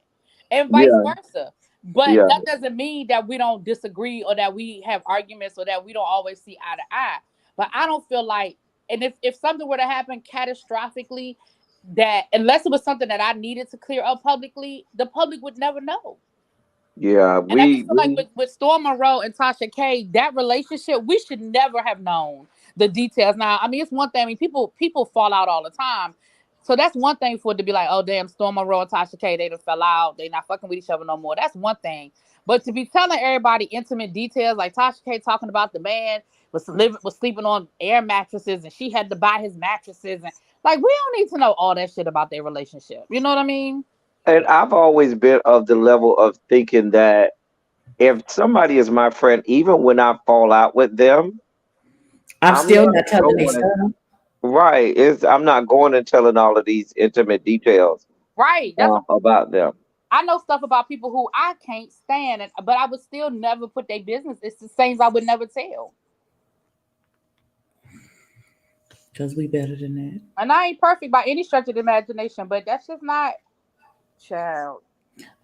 and vice Yeah, versa. But yeah, that doesn't mean that we don't disagree or that we have arguments or that we don't always see eye to eye. But I don't feel like, and if something were to happen catastrophically, that unless it was something that I needed to clear up publicly, the public would never know. yeah. And I just feel like We with Storm Monroe and Tasha K, that relationship, we should never have known the details. Now, I mean, it's one thing. I mean, people fall out all the time. So that's one thing for it to be like, oh damn, Storm Monroe and Tasha K, they done fell out. They not fucking with each other no more. That's one thing. But to be telling everybody intimate details, like Tasha K talking about the man was sleeping on air mattresses and she had to buy his mattresses and like we don't need to know all that shit about their relationship. You know what I mean? and I've always been of the level of thinking that if somebody is my friend, even when I fall out with them, I'm I'm still not not telling their going son. right. It's I'm not going and telling all of these intimate details Right. That's what about them. I know stuff about people who I can't stand, but I would still never put their business. It's the things I would never tell. Because we better than that. And I ain't perfect by any stretch of the imagination, but that's just not child.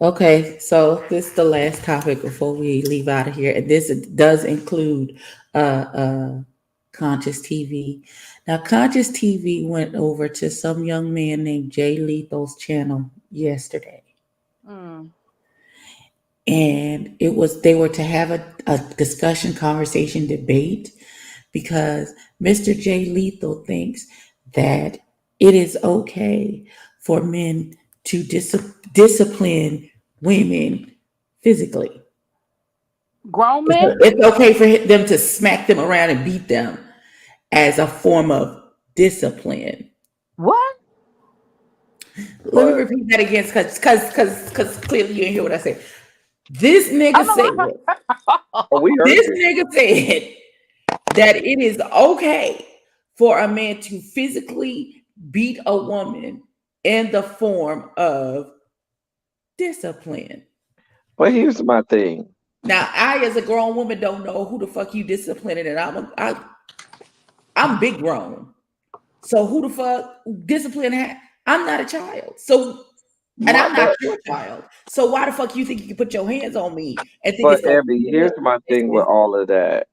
Okay, so this is the last topic before we leave out of here, and this does include Conscious TV. Now, Conscious TV went over to some young man named Jay Lethal's channel yesterday, Mm. and it was they were to have a discussion, conversation, debate because Mr. Jay Lethal thinks that it is okay for men to discipline women physically. Grown It's, men? it's okay for them to smack them around and beat them as a form of discipline. What? Let me But repeat that again because clearly you didn't hear what I said. This I nigga know said, we heard this you. nigga said that it is okay for a man to physically beat a woman in the form of discipline. But here's my thing. Now, I, as a grown woman, don't know who the fuck you disciplining, and I'm big grown. So who the fuck discipline? I'm not a child. So, and My I'm not but your child. So why the fuck you think you can put your hands on me and think but it's Abby, okay? here's my thing with all of that.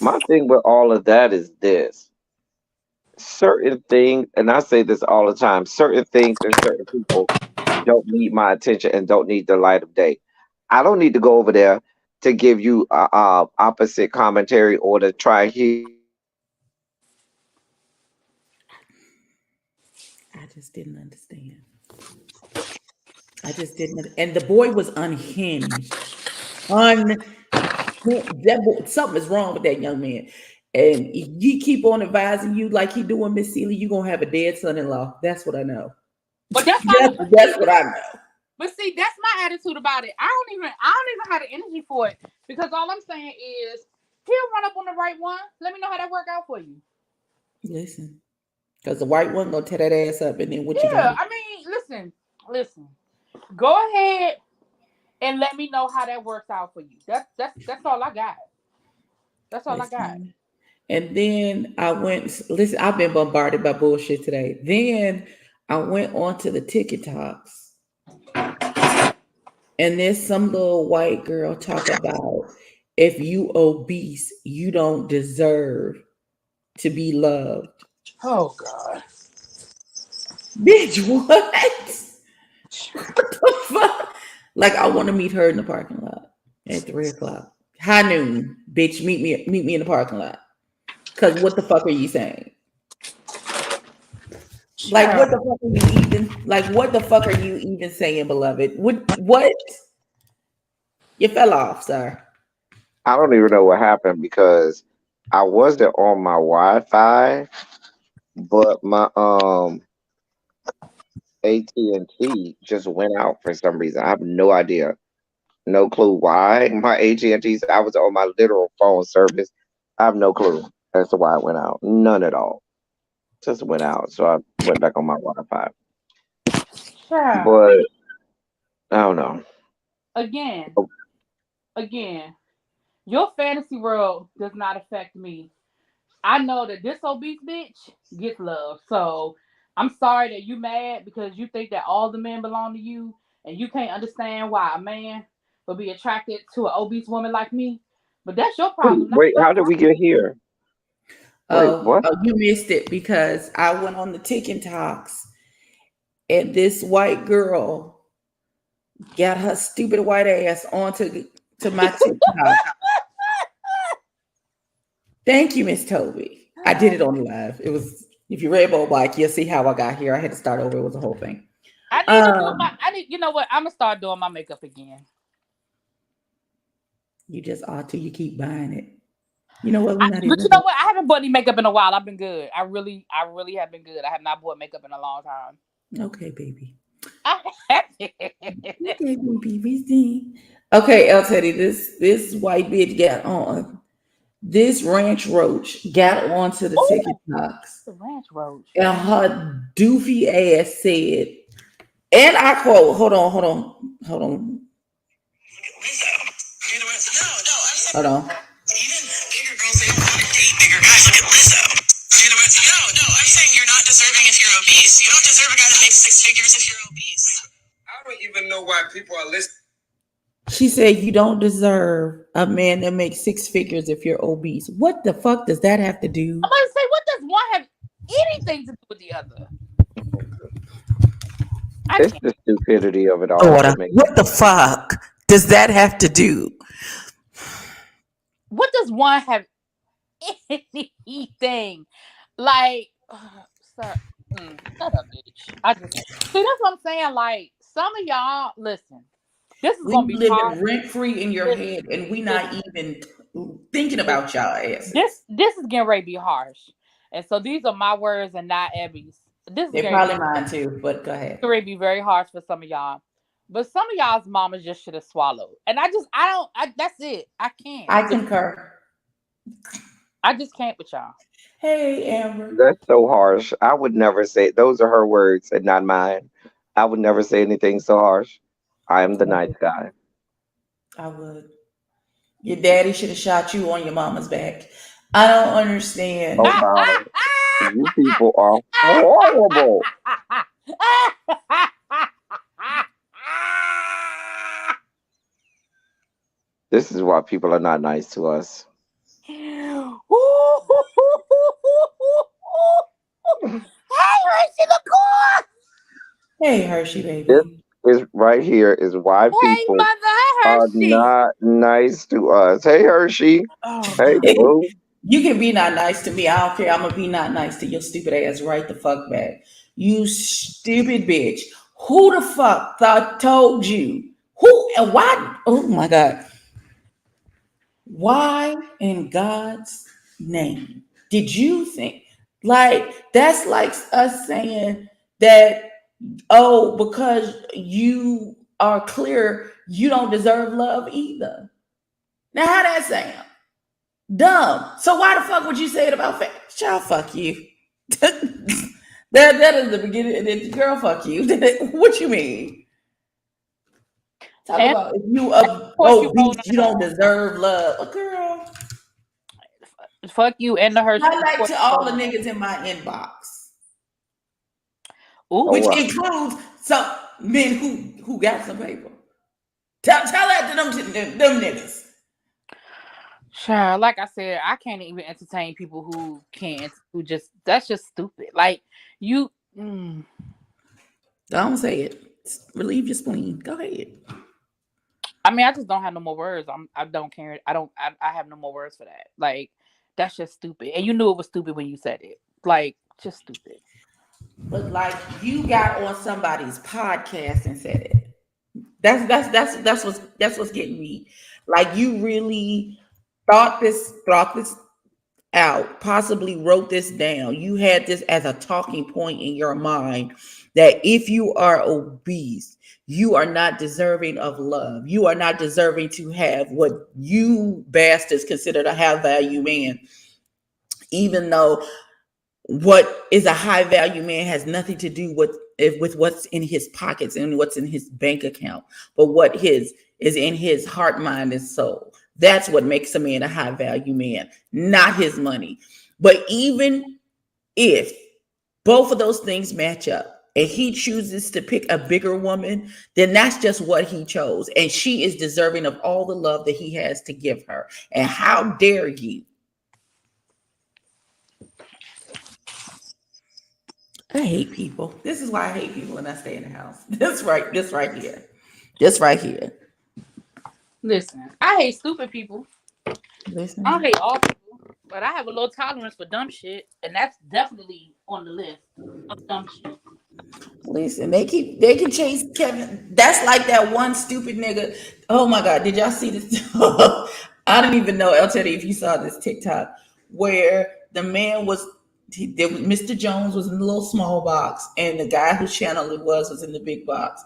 My thing with all of that is this. Certain things, and I say this all the time, certain things and certain people don't need my attention and don't need the light of day. I don't need to go over there to give you opposite commentary or to try and hear you argue with me or try and hear you debate me. I just didn't understand. I just didn't. And the boy was unhinged. Something is wrong with that young man. And if he keep on advising you like he doing Miss Seeley, you're gonna have a dead son-in-law. That's what I know. But that's that's, not. But see, that's what I know. but see, that's my attitude about it. I don't even have the energy for it because all I'm saying is he'll run up on the right one. Let me know how that work out for you. Listen, because the white one gonna tear that ass up, and then what you gonna Yeah, do? I mean, listen. Go ahead and let me know how that works out for you. That's all I got. That's all I got. Listen. And then I went. Listen, I've been bombarded by bullshit today. Then I went on to the TikToks, and there's some little white girl talk about if you obese, you don't deserve to be loved. Oh God. Bitch, what? What the fuck? Like I want to meet her in the parking lot at 3 o'clock. High noon, bitch. Meet me in the parking lot. Cause what the fuck are you saying? Like Child. what the fuck are you even like what the fuck are you even saying, beloved? What? You fell off, sir. I don't even know what happened because I wasn't on my Wi-Fi, but my AT&T just went out for some reason. I have no idea, no clue why. My AT&T, I was on my literal phone service. I have no clue as to why it went out. None at all. Just went out, so I went back on my Wi-Fi. Child. But I don't know. Again. Again. Your fantasy world does not affect me. I know that this obese bitch gets love. So I'm sorry that you mad because you think that all the men belong to you and you can't understand why a man would be attracted to an obese woman like me. But that's your problem, not Wait, mine. how did we get here? Wait, Oh, what? oh, you missed it because I went on the TikToks and this white girl got her stupid white ass onto to my TikTok. Thank you, Miss Toby. I did it on the live. It was if you read about like you'll see how I got here. I had to start over. It was a whole thing. I need to do my Um, you know what? I'm gonna start doing my makeup again. you just ought to. You keep buying it. You know what? We're not But even. you know what? I haven't bought any makeup in a while. I've been good. I really have been good. I have not bought makeup in a long time. Okay, baby. I Okay, baby. We see. Okay, El Teddy. This white bitch got on. This ranch roach got onto the Oh, TikToks, the ranch roach. and her doofy ass said, and I quote, hold on, hold on. Even bigger girls, they don't want to date bigger guys. Look at Lizzo. No, I'm saying you're not deserving if you're obese. You don't deserve a guy that makes six figures if you're obese. I don't even know why people are listening. She said, you don't deserve a man that makes six figures if you're obese. What the fuck does that have to I'm do? gonna say, what does one have anything to do with the other? I It's can't. the stupidity of it all Daughter, that makes what the fuck does that have to do? What does one have anything like? Sir, shut up, bitch. I just see that's what I'm saying. Like some of y'all, listen. This is We gonna be hard. living rent free in your Listen, head, and we not listen, even thinking listen. about y'all asses. This is getting ready to be harsh, and so these are my words and not Abby's. This is They're going to probably mine too, but go ahead. be very harsh for some of y'all, but some of y'all's mamas just should have swallowed. And I don't. That's it. I can't. I concur. I just can't with y'all. Hey, Amber. that's so harsh. I would never say those are her words and not mine. I would never say anything so harsh. I am the nice guy. I would. Your daddy should have shot you on your mama's back. I don't Oh understand. God, you people are horrible. This is why people are not nice to us. Hey, Hershey the core. Hey, Hershey, This baby. is right here is why Hey, people mother are Hershey. not nice to us. Hey Hershey. Oh Hey God. Boo. You can be not nice to me. I don't care. I'm gonna be not nice to your stupid ass right the fuck back. You stupid bitch. Who the fuck thought told you? Who and why? Oh my god. Why in God's name did you think like that's like us saying that oh because you are clear you don't deserve love either. Now how that sound? Dumb. So why the fuck would you say it about fat? Child, fuck you. That is the beginning. Girl, fuck you. What you mean? Talk And about if you of course you obese, holding you don't on. deserve love. Girl, Fuck you and the Hershey. Of highlight course to you all the holding on. niggas in my inbox, Ooh. Oh which well. includes some men who got some paper. Tell that to them niggas. Sure, like I said, I can't even entertain people who can't, who just, that's just stupid. Like, you, Don't say it. Relieve your spleen. Go ahead. I mean, I just don't have no more words. I don't care. I have no more words for that. Like, that's just stupid. And you knew it was stupid when you said it. Like, just stupid. But like you got on somebody's podcast and said it. That's what's getting me. Like you really thought this out, possibly wrote this down. You had this as a talking point in your mind that if you are obese, you are not deserving of love. You are not deserving to have what you bastards consider a high value man, even though what is a high value man has nothing to do with what's in his pockets and what's in his bank account, but what his is in his heart, mind, and soul. That's what makes a man a high value man, not his money. But even if both of those things match up and he chooses to pick a bigger woman, then that's just what he chose. And she is deserving of all the love that he has to give her. And how dare you? I hate people. This is why I hate people when I stay in the house. This right here. This right here. Listen, I hate stupid people. Listen. I don't hate all people, but I have a low tolerance for dumb shit, and that's definitely on the list of dumb shit. Listen, they can chase Kevin. That's like that one stupid nigga. Oh my God, did y'all see this? I don't even know, I'll tell you if you saw this TikTok where the man was Mr. Jones was in the little small box and the guy whose channel it was in the big box.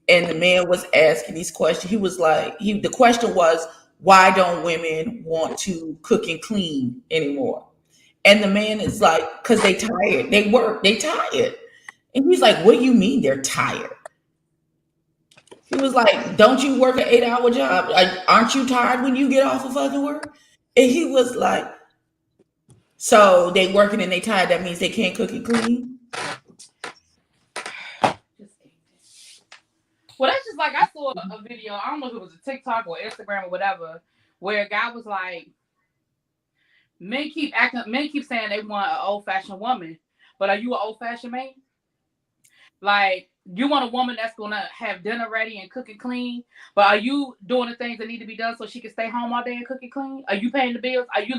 And the man was asking these questions. He was like, the question was, why don't women want to cook and clean anymore? And the man is like, because they tired. They work, they tired. And he's like, what do you mean they're tired? He was like, don't you work an 8-hour job? Like, aren't you tired when you get off of fucking work? And he was like, so they working and they tired, that means they can't cook and clean? Well, that's just like I saw a video, I don't know if it was a TikTok or Instagram or whatever, where a guy was like, men keep saying they want an old-fashioned woman, but are you an old-fashioned man? Like, you want a woman that's gonna have dinner ready and cook and clean, but are you doing the things that need to be done so she can stay home all day and cook and clean? Are you paying the bills? Are you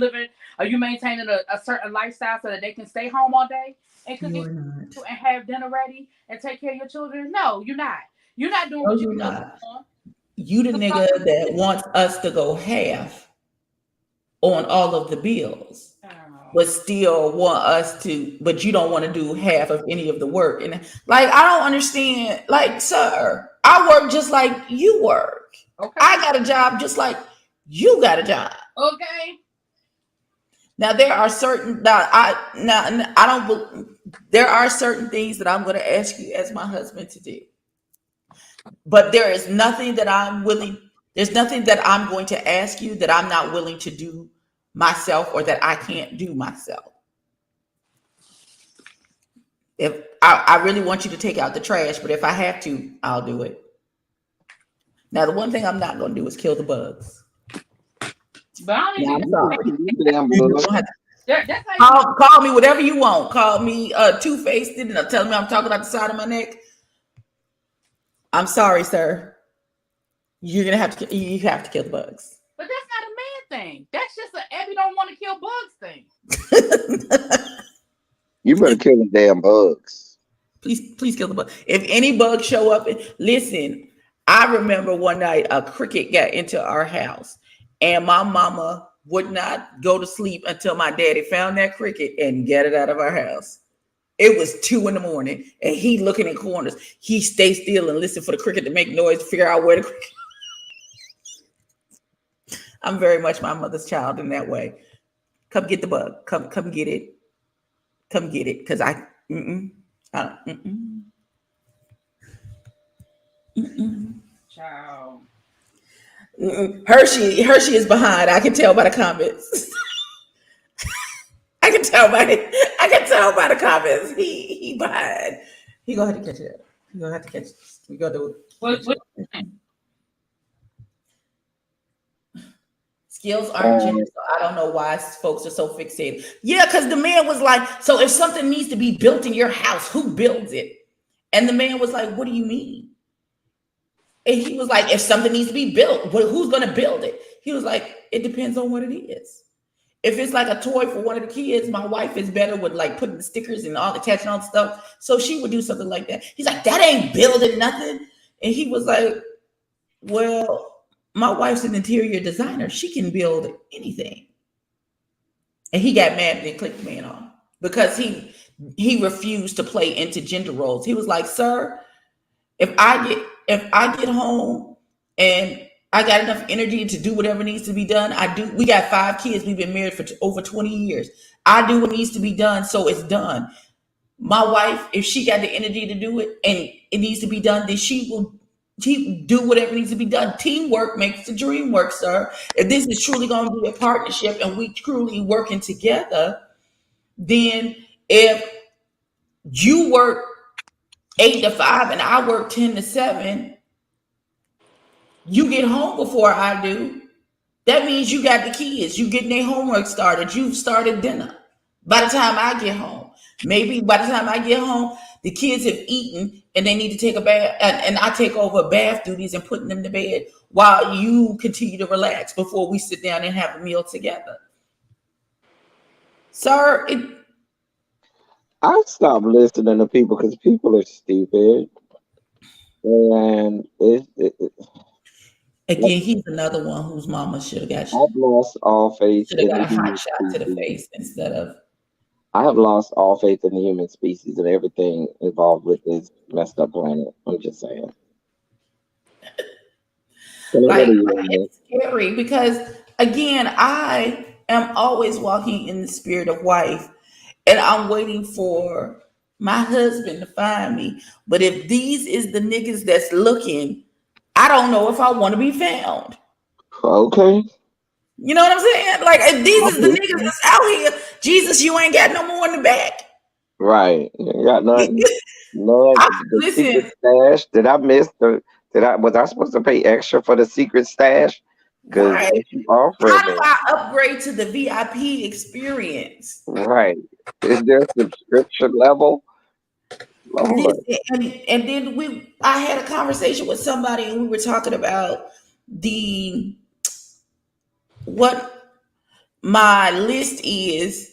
maintaining a certain lifestyle so that they can stay home all day and cook and have dinner ready and take care of your children? No, you're not. You're not doing what you're not. You the nigga that wants us to go half on all of the bills, but still want us to, but you don't want to do half of any of the work. And like, I don't understand. Like, sir, I work just like you work. Okay. I got a job just like you got a job. Okay. Now there are certain there are certain things that I'm going to ask you as my husband to do. But there is nothing that there's nothing that I'm going to ask you that I'm not willing to do myself or that I can't do myself. If I really want you to take out the trash, but if I have to, I'll do it. Now, the one thing I'm not going to do is kill the bugs. But I don't call me whatever you want. Call me two-faced and tell me I'm talking out the side of my neck. I'm sorry, sir. You have to kill the bugs. But that's not a man thing. That's just an Abby don't want to kill bugs thing. You better kill the damn bugs. Please kill the bug. If any bugs show up, listen. I remember one night a cricket got into our house, and my mama would not go to sleep until my daddy found that cricket and get it out of our house. It was 2 a.m, and he looking in corners. He stay still and listen for the cricket to make noise to figure out where the cricket. I'm very much my mother's child in that way. Come get the bug. Come get it. Come get it, because Child. Hershey is behind. I can tell by the comments. I can tell by the comments. He behind. He gonna have to catch it. He gonna have to catch it. We gonna do it. What? Skills aren't gender, so I don't know why folks are so fixated. Yeah, because the man was like, so if something needs to be built in your house, who builds it? And the man was like, what do you mean? And he was like, if something needs to be built, who's going to build it? He was like, it depends on what it is. If it's like a toy for one of the kids, my wife is better with like putting the stickers and all attaching all the stuff. So she would do something like that. He's like, that ain't building nothing. And he was like, well, my wife's an interior designer. She can build anything. And he got mad and then clicked the man off because he refused to play into gender roles. He was like, sir, if I get home and I got enough energy to do whatever needs to be done, I do. We got 5 kids. We've been married for over 20 years. I do what needs to be done, so it's done. My wife, if she got the energy to do it and it needs to be done, then she do whatever needs to be done. Teamwork makes the dream work, sir. If this is truly going to be a partnership and we truly working together, then if you work 8 to 5 and I work 10 to 7, you get home before I do. That means you got the kids. You getting their homework started. You've started dinner. By the time I get home, maybe by the time I get home, the kids have eaten and they need to take a bath, and I take over bath duties and putting them to bed while you continue to relax before we sit down and have a meal together. Sir, I stopped listening to people because people are stupid, and again, he's another one whose mama I've lost all faith should have in got the a hot human shot to the species. face instead of I have lost all faith in the human species and everything involved with this messed up planet. I'm just saying. Can I go like to you on this? it's scary because again, I am always walking in the spirit of wife and I'm waiting for my husband to find me. But if these is the niggas that's looking, I don't know if I want to be found. Okay. You know what I'm saying? Like if these is the niggas Obviously. that's out here, Jesus, you ain't got no more in the back. Right. You ain't got nothing. No, I, the secret listen, stash. Did I miss the? Did I? Was I supposed to pay extra for the secret stash? Because right. what you How offering do me? I upgrade to the VIP experience? Right. Is there a subscription level? Lord. Listen, and then I had a conversation with somebody and we were talking about the what my list is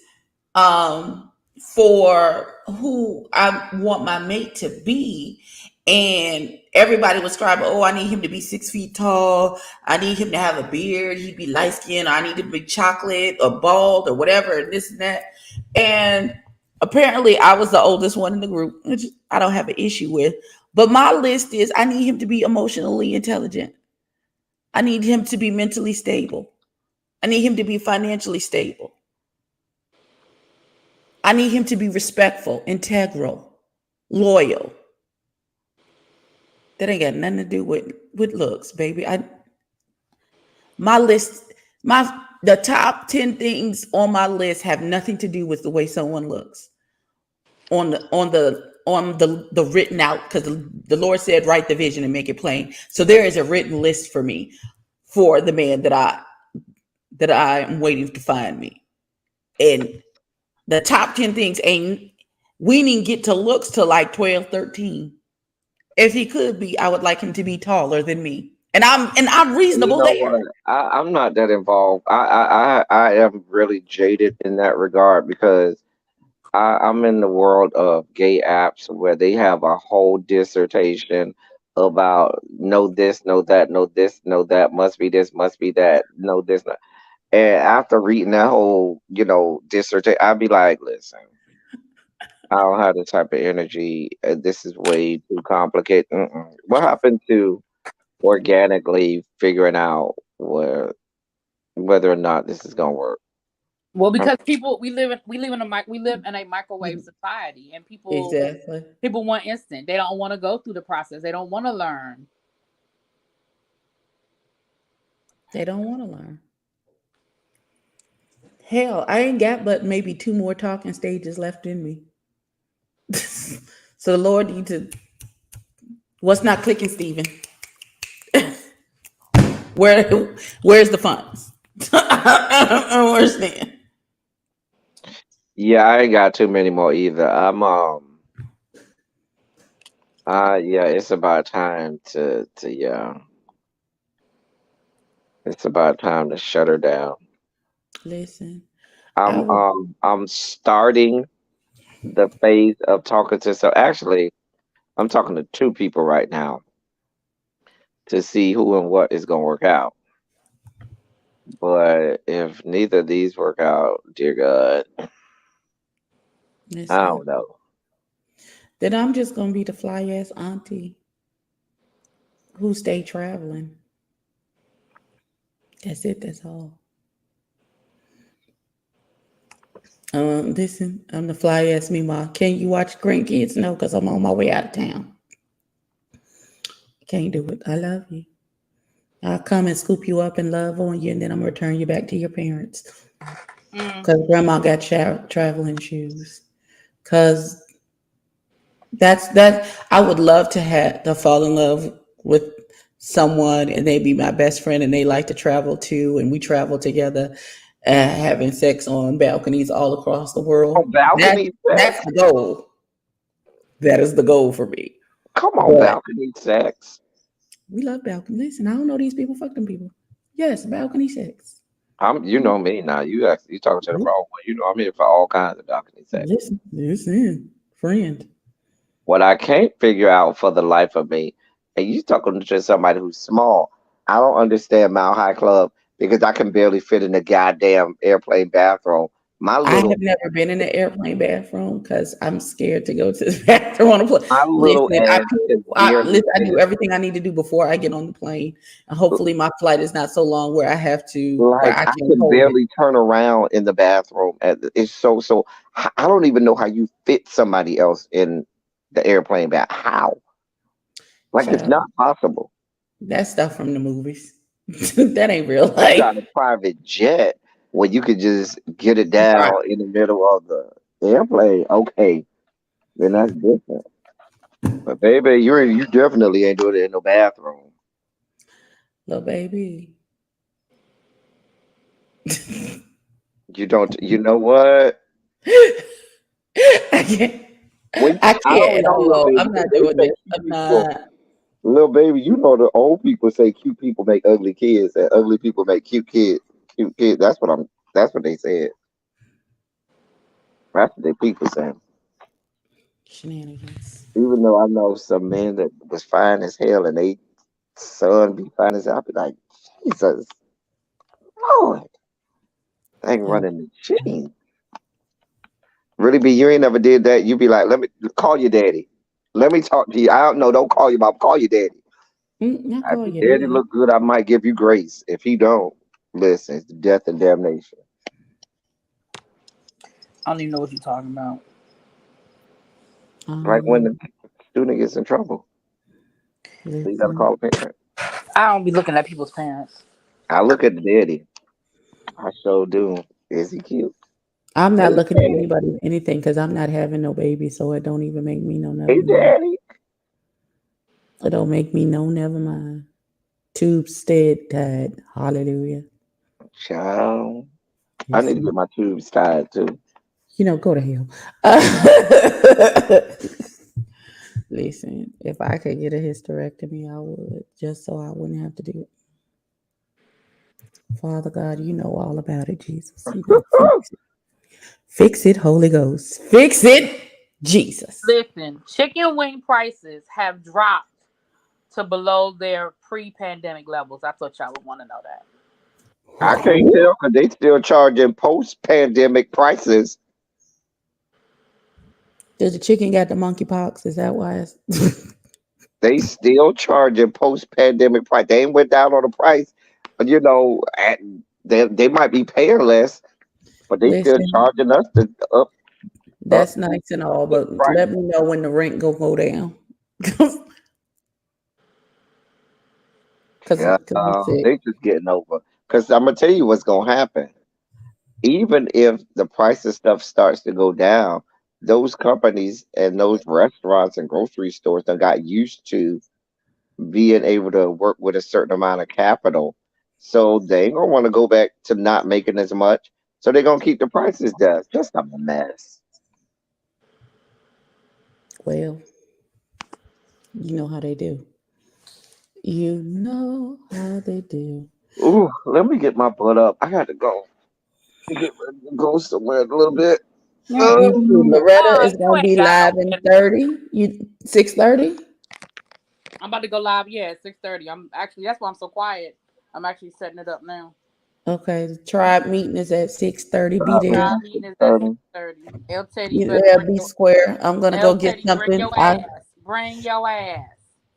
for who I want my mate to be. And everybody was describing, oh, I need him to be 6 feet tall. I need him to have a beard. He'd be light skinned. I need him to be chocolate or bald or whatever, and this and that. And apparently, I was the oldest one in the group, which I don't have an issue with. But my list is I need him to be emotionally intelligent. I need him to be mentally stable. I need him to be financially stable. I need him to be respectful, integral, loyal. That ain't got nothing to do with looks, baby. My list, my the top 10 things on my list have nothing to do with the way someone looks. On the written out, because the Lord said, write the vision and make it plain. So there is a written list for me for the man that I am waiting to find me. And the top 10 things ain't we didn't get to looks to like 12, 13. If he could be, I would like him to be taller than me. And I'm You reasonable know there. what? I'm not that involved. I am really jaded in that regard because I'm in the world of gay apps where they have a whole dissertation about know this, know that, know this, know that, must be this, must be that, know this. And after reading that whole, dissertation, I'd be like, listen, I don't have the type of energy. This is way too complicated. Mm-mm. What happened to organically figuring out whether or not this is gonna work? Well, Um, because people we live in a microwave society, and Exactly. people want instant. They don't want to go through the process. They don't want to learn. They don't want to learn. Hell, I ain't got but maybe 2 more talking stages left in me. So the Lord need to. What's not clicking, Stephen? Where where's the funds? Where's the yeah, I ain't got too many more either. Yeah, it's about time to yeah, it's about time to shut her down. listen? I I'm will. um I'm starting the phase of talking to, so actually I'm talking to two people right now to see who and what is gonna work out. But if neither of these work out, dear God, I Listen. don't know. Then I'm just gonna be the fly ass auntie who stay traveling. That's it. That's all. Listen, I'm the fly ass Mima. Can you watch grandkids? No, because I'm on my way out of town. Can't do it. I love you. I'll come and scoop you up and love on you, and then I'm gonna return you back to your parents. Mm. Cause grandma got traveling shoes. Cause that I would love to have to fall in love with someone and they be my best friend and they like to travel too and we travel together having sex on balconies all across the world. On balcony That's sex? the goal. That is the goal for me. Come on, But balcony sex. we love balcony. Listen, I don't know these people. Fuck them people. Yes, balcony sex. You know me now. You talking to the wrong one. You know I'm here for all kinds of balcony sex. Listen, friend. What I can't figure out for the life of me, and you talking to somebody who's small. I don't understand Mile High Club because I can barely fit in the goddamn airplane bathroom. My I have little never been in an airplane bathroom because I'm scared to go to the bathroom on a plane. my little Listen, ass can barely listen, I do fit. everything I need to do before I get on the plane, and hopefully my flight is not so long where where Like I I can can hold it. barely turn around in the bathroom. It's so. I don't even know how you fit somebody else in the airplane bath. How? Like it's Child, not possible. that stuff from the movies. That ain't real You life. got a private jet where you could just get it Right. down in the middle of the airplane. Okay, then that's different. But baby, you definitely ain't doing it in no bathroom. Little baby. You don't. You know what? I can't. When I I don't can't. know, little Oh, baby, I'm not because they doing say this. cute I'm people. not. Little baby, you know the old people say cute people make ugly kids, and ugly people make cute kids. Cute kids. That's what I'm. That's what they said. That's what they people saying. Shenanigans. Even though I know some men that was fine as hell, and they son be fine as hell, I be like, Jesus, Lord, they ain't Oh, running the chain. Really be you ain't never did that. You be like, let me call your daddy. Let me talk to you. I don't know. Don't call your mom. Call your daddy. I If call your you daddy daddy. look good, I might give you grace. If he don't, listen, it's death and damnation. I don't even know what you're talking about. Like when Um, the student gets in trouble, so you gotta listen. call a parent. I don't be looking at people's parents. I look at the daddy. I sure do. Is he cute? I'm not Hey, looking at daddy. anybody anything because I'm not having no baby, so it don't even make me no never Hey, mind. daddy. It don't make me no never mind. Tube stead tied. Hallelujah. Child. I need to Listen, get my tubes tied too. go to hell. Listen, if I could get a hysterectomy, I would, just so I wouldn't have to do it. Father God, you know all about it, Jesus. Fix it. Fix it, Holy Ghost. Fix it, Jesus. Listen, chicken wing prices have dropped to below their pre-pandemic levels. I thought y'all would want to know that. I can't tell because they still charging post-pandemic prices. Does the chicken got the monkeypox? Is that why it's They still charging post-pandemic price. They ain't went down on the price, but they might be paying less, but they still listen? charging us the up That's nice and all, the but price. let me know when the rent go down. Cause, Yeah, I'm sick. they just getting over. Because I'm gonna tell you what's gonna happen. Even if the price of stuff starts to go down, those companies and those restaurants and grocery stores that got used to being able to work with a certain amount of capital. So they ain't gonna want to go back to not making as much. So they're gonna keep the prices down. Just a mess. Well, you know how they do. You know how they do. Ooh, let me get my butt up. I got to go. Get ready to go somewhere in a little bit. You too. Um, Loretta is You gonna ain't be got no live in business. 30. You 6:30? I'm about to go live. Yeah, at 6:30. I'm actually that's why I'm so quiet. I'm actually setting it up now. Okay. The tribe meeting is at 6:30. Be there. Trial meeting is at 6:30. El Teddy, you Be better there, bring be your square. I'm gonna El go get Teddy, bring something. your ass. Bring your ass.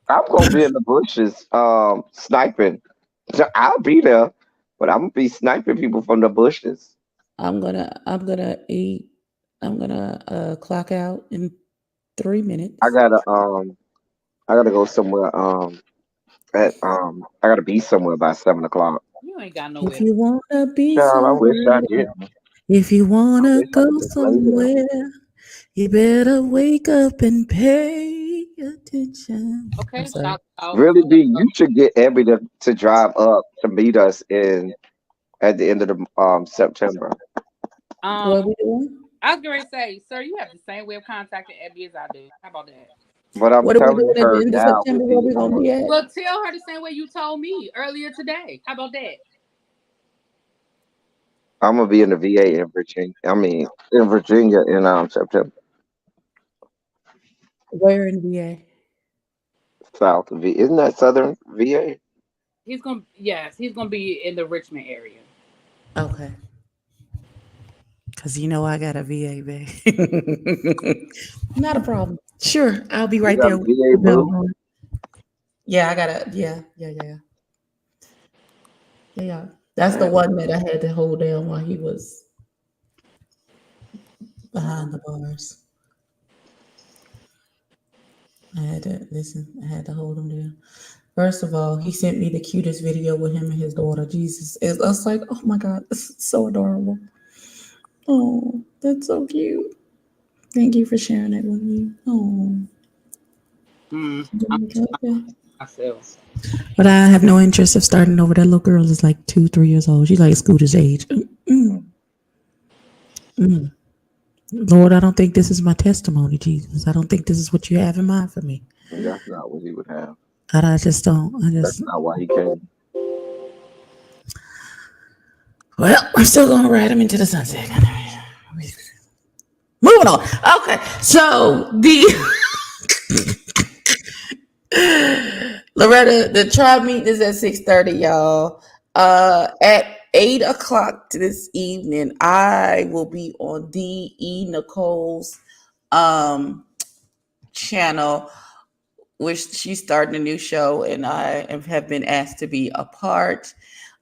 I'm gonna be in the bushes, sniping. So I'll be there, but I'm gonna be sniping people from the bushes. I'm gonna eat. I'm gonna clock out in I 3 minutes. gotta I gotta go somewhere. I gotta be somewhere by 7 o'clock. You ain't got If nowhere. you wanna be Child, I wish I somewhere, didn't. if you I wanna wish I go could just lay there. somewhere, you better wake up and pay attention. I'm Okay, sorry. shout out. Really, B, you should get Abby to drive up to meet us in at the end of the September. What Um, we doing? I was going to say, sir, you have the same way of contacting Abby as I do. How about that? But I'm What are we telling doing at the her end of now September? would Where be we gonna be at? Well, tell her the same way you told me earlier today. How about that? I'm gonna be in the VA in Virginia. I mean, in Virginia in September. Where in VA? South of V. Isn't that Southern VA? He's gonna be in the Richmond area. Okay. Cause you know I got a VA, babe. Not a problem. Sure, I'll be You right got there a with VA the bell boo? on. Yeah, I got a yeah. That's the Man, one that I had to hold down while he was behind the bars. I had to listen. I had to hold him down. First of all, he sent me the cutest video with him and his daughter. Jesus, I was like, oh my god, this is so adorable. Oh, that's so cute. Thank you for sharing it with me. Oh, I'm okay. myself. But I have no interest of starting over. That little girl is like 2, 3 years old. She's like Scooter's age. Mm. Lord, I don't think this is my testimony, Jesus. I don't think this is what you have in mind for me. that's not what he would have. I just don't. I That's just, not why he came. well, I'm still going to ride him into the sunset. Moving on. Okay. So, Loretta, the tribe meeting is at 6:30, y'all. At 8 o'clock this evening, I will be on D.E. Nicole's um channel, which she's starting a new show, and I have been asked to be a part.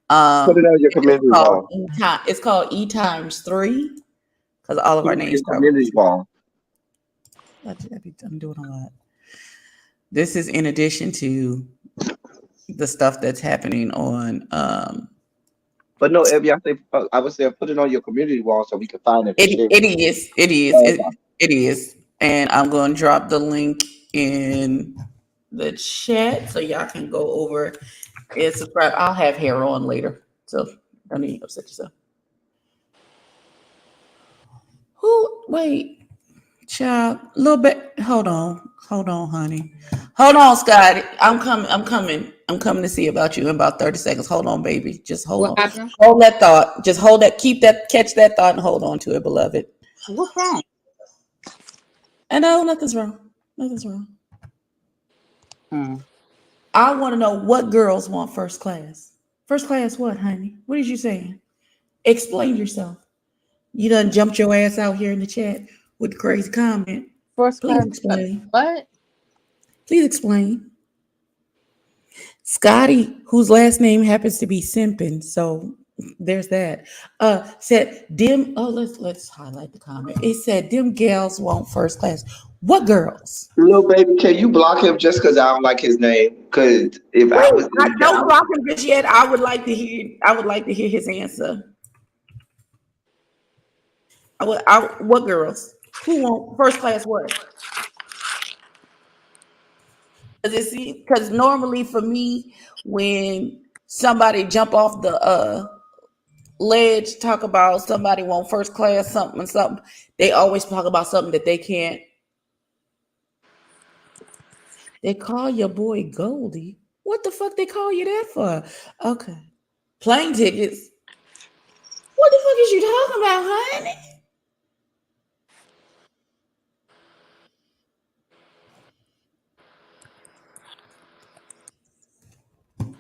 Put it on your community wall. It's called E times three because all of Put our it on names your start with community wall. I'm doing a lot. This is in addition to the stuff that's happening on But no, Abby, I would say put it on your community wall so we can find it and it share it. it is. It is. It is. And I'm going to drop the link in the chat so y'all can go over and subscribe. I'll have hair on later. So don't need to upset yourself. Who wait, child, a little bit. Hold on, honey. Hold on, Scott. I'm coming to see about you in about 30 seconds. Hold on, baby. Just hold What on. happened? Hold that thought. Just hold that, catch that thought and hold on to it, beloved. What's wrong? And no, nothing's wrong. Nothing's wrong. Hmm. I want to know what girls want first class. First class what, honey? What is you saying? Explain yourself. You done jumped your ass out here in the chat with the crazy comment. First Please class. explain. What? Please explain. Scotty, whose last name happens to be Simpin, so there's that. Said dim. Oh, let's highlight the comment. It said dim gals want first class. What girls? Little baby, can you block him just because I don't like his name? Because if I Wait, was I in don't doubt, block him just yet. I would like to hear. I would like to hear his answer. What girls? Who want first class? What? Because normally for me, when somebody jump off the ledge, talk about somebody want first class something and something, they always talk about something that they can't. They call your boy Goldie. What the fuck they call you that for? Okay, plane tickets. What the fuck is you talking about, honey?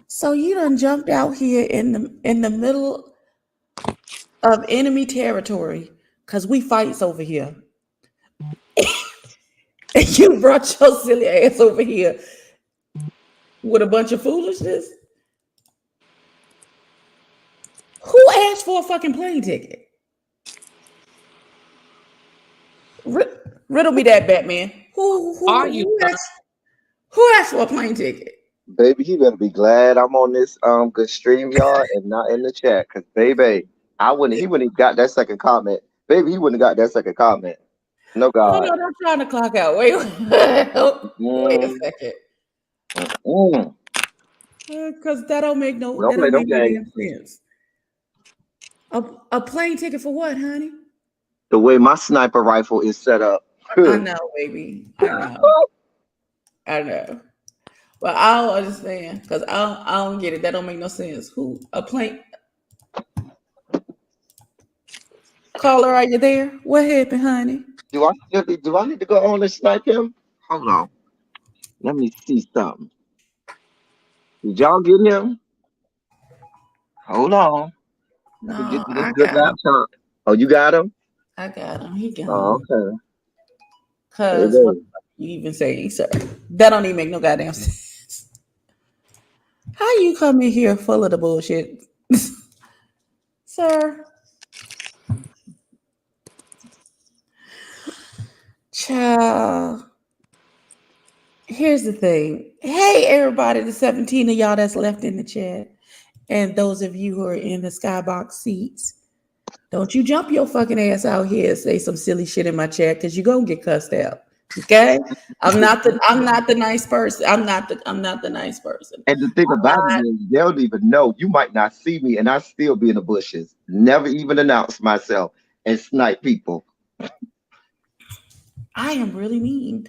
So you done jumped out here in the middle of enemy territory because we fights over here. And you brought your silly ass over here with a bunch of foolishness. Who asked for a fucking plane ticket? Riddle me that, Batman. Are you, sir? Who asked for a plane ticket? Baby, he better be glad I'm on this good stream yard and not in the chat. Cause baby, he wouldn't have got that second comment. Baby, he wouldn't have got that second comment. No Hold God. on, I'm trying to clock out. Wait, wait a Mm, second. mm. Because Don't that play don't them make no games. damn sense. A plane ticket for what, honey? The way my sniper rifle is set up. I know, baby. I know. I know. But I don't understand because I don't get it. That don't make no sense. Who a plane caller? Are you there? What happened, honey? Do I need to go on and snipe him? Hold on. Let me see something. Did y'all get him? Hold on. Let me get No, to this I good got him. laptop. Oh, you got him? I got him. He Oh, gone. okay. Cause what Baby. you even say, sir? That don't even make no goddamn sense. How you come in here full of the bullshit, sir? Child. Here's the thing. Hey, everybody, the 17 of y'all that's left in the chat, and those of you who are in the skybox seats. Don't you jump your fucking ass out here and say some silly shit in my chat because you're gonna get cussed out. Okay? I'm not the nice person. I'm not the nice person. And the thing about it is, they don't even know. You might not see me, and I still be in the bushes. Never even announce myself and snipe people. I am really mean.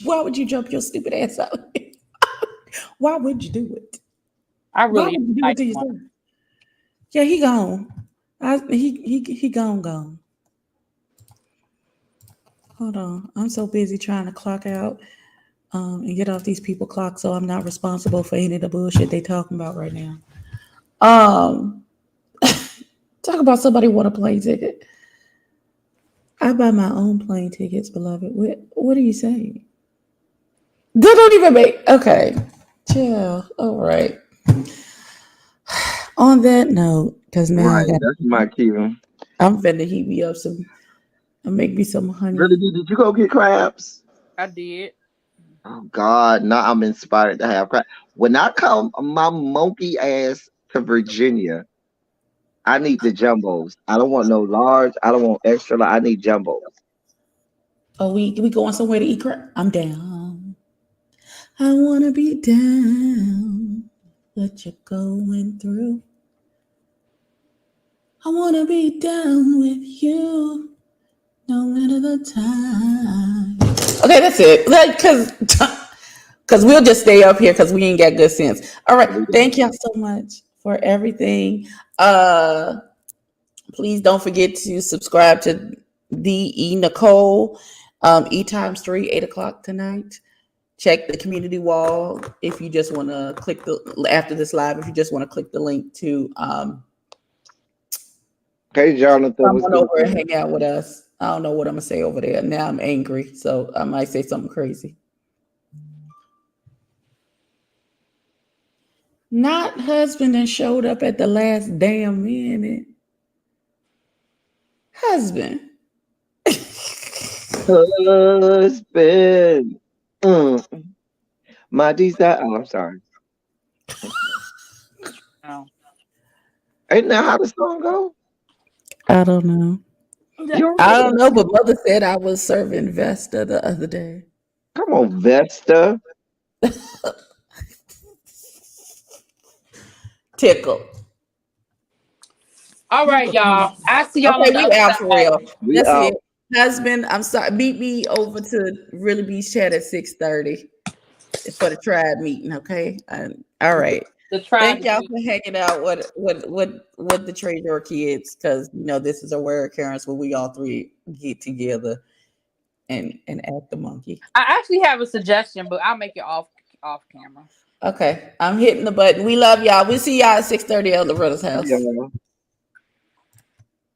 Why would you jump your stupid ass out? Why would you do it? I Why really would you do it like to one. yourself? Yeah, he gone. He gone. Hold on. I'm so busy trying to clock out and get off these people clock, so I'm not responsible for any of the bullshit they talking about right now. Um, talk about somebody want a plane ticket. I buy my own plane tickets, beloved. What are you saying? They don't even make okay. Chill. All right. On that note, because now Right, that's my cue. I'm finna heat me up some and make me some Really, honey. did you go get crabs? I did. Oh God, now I'm inspired to have crabs. When I come my monkey ass to Virginia, I need the jumbos. I don't want no large. I don't want extra large. I need jumbos. Oh, we going somewhere to eat crab? I'm down. I wanna be down. What you going through? I wanna be down with you, no matter the time. Okay, that's it. Cause we'll just stay up here because we ain't got good sense. All right, We thank don't. y'all so much for everything. Uh, please don't forget to subscribe to the E Nicole. E times 3, 8 o'clock tonight. Check the community wall if you just want to click the after this live. If you just want to click the link to Hey, Jonathan, come what's on good, over and man? hang out with us. I don't know what I'm gonna say over there. Now I'm angry, so I might say something crazy. Not husband and showed up at the last damn minute. Husband. Husband, mm, my desire. Oh, I'm sorry. No. Ain't that how the song go? I don't know. You don't I know don't that? know, but mother said I was serving Vesta the other day. Come on, Vesta. Tickle. All right, y'all. I see y'all Okay, on the we other out for side. real. We That's it. out. Husband, I'm sorry. Meet me over to Really Beach Chat at 6:30 for the tribe meeting. Okay. All right. The tribe Thank is y'all meeting. for hanging out with the Trader kids because this is a rare occurrence where we all three get together and act the monkey. I actually have a suggestion, but I'll make it off camera. Okay, I'm hitting the button. We love y'all. We'll see y'all at 6:30 at Loretta's house. Yeah.